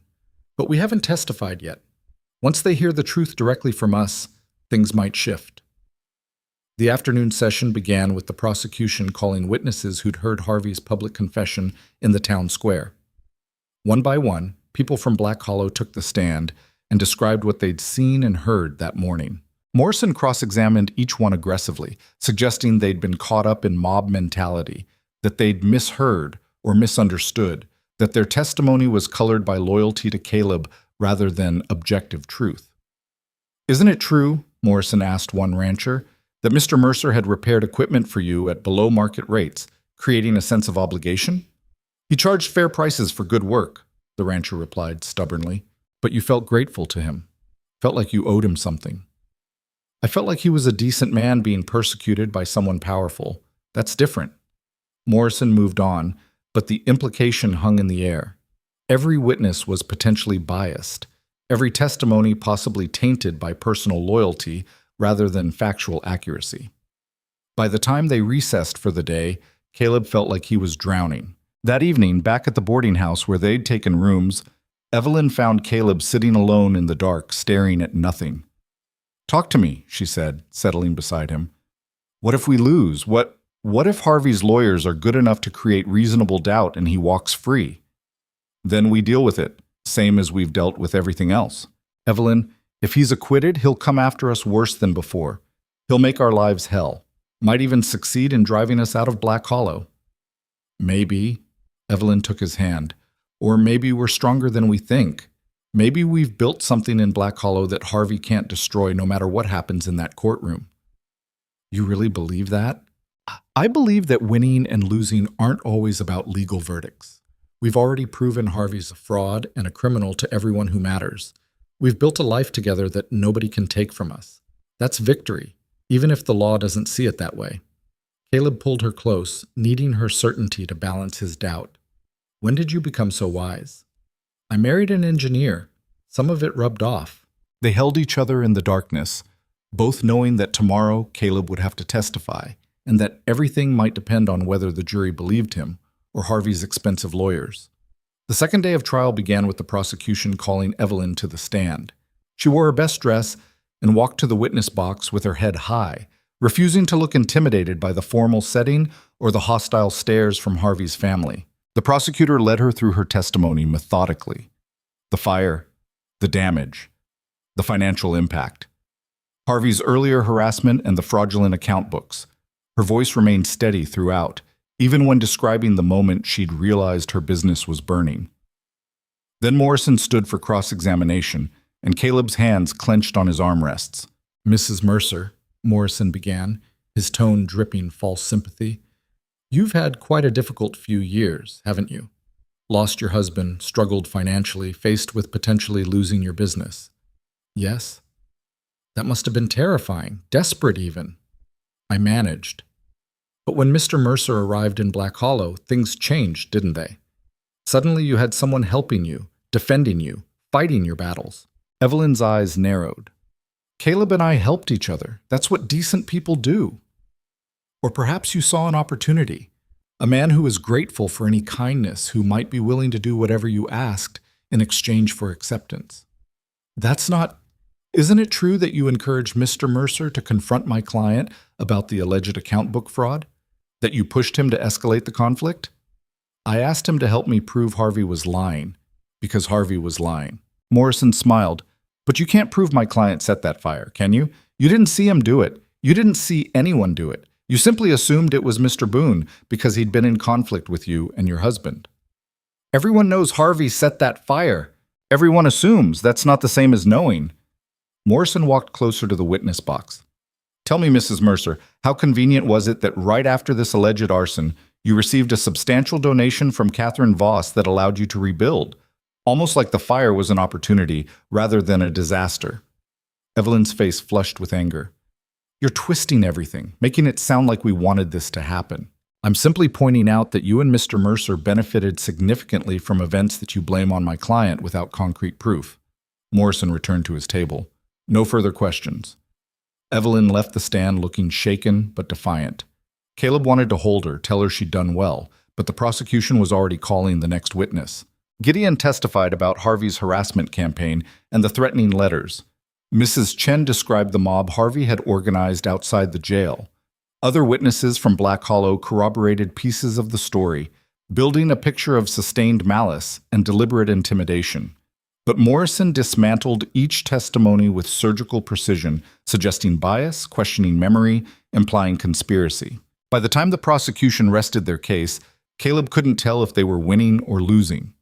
Speaker 1: "But we haven't testified yet. Once they hear the truth directly from us, things might shift." The afternoon session began with the prosecution calling witnesses who'd heard Harvey's public confession in the town square. One by one, people from Black Hollow took the stand and described what they'd seen and heard that morning. Morrison cross-examined each one aggressively, suggesting they'd been caught up in mob mentality, that they'd misheard or misunderstood, that their testimony was colored by loyalty to Caleb rather than objective truth. "Isn't it true," Morrison asked one rancher, "that Mr. Mercer had repaired equipment for you at below-market rates, creating a sense of obligation?" "He charged fair prices for good work," the rancher replied stubbornly. "But you felt grateful to him, felt like you owed him something." "I felt like he was a decent man being persecuted by someone powerful. That's different." Morrison moved on, but the implication hung in the air. Every witness was potentially biased, every testimony possibly tainted by personal loyalty rather than factual accuracy. By the time they recessed for the day, Caleb felt like he was drowning. That evening, back at the boarding house where they'd taken rooms, Evelyn found Caleb sitting alone in the dark, staring at nothing. "Talk to me," she said, settling beside him. "What if we lose? What if Harvey's lawyers are good enough to create reasonable doubt and he walks free? Then we deal with it, same as we've dealt with everything else. Evelyn, if he's acquitted, he'll come after us worse than before. He'll make our lives hell. Might even succeed in driving us out of Black Hollow." "Maybe." Evelyn took his hand. Or maybe we're stronger than we think. Maybe we've built something in Black Hollow that Harvey can't destroy no matter what happens in that courtroom. You really believe that? I believe that winning and losing aren't always about legal verdicts. We've already proven Harvey's a fraud and a criminal to everyone who matters. We've built a life together that nobody can take from us. That's victory, even if the law doesn't see it that way. Caleb pulled her close, needing her certainty to balance his doubt. When did you become so wise? I married an engineer. Some of it rubbed off. They held each other in the darkness, both knowing that tomorrow Caleb would have to testify, and that everything might depend on whether the jury believed him or Harvey's expensive lawyers. The second day of trial began with the prosecution calling Evelyn to the stand. She wore her best dress and walked to the witness box with her head high, refusing to look intimidated by the formal setting or the hostile stares from Harvey's family. The prosecutor led her through her testimony methodically. The fire, the damage, the financial impact. Harvey's earlier harassment and the fraudulent account books. Her voice remained steady throughout, even when describing the moment she'd realized her business was burning. Then Morrison stood for cross-examination, and Caleb's hands clenched on his armrests. Mrs. Mercer, Morrison began, his tone dripping false sympathy. You've had quite a difficult few years, haven't you? Lost your husband, struggled financially, faced with potentially losing your business. Yes. That must have been terrifying, desperate even. I managed. But when Mr. Mercer arrived in Black Hollow, things changed, didn't they? Suddenly you had someone helping you, defending you, fighting your battles. Evelyn's eyes narrowed. Caleb and I helped each other. That's what decent people do. Or perhaps you saw an opportunity. A man who was grateful for any kindness, who might be willing to do whatever you asked in exchange for acceptance. Isn't it true that you encouraged Mr. Mercer to confront my client about the alleged account book fraud? That you pushed him to escalate the conflict? I asked him to help me prove Harvey was lying, because Harvey was lying. Morrison smiled. But you can't prove my client set that fire, can you? You didn't see him do it. You didn't see anyone do it. You simply assumed it was Mr. Boon because he'd been in conflict with you and your husband. Everyone knows Harvey set that fire. Everyone assumes. That's not the same as knowing. Morrison walked closer to the witness box. Tell me, Mrs. Mercer, how convenient was it that right after this alleged arson, you received a substantial donation from Catherine Voss that allowed you to rebuild? Almost like the fire was an opportunity rather than a disaster. Evelyn's face flushed with anger. You're twisting everything, making it sound like we wanted this to happen. I'm simply pointing out that you and Mr. Mercer benefited significantly from events that you blame on my client without concrete proof. Morrison returned to his table. No further questions. Evelyn left the stand looking shaken but defiant. Caleb wanted to hold her, tell her she'd done well, but the prosecution was already calling the next witness. Gideon testified about Harvey's harassment campaign and the threatening letters. Mrs. Chen described the mob Harvey had organized outside the jail. Other witnesses from Black Hollow corroborated pieces of the story, building a picture of sustained malice and deliberate intimidation. But Morrison dismantled each testimony with surgical precision, suggesting bias, questioning memory, implying conspiracy. By the time the prosecution rested their case, Caleb couldn't tell if they were winning or losing.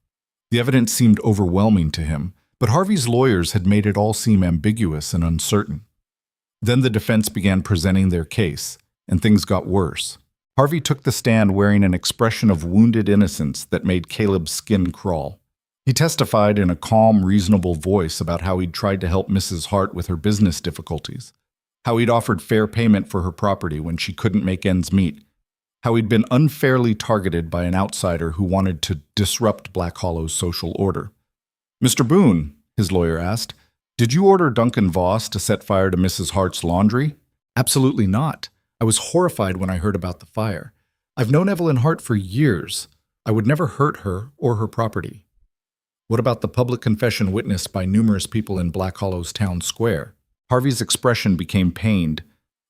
Speaker 1: The evidence seemed overwhelming to him, but Harvey's lawyers had made it all seem ambiguous and uncertain. Then the defense began presenting their case, and things got worse. Harvey took the stand wearing an expression of wounded innocence that made Caleb's skin crawl. He testified in a calm, reasonable voice about how he'd tried to help Mrs. Hart with her business difficulties, how he'd offered fair payment for her property when she couldn't make ends meet, how he'd been unfairly targeted by an outsider who wanted to disrupt Black Hollow's social order. Mr. Boon, his lawyer asked, did you order Duncan Voss to set fire to Mrs. Hart's laundry? Absolutely not. I was horrified when I heard about the fire. I've known Evelyn Hart for years. I would never hurt her or her property. What about the public confession witnessed by numerous people in Black Hollow's town square? Harvey's expression became pained.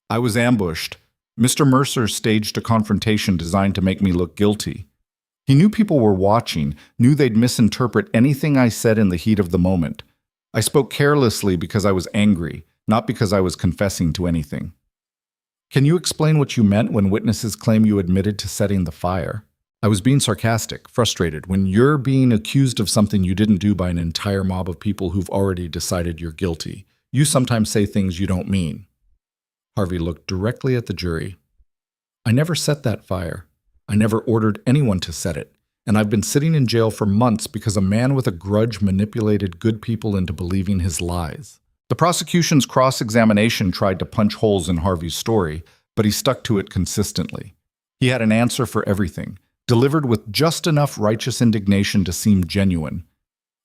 Speaker 1: I was ambushed. Mr. Mercer staged a confrontation designed to make me look guilty. He knew people were watching, knew they'd misinterpret anything I said in the heat of the moment. I spoke carelessly because I was angry, not because I was confessing to anything. Can you explain what you meant when witnesses claim you admitted to setting the fire? I was being sarcastic, frustrated. When you're being accused of something you didn't do by an entire mob of people who've already decided you're guilty, you sometimes say things you don't mean. Harvey looked directly at the jury. I never set that fire. I never ordered anyone to set it. And I've been sitting in jail for months because a man with a grudge manipulated good people into believing his lies. The prosecution's cross-examination tried to punch holes in Harvey's story, but he stuck to it consistently. He had an answer for everything, delivered with just enough righteous indignation to seem genuine.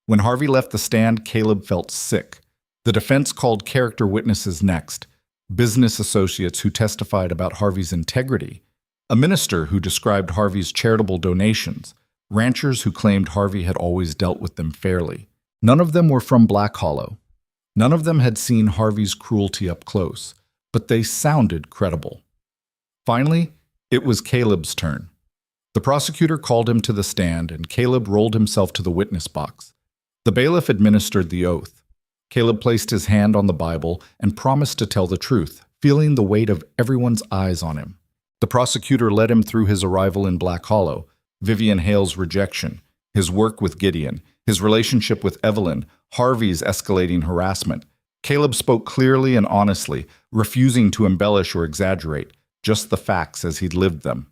Speaker 1: When Harvey left the stand, Caleb felt sick. The defense called character witnesses next, business associates who testified about Harvey's integrity, a minister who described Harvey's charitable donations, ranchers who claimed Harvey had always dealt with them fairly. None of them were from Black Hollow. None of them had seen Harvey's cruelty up close, but they sounded credible. Finally, it was Caleb's turn. The prosecutor called him to the stand, and Caleb rolled himself to the witness box. The bailiff administered the oath. Caleb placed his hand on the Bible and promised to tell the truth, feeling the weight of everyone's eyes on him. The prosecutor led him through his arrival in Black Hollow, Vivian Hale's rejection, his work with Gideon, his relationship with Evelyn, Harvey's escalating harassment. Caleb spoke clearly and honestly, refusing to embellish or exaggerate, just the facts as he'd lived them.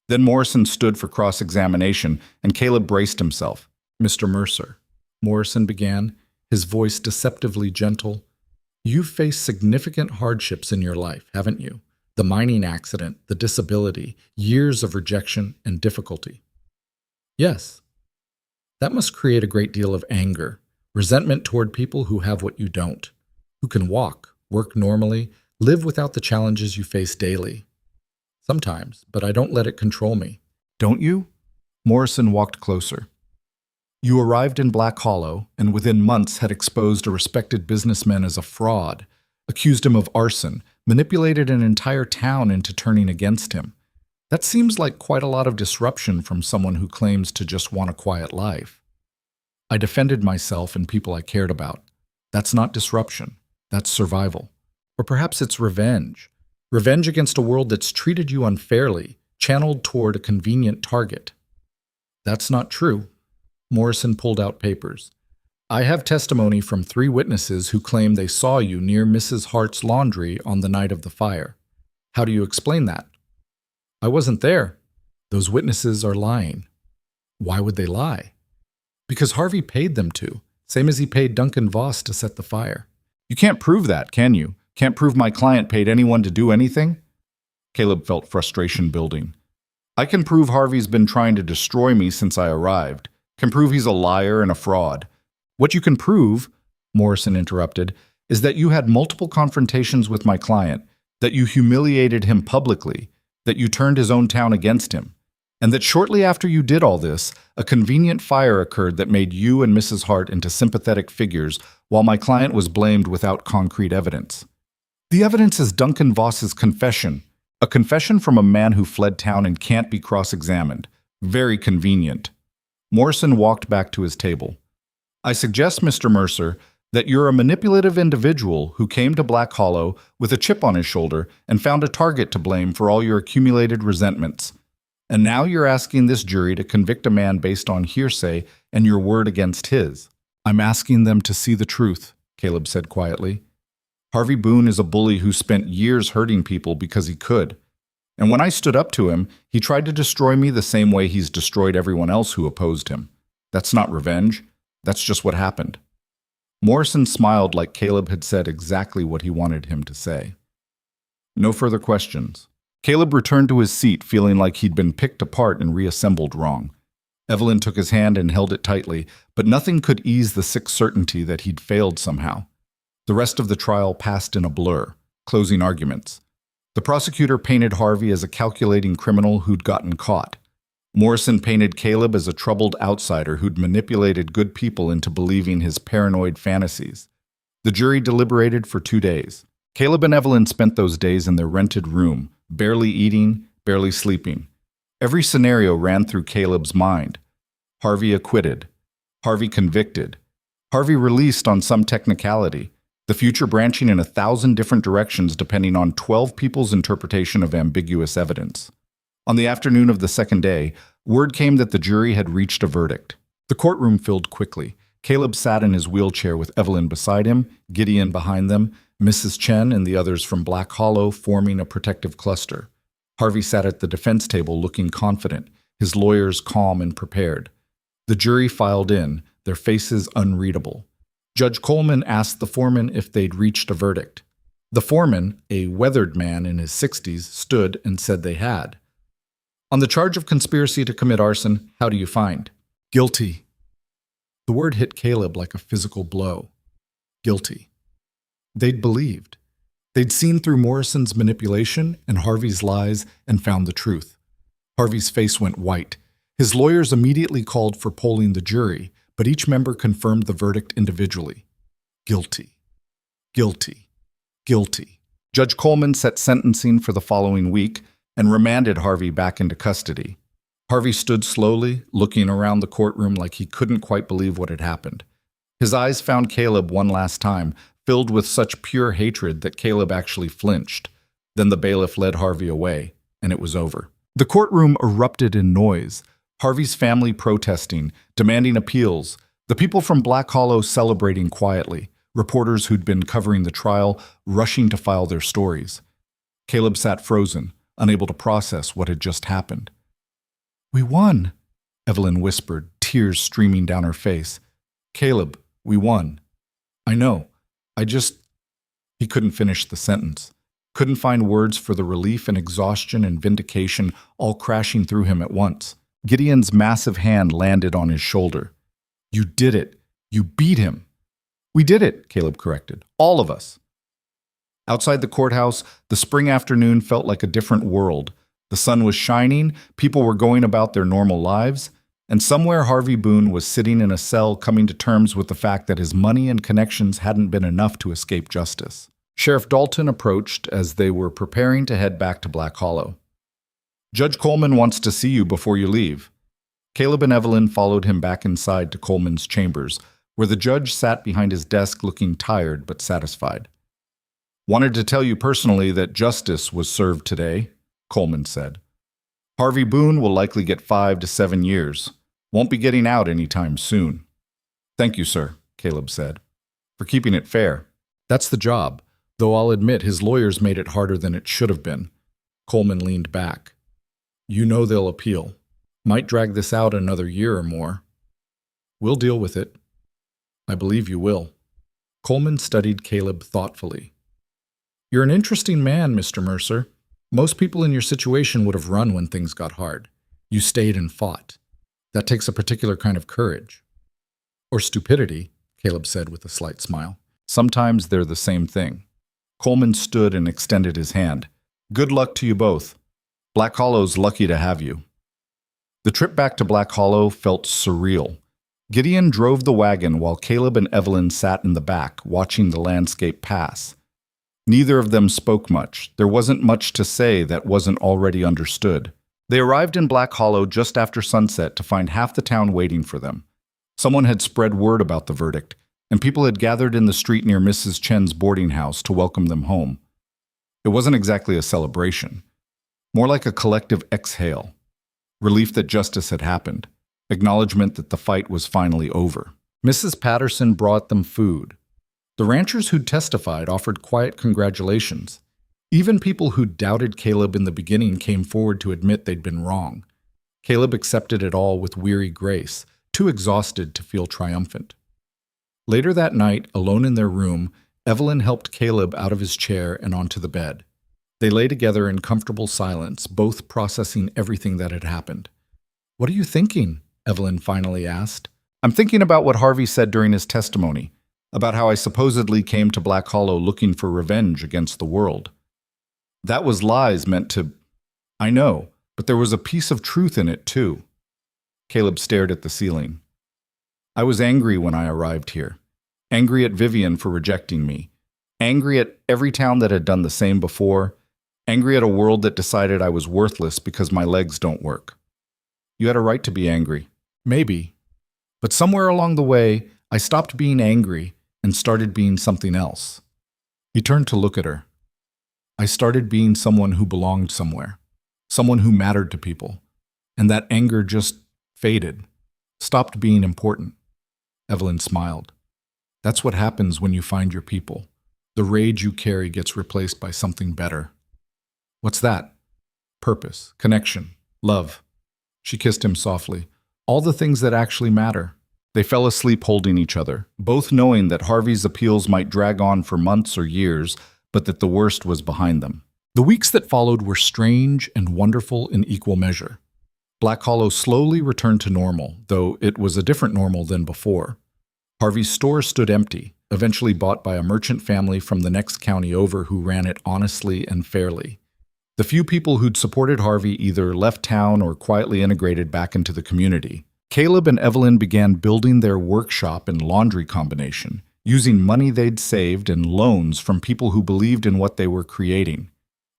Speaker 1: Then Morrison stood for cross-examination, and Caleb braced himself. Mr. Mercer, Morrison began, his voice deceptively gentle. You've faced significant hardships in your life, haven't you? The mining accident, the disability, years of rejection and difficulty. Yes. That must create a great deal of anger, resentment toward people who have what you don't, who can walk, work normally, live without the challenges you face daily. Sometimes, but I don't let it control me. Don't you? Morrison walked closer. You arrived in Black Hollow and within months had exposed a respected businessman as a fraud, accused him of arson, manipulated an entire town into turning against him. That seems like quite a lot of disruption from someone who claims to just want a quiet life. I defended myself and people I cared about. That's not disruption. That's survival. Or perhaps it's revenge. Revenge against a world that's treated you unfairly, channeled toward a convenient target. That's not true. Morrison pulled out papers. I have testimony from 3 witnesses who claim they saw you near Mrs. Hart's laundry on the night of the fire. How do you explain that? I wasn't there. Those witnesses are lying. Why would they lie? Because Harvey paid them to, same as he paid Duncan Voss to set the fire. You can't prove that, can you? Can't prove my client paid anyone to do anything? Caleb felt frustration building. I can prove Harvey's been trying to destroy me since I arrived. Can prove he's a liar and a fraud. What you can prove, Morrison interrupted, is that you had multiple confrontations with my client, that you humiliated him publicly, that you turned his own town against him, and that shortly after you did all this, a convenient fire occurred that made you and Mrs. Hart into sympathetic figures while my client was blamed without concrete evidence. The evidence is Duncan Voss's confession, a confession from a man who fled town and can't be cross-examined. Very convenient. Morrison walked back to his table. I suggest, Mr. Mercer, that you're a manipulative individual who came to Black Hollow with a chip on his shoulder and found a target to blame for all your accumulated resentments. And now you're asking this jury to convict a man based on hearsay and your word against his. I'm asking them to see the truth, Caleb said quietly. Harvey Boon is a bully who spent years hurting people because he could. And when I stood up to him, he tried to destroy me the same way he's destroyed everyone else who opposed him. That's not revenge. That's just what happened. Morrison smiled like Caleb had said exactly what he wanted him to say. No further questions. Caleb returned to his seat feeling like he'd been picked apart and reassembled wrong. Evelyn took his hand and held it tightly, but nothing could ease the sick certainty that he'd failed somehow. The rest of the trial passed in a blur, closing arguments. The prosecutor painted Harvey as a calculating criminal who'd gotten caught. Morrison painted Caleb as a troubled outsider who'd manipulated good people into believing his paranoid fantasies. The jury deliberated for 2 days. Caleb and Evelyn spent those days in their rented room, barely eating, barely sleeping. Every scenario ran through Caleb's mind. Harvey acquitted. Harvey convicted. Harvey released on some technicality, the future branching in 1,000 different directions depending on 12 people's interpretation of ambiguous evidence. On the afternoon of the second day, Word came that the jury had reached a verdict. The courtroom filled quickly. Caleb sat in his wheelchair with Evelyn beside him, Gideon behind them, Mrs. Chen and the others from Black Hollow forming a protective cluster. Harvey sat at the defense table looking confident, his lawyers calm and prepared. The jury filed in, their faces unreadable. Judge Coleman asked the foreman if they'd reached a verdict. The foreman, a weathered man in his 60s, stood and said they had. On the charge of conspiracy to commit arson, how do you find? Guilty. The word hit Caleb like a physical blow. Guilty. They'd believed. They'd seen through Morrison's manipulation and Harvey's lies and found the truth. Harvey's face went white. His lawyers immediately called for polling the jury, but each member confirmed the verdict individually. Guilty. Guilty. Guilty. Judge Coleman set sentencing for the following week and remanded Harvey back into custody. Harvey stood slowly, looking around the courtroom like he couldn't quite believe what had happened. His eyes found Caleb one last time, filled with such pure hatred that Caleb actually flinched. Then the bailiff led Harvey away, and it was over. The courtroom erupted in noise. Harvey's family protesting, demanding appeals, the people from Black Hollow celebrating quietly, reporters who'd been covering the trial rushing to file their stories. Caleb sat frozen, unable to process what had just happened. "We won," Evelyn whispered, tears streaming down her face. "Caleb, we won. I know. He couldn't finish the sentence. Couldn't find words for the relief and exhaustion and vindication all crashing through him at once. Gideon's massive hand landed on his shoulder. "You did it. You beat him." "We did it," Caleb corrected. "All of us." Outside the courthouse, the spring afternoon felt like a different world. The sun was shining, people were going about their normal lives, and somewhere Harvey Boon was sitting in a cell coming to terms with the fact that his money and connections hadn't been enough to escape justice. Sheriff Dalton approached as they were preparing to head back to Black Hollow. "Judge Coleman wants to see you before you leave." Caleb and Evelyn followed him back inside to Coleman's chambers, where the judge sat behind his desk looking tired but satisfied. "Wanted to tell you personally that justice was served today," Coleman said. "Harvey Boon will likely get 5 to 7 years. Won't be getting out anytime soon." "Thank you, sir," Caleb said, "for keeping it fair. That's the job, though I'll admit his lawyers made it harder than it should have been." Coleman leaned back. "You know they'll appeal. Might drag this out another year or more. We'll deal with it. I believe you will." Coleman studied Caleb thoughtfully. "You're an interesting man, Mr. Mercer. Most people in your situation would have run when things got hard. You stayed and fought. That takes a particular kind of courage." "Or stupidity," Caleb said with a slight smile. "Sometimes they're the same thing." Coleman stood and extended his hand. "Good luck to you both. Black Hollow's lucky to have you." The trip back to Black Hollow felt surreal. Gideon drove the wagon while Caleb and Evelyn sat in the back, watching the landscape pass. Neither of them spoke much. There wasn't much to say that wasn't already understood. They arrived in Black Hollow just after sunset to find half the town waiting for them. Someone had spread word about the verdict, and people had gathered in the street near Mrs. Chen's boarding house to welcome them home. It wasn't exactly a celebration, more like a collective exhale. Relief that justice had happened, acknowledgement that the fight was finally over. Mrs. Patterson brought them food. The ranchers who'd testified offered quiet congratulations. Even people who doubted Caleb in the beginning came forward to admit they'd been wrong. Caleb accepted it all with weary grace, too exhausted to feel triumphant. Later that night, alone in their room, Evelyn helped Caleb out of his chair and onto the bed. They lay together in comfortable silence, both processing everything that had happened. "What are you thinking?" Evelyn finally asked. "I'm thinking about what Harvey said during his testimony, about how I supposedly came to Black Hollow looking for revenge against the world. That was lies meant to... I know, but there was a piece of truth in it, too." Caleb stared at the ceiling. "I was angry when I arrived here. Angry at Vivian for rejecting me. Angry at every town that had done the same before. Angry at a world that decided I was worthless because my legs don't work. You had a right to be angry. Maybe. But somewhere along the way, I stopped being angry and started being something else." He turned to look at her. "I started being someone who belonged somewhere. Someone who mattered to people. and that anger just faded, stopped being important. Evelyn smiled. That's what happens when you find your people. The rage you carry gets replaced by something better. What's that? Purpose, connection, love. She kissed him softly. All the things that actually matter. They fell asleep holding each other, both knowing that Harvey's appeals might drag on for months or years, but that the worst was behind them. The weeks that followed were strange and wonderful in equal measure. Black Hollow slowly returned to normal, though it was a different normal than before. Harvey's store stood empty, eventually bought by a merchant family from the next county over who ran it honestly and fairly. The few people who'd supported Harvey either left town or quietly integrated back into the community. Caleb and Evelyn began building their workshop and laundry combination, using money they'd saved and loans from people who believed in what they were creating.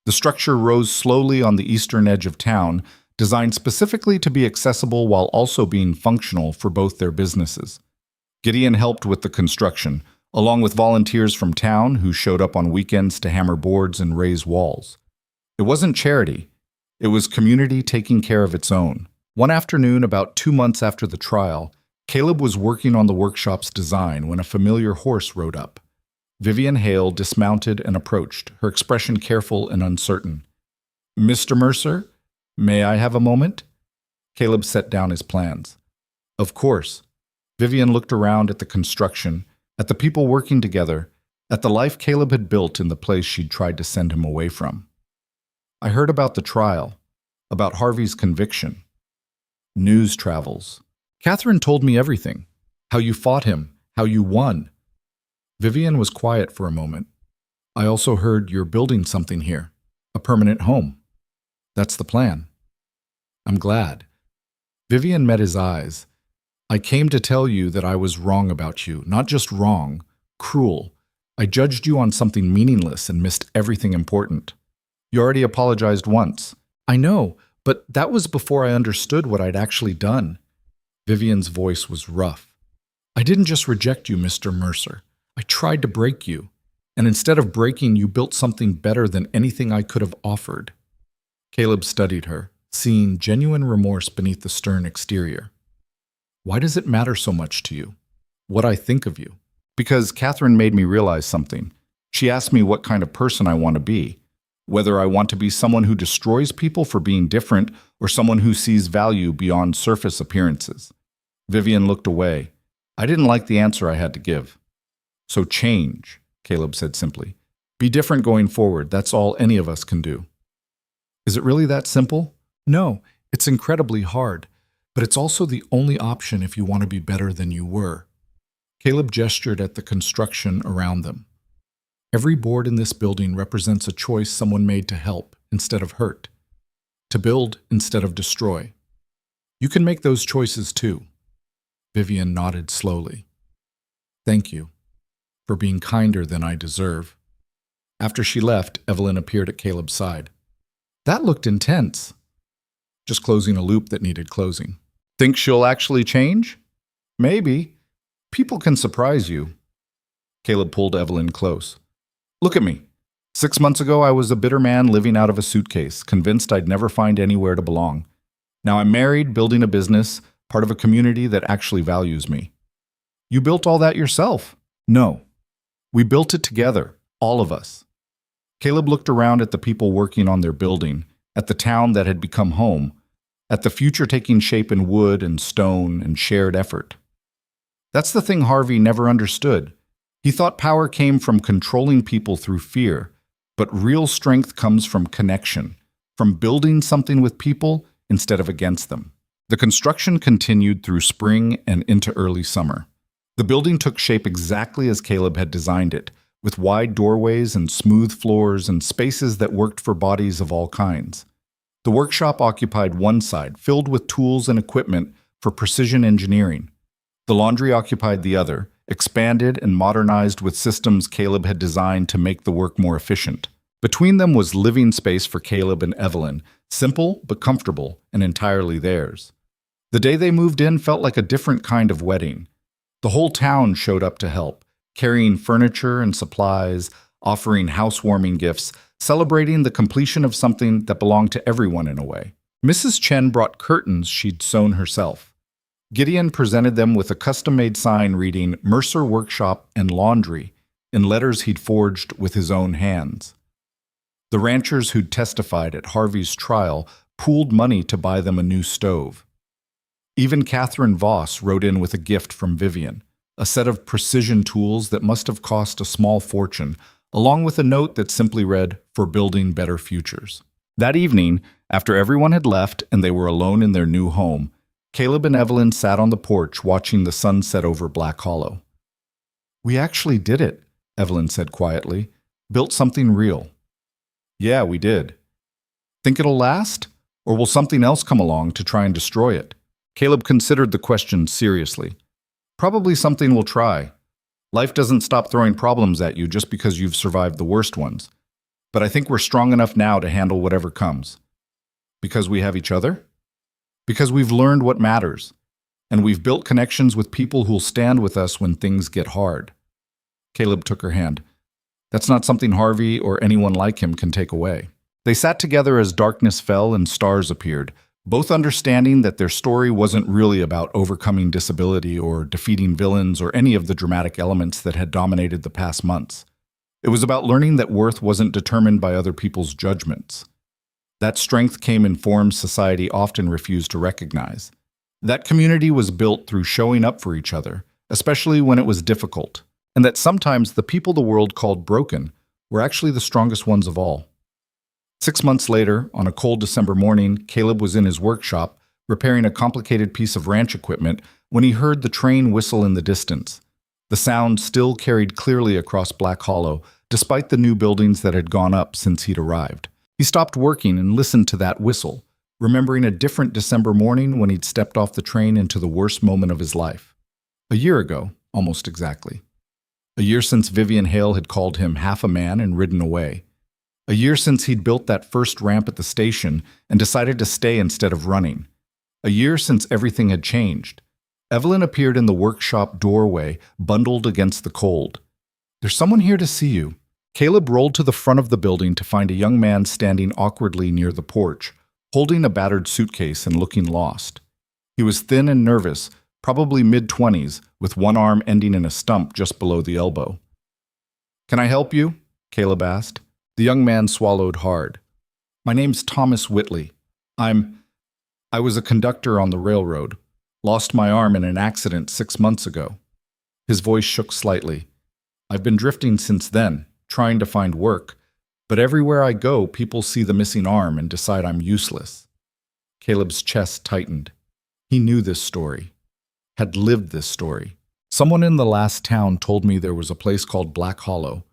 Speaker 1: The structure rose slowly on the eastern edge of town, designed specifically to be accessible while also being functional for both their businesses. Gideon helped with the construction, along with volunteers from town who showed up on weekends to hammer boards and raise walls. It wasn't charity. It was community taking care of its own. One afternoon, about 2 months after the trial, Caleb was working on the workshop's design when a familiar horse rode up. Vivian Hale dismounted and approached, her expression careful and uncertain. "Mr. Mercer, may I have a moment?" Caleb set down his plans. "Of course." Vivian looked around at the construction, at the people working together, at the life Caleb had built in the place she'd tried to send him away from. "I heard about the trial, about Harvey's conviction. News travels. Catherine told me everything. How you fought him, how you won." Vivian was quiet for a moment. "I also heard you're building something here, a permanent home. That's the plan." "I'm glad." Vivian met his eyes. "I came to tell you that I was wrong about you, not just wrong, cruel. I judged you on something meaningless and missed everything important. You already apologized once." "I know, but that was before I understood what I'd actually done." Vivian's voice was rough. "I didn't just reject you, Mr. Mercer. I tried to break you. And instead of breaking, you built something better than anything I could have offered." Caleb studied her, seeing genuine remorse beneath the stern exterior. "Why does it matter so much to you? What I think of you?" "Because Catherine made me realize something. She asked me what kind of person I want to be. Whether I want to be someone who destroys people for being different or someone who sees value beyond surface appearances." Vivian looked away. "I didn't like the answer I had to give." "So change," Caleb said simply. "Be different going forward. That's all any of us can do." "Is it really that simple?" "No, it's incredibly hard. But it's also the only option if you want to be better than you were." Caleb gestured at the construction around them. "Every board in this building represents a choice someone made to help instead of hurt, to build instead of destroy. You can make those choices too." Vivian nodded slowly. "Thank you for being kinder than I deserve." After she left, Evelyn appeared at Caleb's side. "That looked intense." "Just closing a loop that needed closing." "Think she'll actually change?" "Maybe. People can surprise you." Caleb pulled Evelyn close. "Look at me. 6 months ago, I was a bitter man living out of a suitcase, convinced I'd never find anywhere to belong. Now I'm married, building a business, part of a community that actually values me." "You built all that yourself?" "No. We built it together, all of us." Caleb looked around at the people working on their building, at the town that had become home, at the future taking shape in wood and stone and shared effort. That's the thing Harvey never understood. He thought power came from controlling people through fear, but real strength comes from connection, from building something with people instead of against them. The construction continued through spring and into early summer. The building took shape exactly as Caleb had designed it, with wide doorways and smooth floors and spaces that worked for bodies of all kinds. The workshop occupied one side, filled with tools and equipment for precision engineering. The laundry occupied the other, expanded and modernized with systems Caleb had designed to make the work more efficient. Between them was living space for Caleb and Evelyn, simple but comfortable and entirely theirs. The day they moved in felt like a different kind of wedding. The whole town showed up to help, carrying furniture and supplies, offering housewarming gifts, celebrating the completion of something that belonged to everyone in a way. Mrs. Chen brought curtains she'd sewn herself. Gideon presented them with a custom-made sign reading Mercer Workshop and Laundry in letters he'd forged with his own hands. The ranchers who'd testified at Harvey's trial pooled money to buy them a new stove. Even Catherine Voss wrote in with a gift from Vivian, a set of precision tools that must have cost a small fortune, along with a note that simply read, "For building better futures." That evening, after everyone had left and they were alone in their new home, Caleb and Evelyn sat on the porch watching the sun set over Black Hollow. "We actually did it," Evelyn said quietly. "Built something real." "Yeah, we did." "Think it'll last? Or will something else come along to try and destroy it?" Caleb considered the question seriously. "Probably something will try. Life doesn't stop throwing problems at you just because you've survived the worst ones. But I think we're strong enough now to handle whatever comes." "Because we have each other?" "Because we've learned what matters. And we've built connections with people who'll stand with us when things get hard." Caleb took her hand. "That's not something Harvey or anyone like him can take away." They sat together as darkness fell and stars appeared, both understanding that their story wasn't really about overcoming disability or defeating villains or any of the dramatic elements that had dominated the past months. It was about learning that worth wasn't determined by other people's judgments. That strength came in forms society often refused to recognize. That community was built through showing up for each other, especially when it was difficult, and that sometimes the people the world called broken were actually the strongest ones of all. 6 months later, on a cold December morning, Caleb was in his workshop, repairing a complicated piece of ranch equipment, when he heard the train whistle in the distance. The sound still carried clearly across Black Hollow, despite the new buildings that had gone up since he'd arrived. He stopped working and listened to that whistle, remembering a different December morning when he'd stepped off the train into the worst moment of his life. A year ago, almost exactly. A year since Vivian Hale had called him half a man and ridden away. A year since he'd built that first ramp at the station and decided to stay instead of running. A year since everything had changed. Evelyn appeared in the workshop doorway, bundled against the cold. "There's someone here to see you." Caleb rolled to the front of the building to find a young man standing awkwardly near the porch, holding a battered suitcase and looking lost. He was thin and nervous, probably mid-20s, with one arm ending in a stump just below the elbow. "Can I help you?" Caleb asked. The young man swallowed hard. "My name's Thomas Whitley. I was a conductor on the railroad. Lost my arm in an accident 6 months ago." His voice shook slightly. "I've been drifting since then, trying to find work, but everywhere I go, people see the missing arm and decide I'm useless." Caleb's chest tightened. He knew this story, had lived this story. "Someone in the last town told me there was a place called Black Hollow,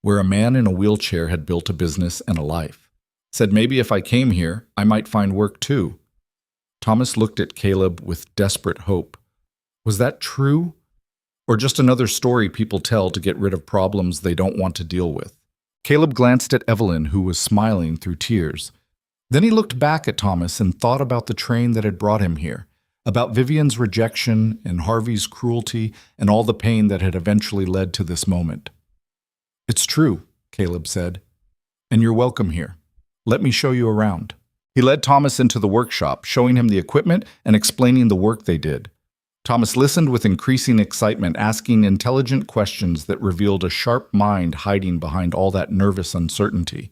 Speaker 1: where a man in a wheelchair had built a business and a life. Said maybe if I came here, I might find work too." Thomas looked at Caleb with desperate hope. Was that true? Or just another story people tell to get rid of problems they don't want to deal with? Caleb glanced at Evelyn, who was smiling through tears. Then he looked back at Thomas and thought about the train that had brought him here, about Vivian's rejection and Harvey's cruelty and all the pain that had eventually led to this moment. "It's true," Caleb said, "and you're welcome here. Let me show you around." He led Thomas into the workshop, showing him the equipment and explaining the work they did. Thomas listened with increasing excitement, asking intelligent questions that revealed a sharp mind hiding behind all that nervous uncertainty.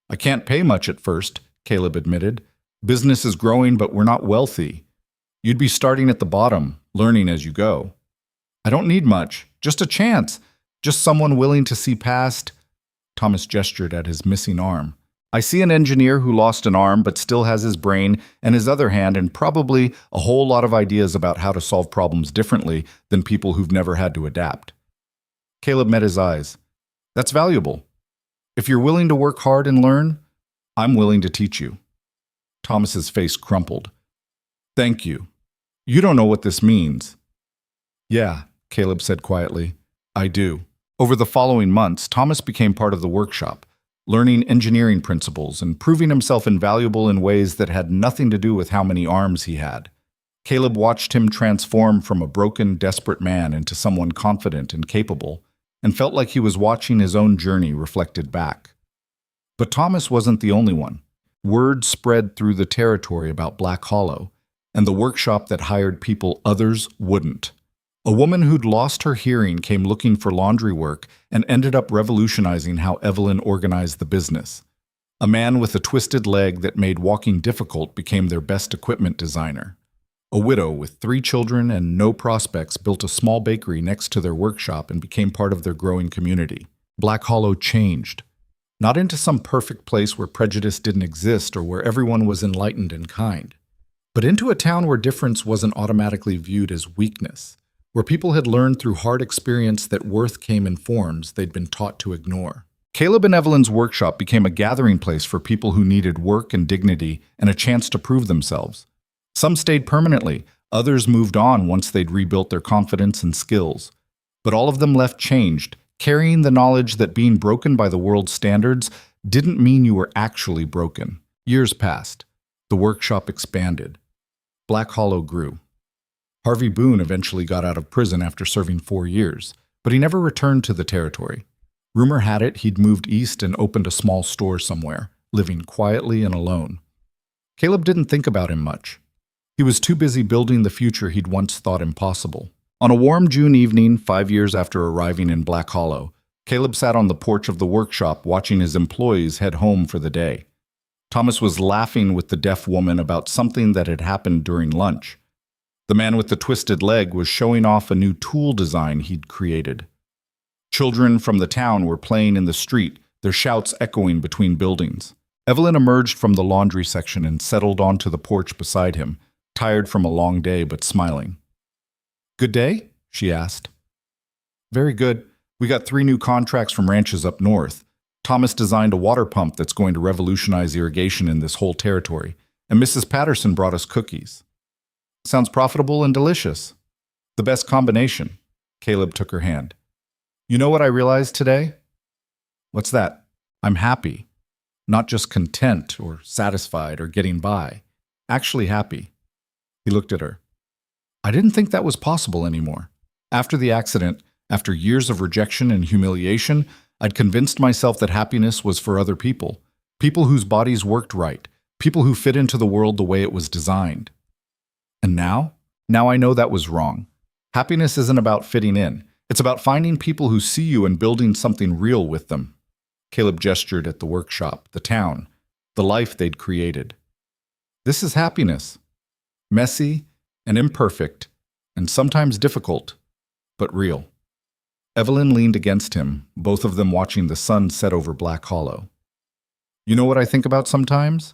Speaker 1: "I can't pay much at first," Caleb admitted. "Business is growing, but we're not wealthy. You'd be starting at the bottom, learning as you go." "I don't need much, just a chance. Just someone willing to see past—" Thomas gestured at his missing arm. "I see an engineer who lost an arm but still has his brain and his other hand and probably a whole lot of ideas about how to solve problems differently than people who've never had to adapt." Caleb met his eyes. "That's valuable. If you're willing to work hard and learn, I'm willing to teach you." Thomas's face crumpled. "Thank you. You don't know what this means." "Yeah," Caleb said quietly. "I do." Over the following months, Thomas became part of the workshop, learning engineering principles and proving himself invaluable in ways that had nothing to do with how many arms he had. Caleb watched him transform from a broken, desperate man into someone confident and capable, and felt like he was watching his own journey reflected back. But Thomas wasn't the only one. Word spread through the territory about Black Hollow, and the workshop that hired people others wouldn't. A woman who'd lost her hearing came looking for laundry work and ended up revolutionizing how Evelyn organized the business. A man with a twisted leg that made walking difficult became their best equipment designer. A widow with 3 children and no prospects built a small bakery next to their workshop and became part of their growing community. Black Hollow changed. Not into some perfect place where prejudice didn't exist or where everyone was enlightened and kind, but into a town where difference wasn't automatically viewed as weakness, where people had learned through hard experience that worth came in forms they'd been taught to ignore. Caleb and Evelyn's workshop became a gathering place for people who needed work and dignity and a chance to prove themselves. Some stayed permanently, others moved on once they'd rebuilt their confidence and skills. But all of them left changed, carrying the knowledge that being broken by the world's standards didn't mean you were actually broken. Years passed. The workshop expanded. Black Hollow grew. Harvey Boon eventually got out of prison after serving 4 years, but he never returned to the territory. Rumor had it he'd moved east and opened a small store somewhere, living quietly and alone. Caleb didn't think about him much. He was too busy building the future he'd once thought impossible. On a warm June evening, 5 years after arriving in Black Hollow, Caleb sat on the porch of the workshop watching his employees head home for the day. Thomas was laughing with the deaf woman about something that had happened during lunch. The man with the twisted leg was showing off a new tool design he'd created. Children from the town were playing in the street, their shouts echoing between buildings. Evelyn emerged from the laundry section and settled onto the porch beside him, tired from a long day but smiling. "Good day?" she asked. "Very good. We got 3 new contracts from ranches up north. Thomas designed a water pump that's going to revolutionize irrigation in this whole territory, and Mrs. Patterson brought us cookies." "Sounds profitable and delicious." "The best combination." Caleb took her hand. "You know what I realized today?" "What's that?" "I'm happy. Not just content or satisfied or getting by. Actually happy." He looked at her. "I didn't think that was possible anymore. After the accident, after years of rejection and humiliation, I'd convinced myself that happiness was for other people, people whose bodies worked right, people who fit into the world the way it was designed. And now I know that was wrong. Happiness isn't about fitting in. It's about finding people who see you and building something real with them." Caleb gestured at the workshop, the town, the life they'd created. "This is happiness. Messy and imperfect, and sometimes difficult, but real." Evelyn leaned against him, both of them watching the sun set over Black Hollow. "You know what I think about sometimes?"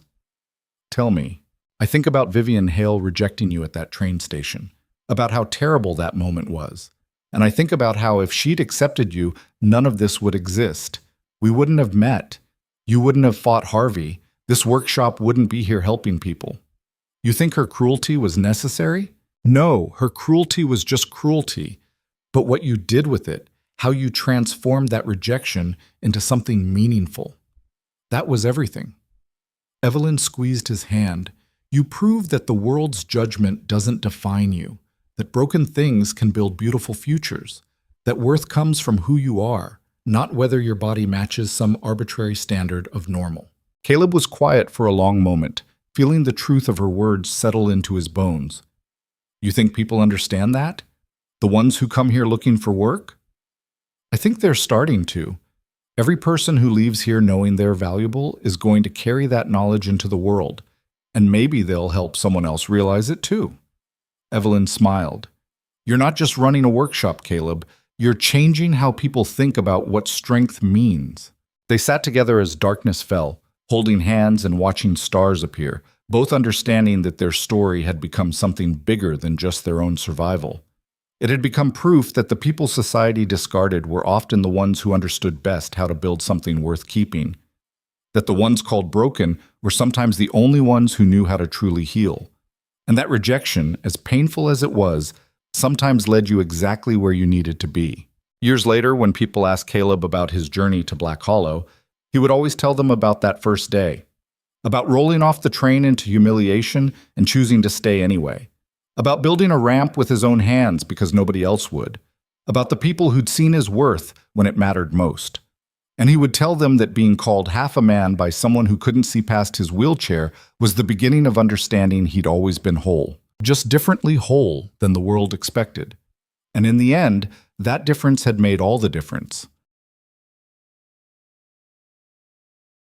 Speaker 1: "Tell me." "I think about Vivian Hale rejecting you at that train station, about how terrible that moment was. And I think about how if she'd accepted you, none of this would exist. We wouldn't have met. You wouldn't have fought Harvey. This workshop wouldn't be here helping people. You think her cruelty was necessary? No, her cruelty was just cruelty. But what you did with it, how you transformed that rejection into something meaningful, that was everything." Evelyn squeezed his hand. "You proved that the world's judgment doesn't define you, that broken things can build beautiful futures, that worth comes from who you are, not whether your body matches some arbitrary standard of normal." Caleb was quiet for a long moment, feeling the truth of her words settle into his bones. "You think people understand that? The ones who come here looking for work?" "I think they're starting to. Every person who leaves here knowing they're valuable is going to carry that knowledge into the world, and maybe they'll help someone else realize it too." Evelyn smiled. "You're not just running a workshop, Caleb. You're changing how people think about what strength means." They sat together as darkness fell, holding hands and watching stars appear, both understanding that their story had become something bigger than just their own survival. It had become proof that the people society discarded were often the ones who understood best how to build something worth keeping, that the ones called broken were sometimes the only ones who knew how to truly heal, and that rejection, as painful as it was, sometimes led you exactly where you needed to be. Years later, when people asked Caleb about his journey to Black Hollow, he would always tell them about that first day, about rolling off the train into humiliation and choosing to stay anyway, about building a ramp with his own hands because nobody else would, about the people who'd seen his worth when it mattered most. And he would tell them that being called half a man by someone who couldn't see past his wheelchair was the beginning of understanding he'd always been whole, just differently whole than the world expected. And in the end, that difference had made all the difference.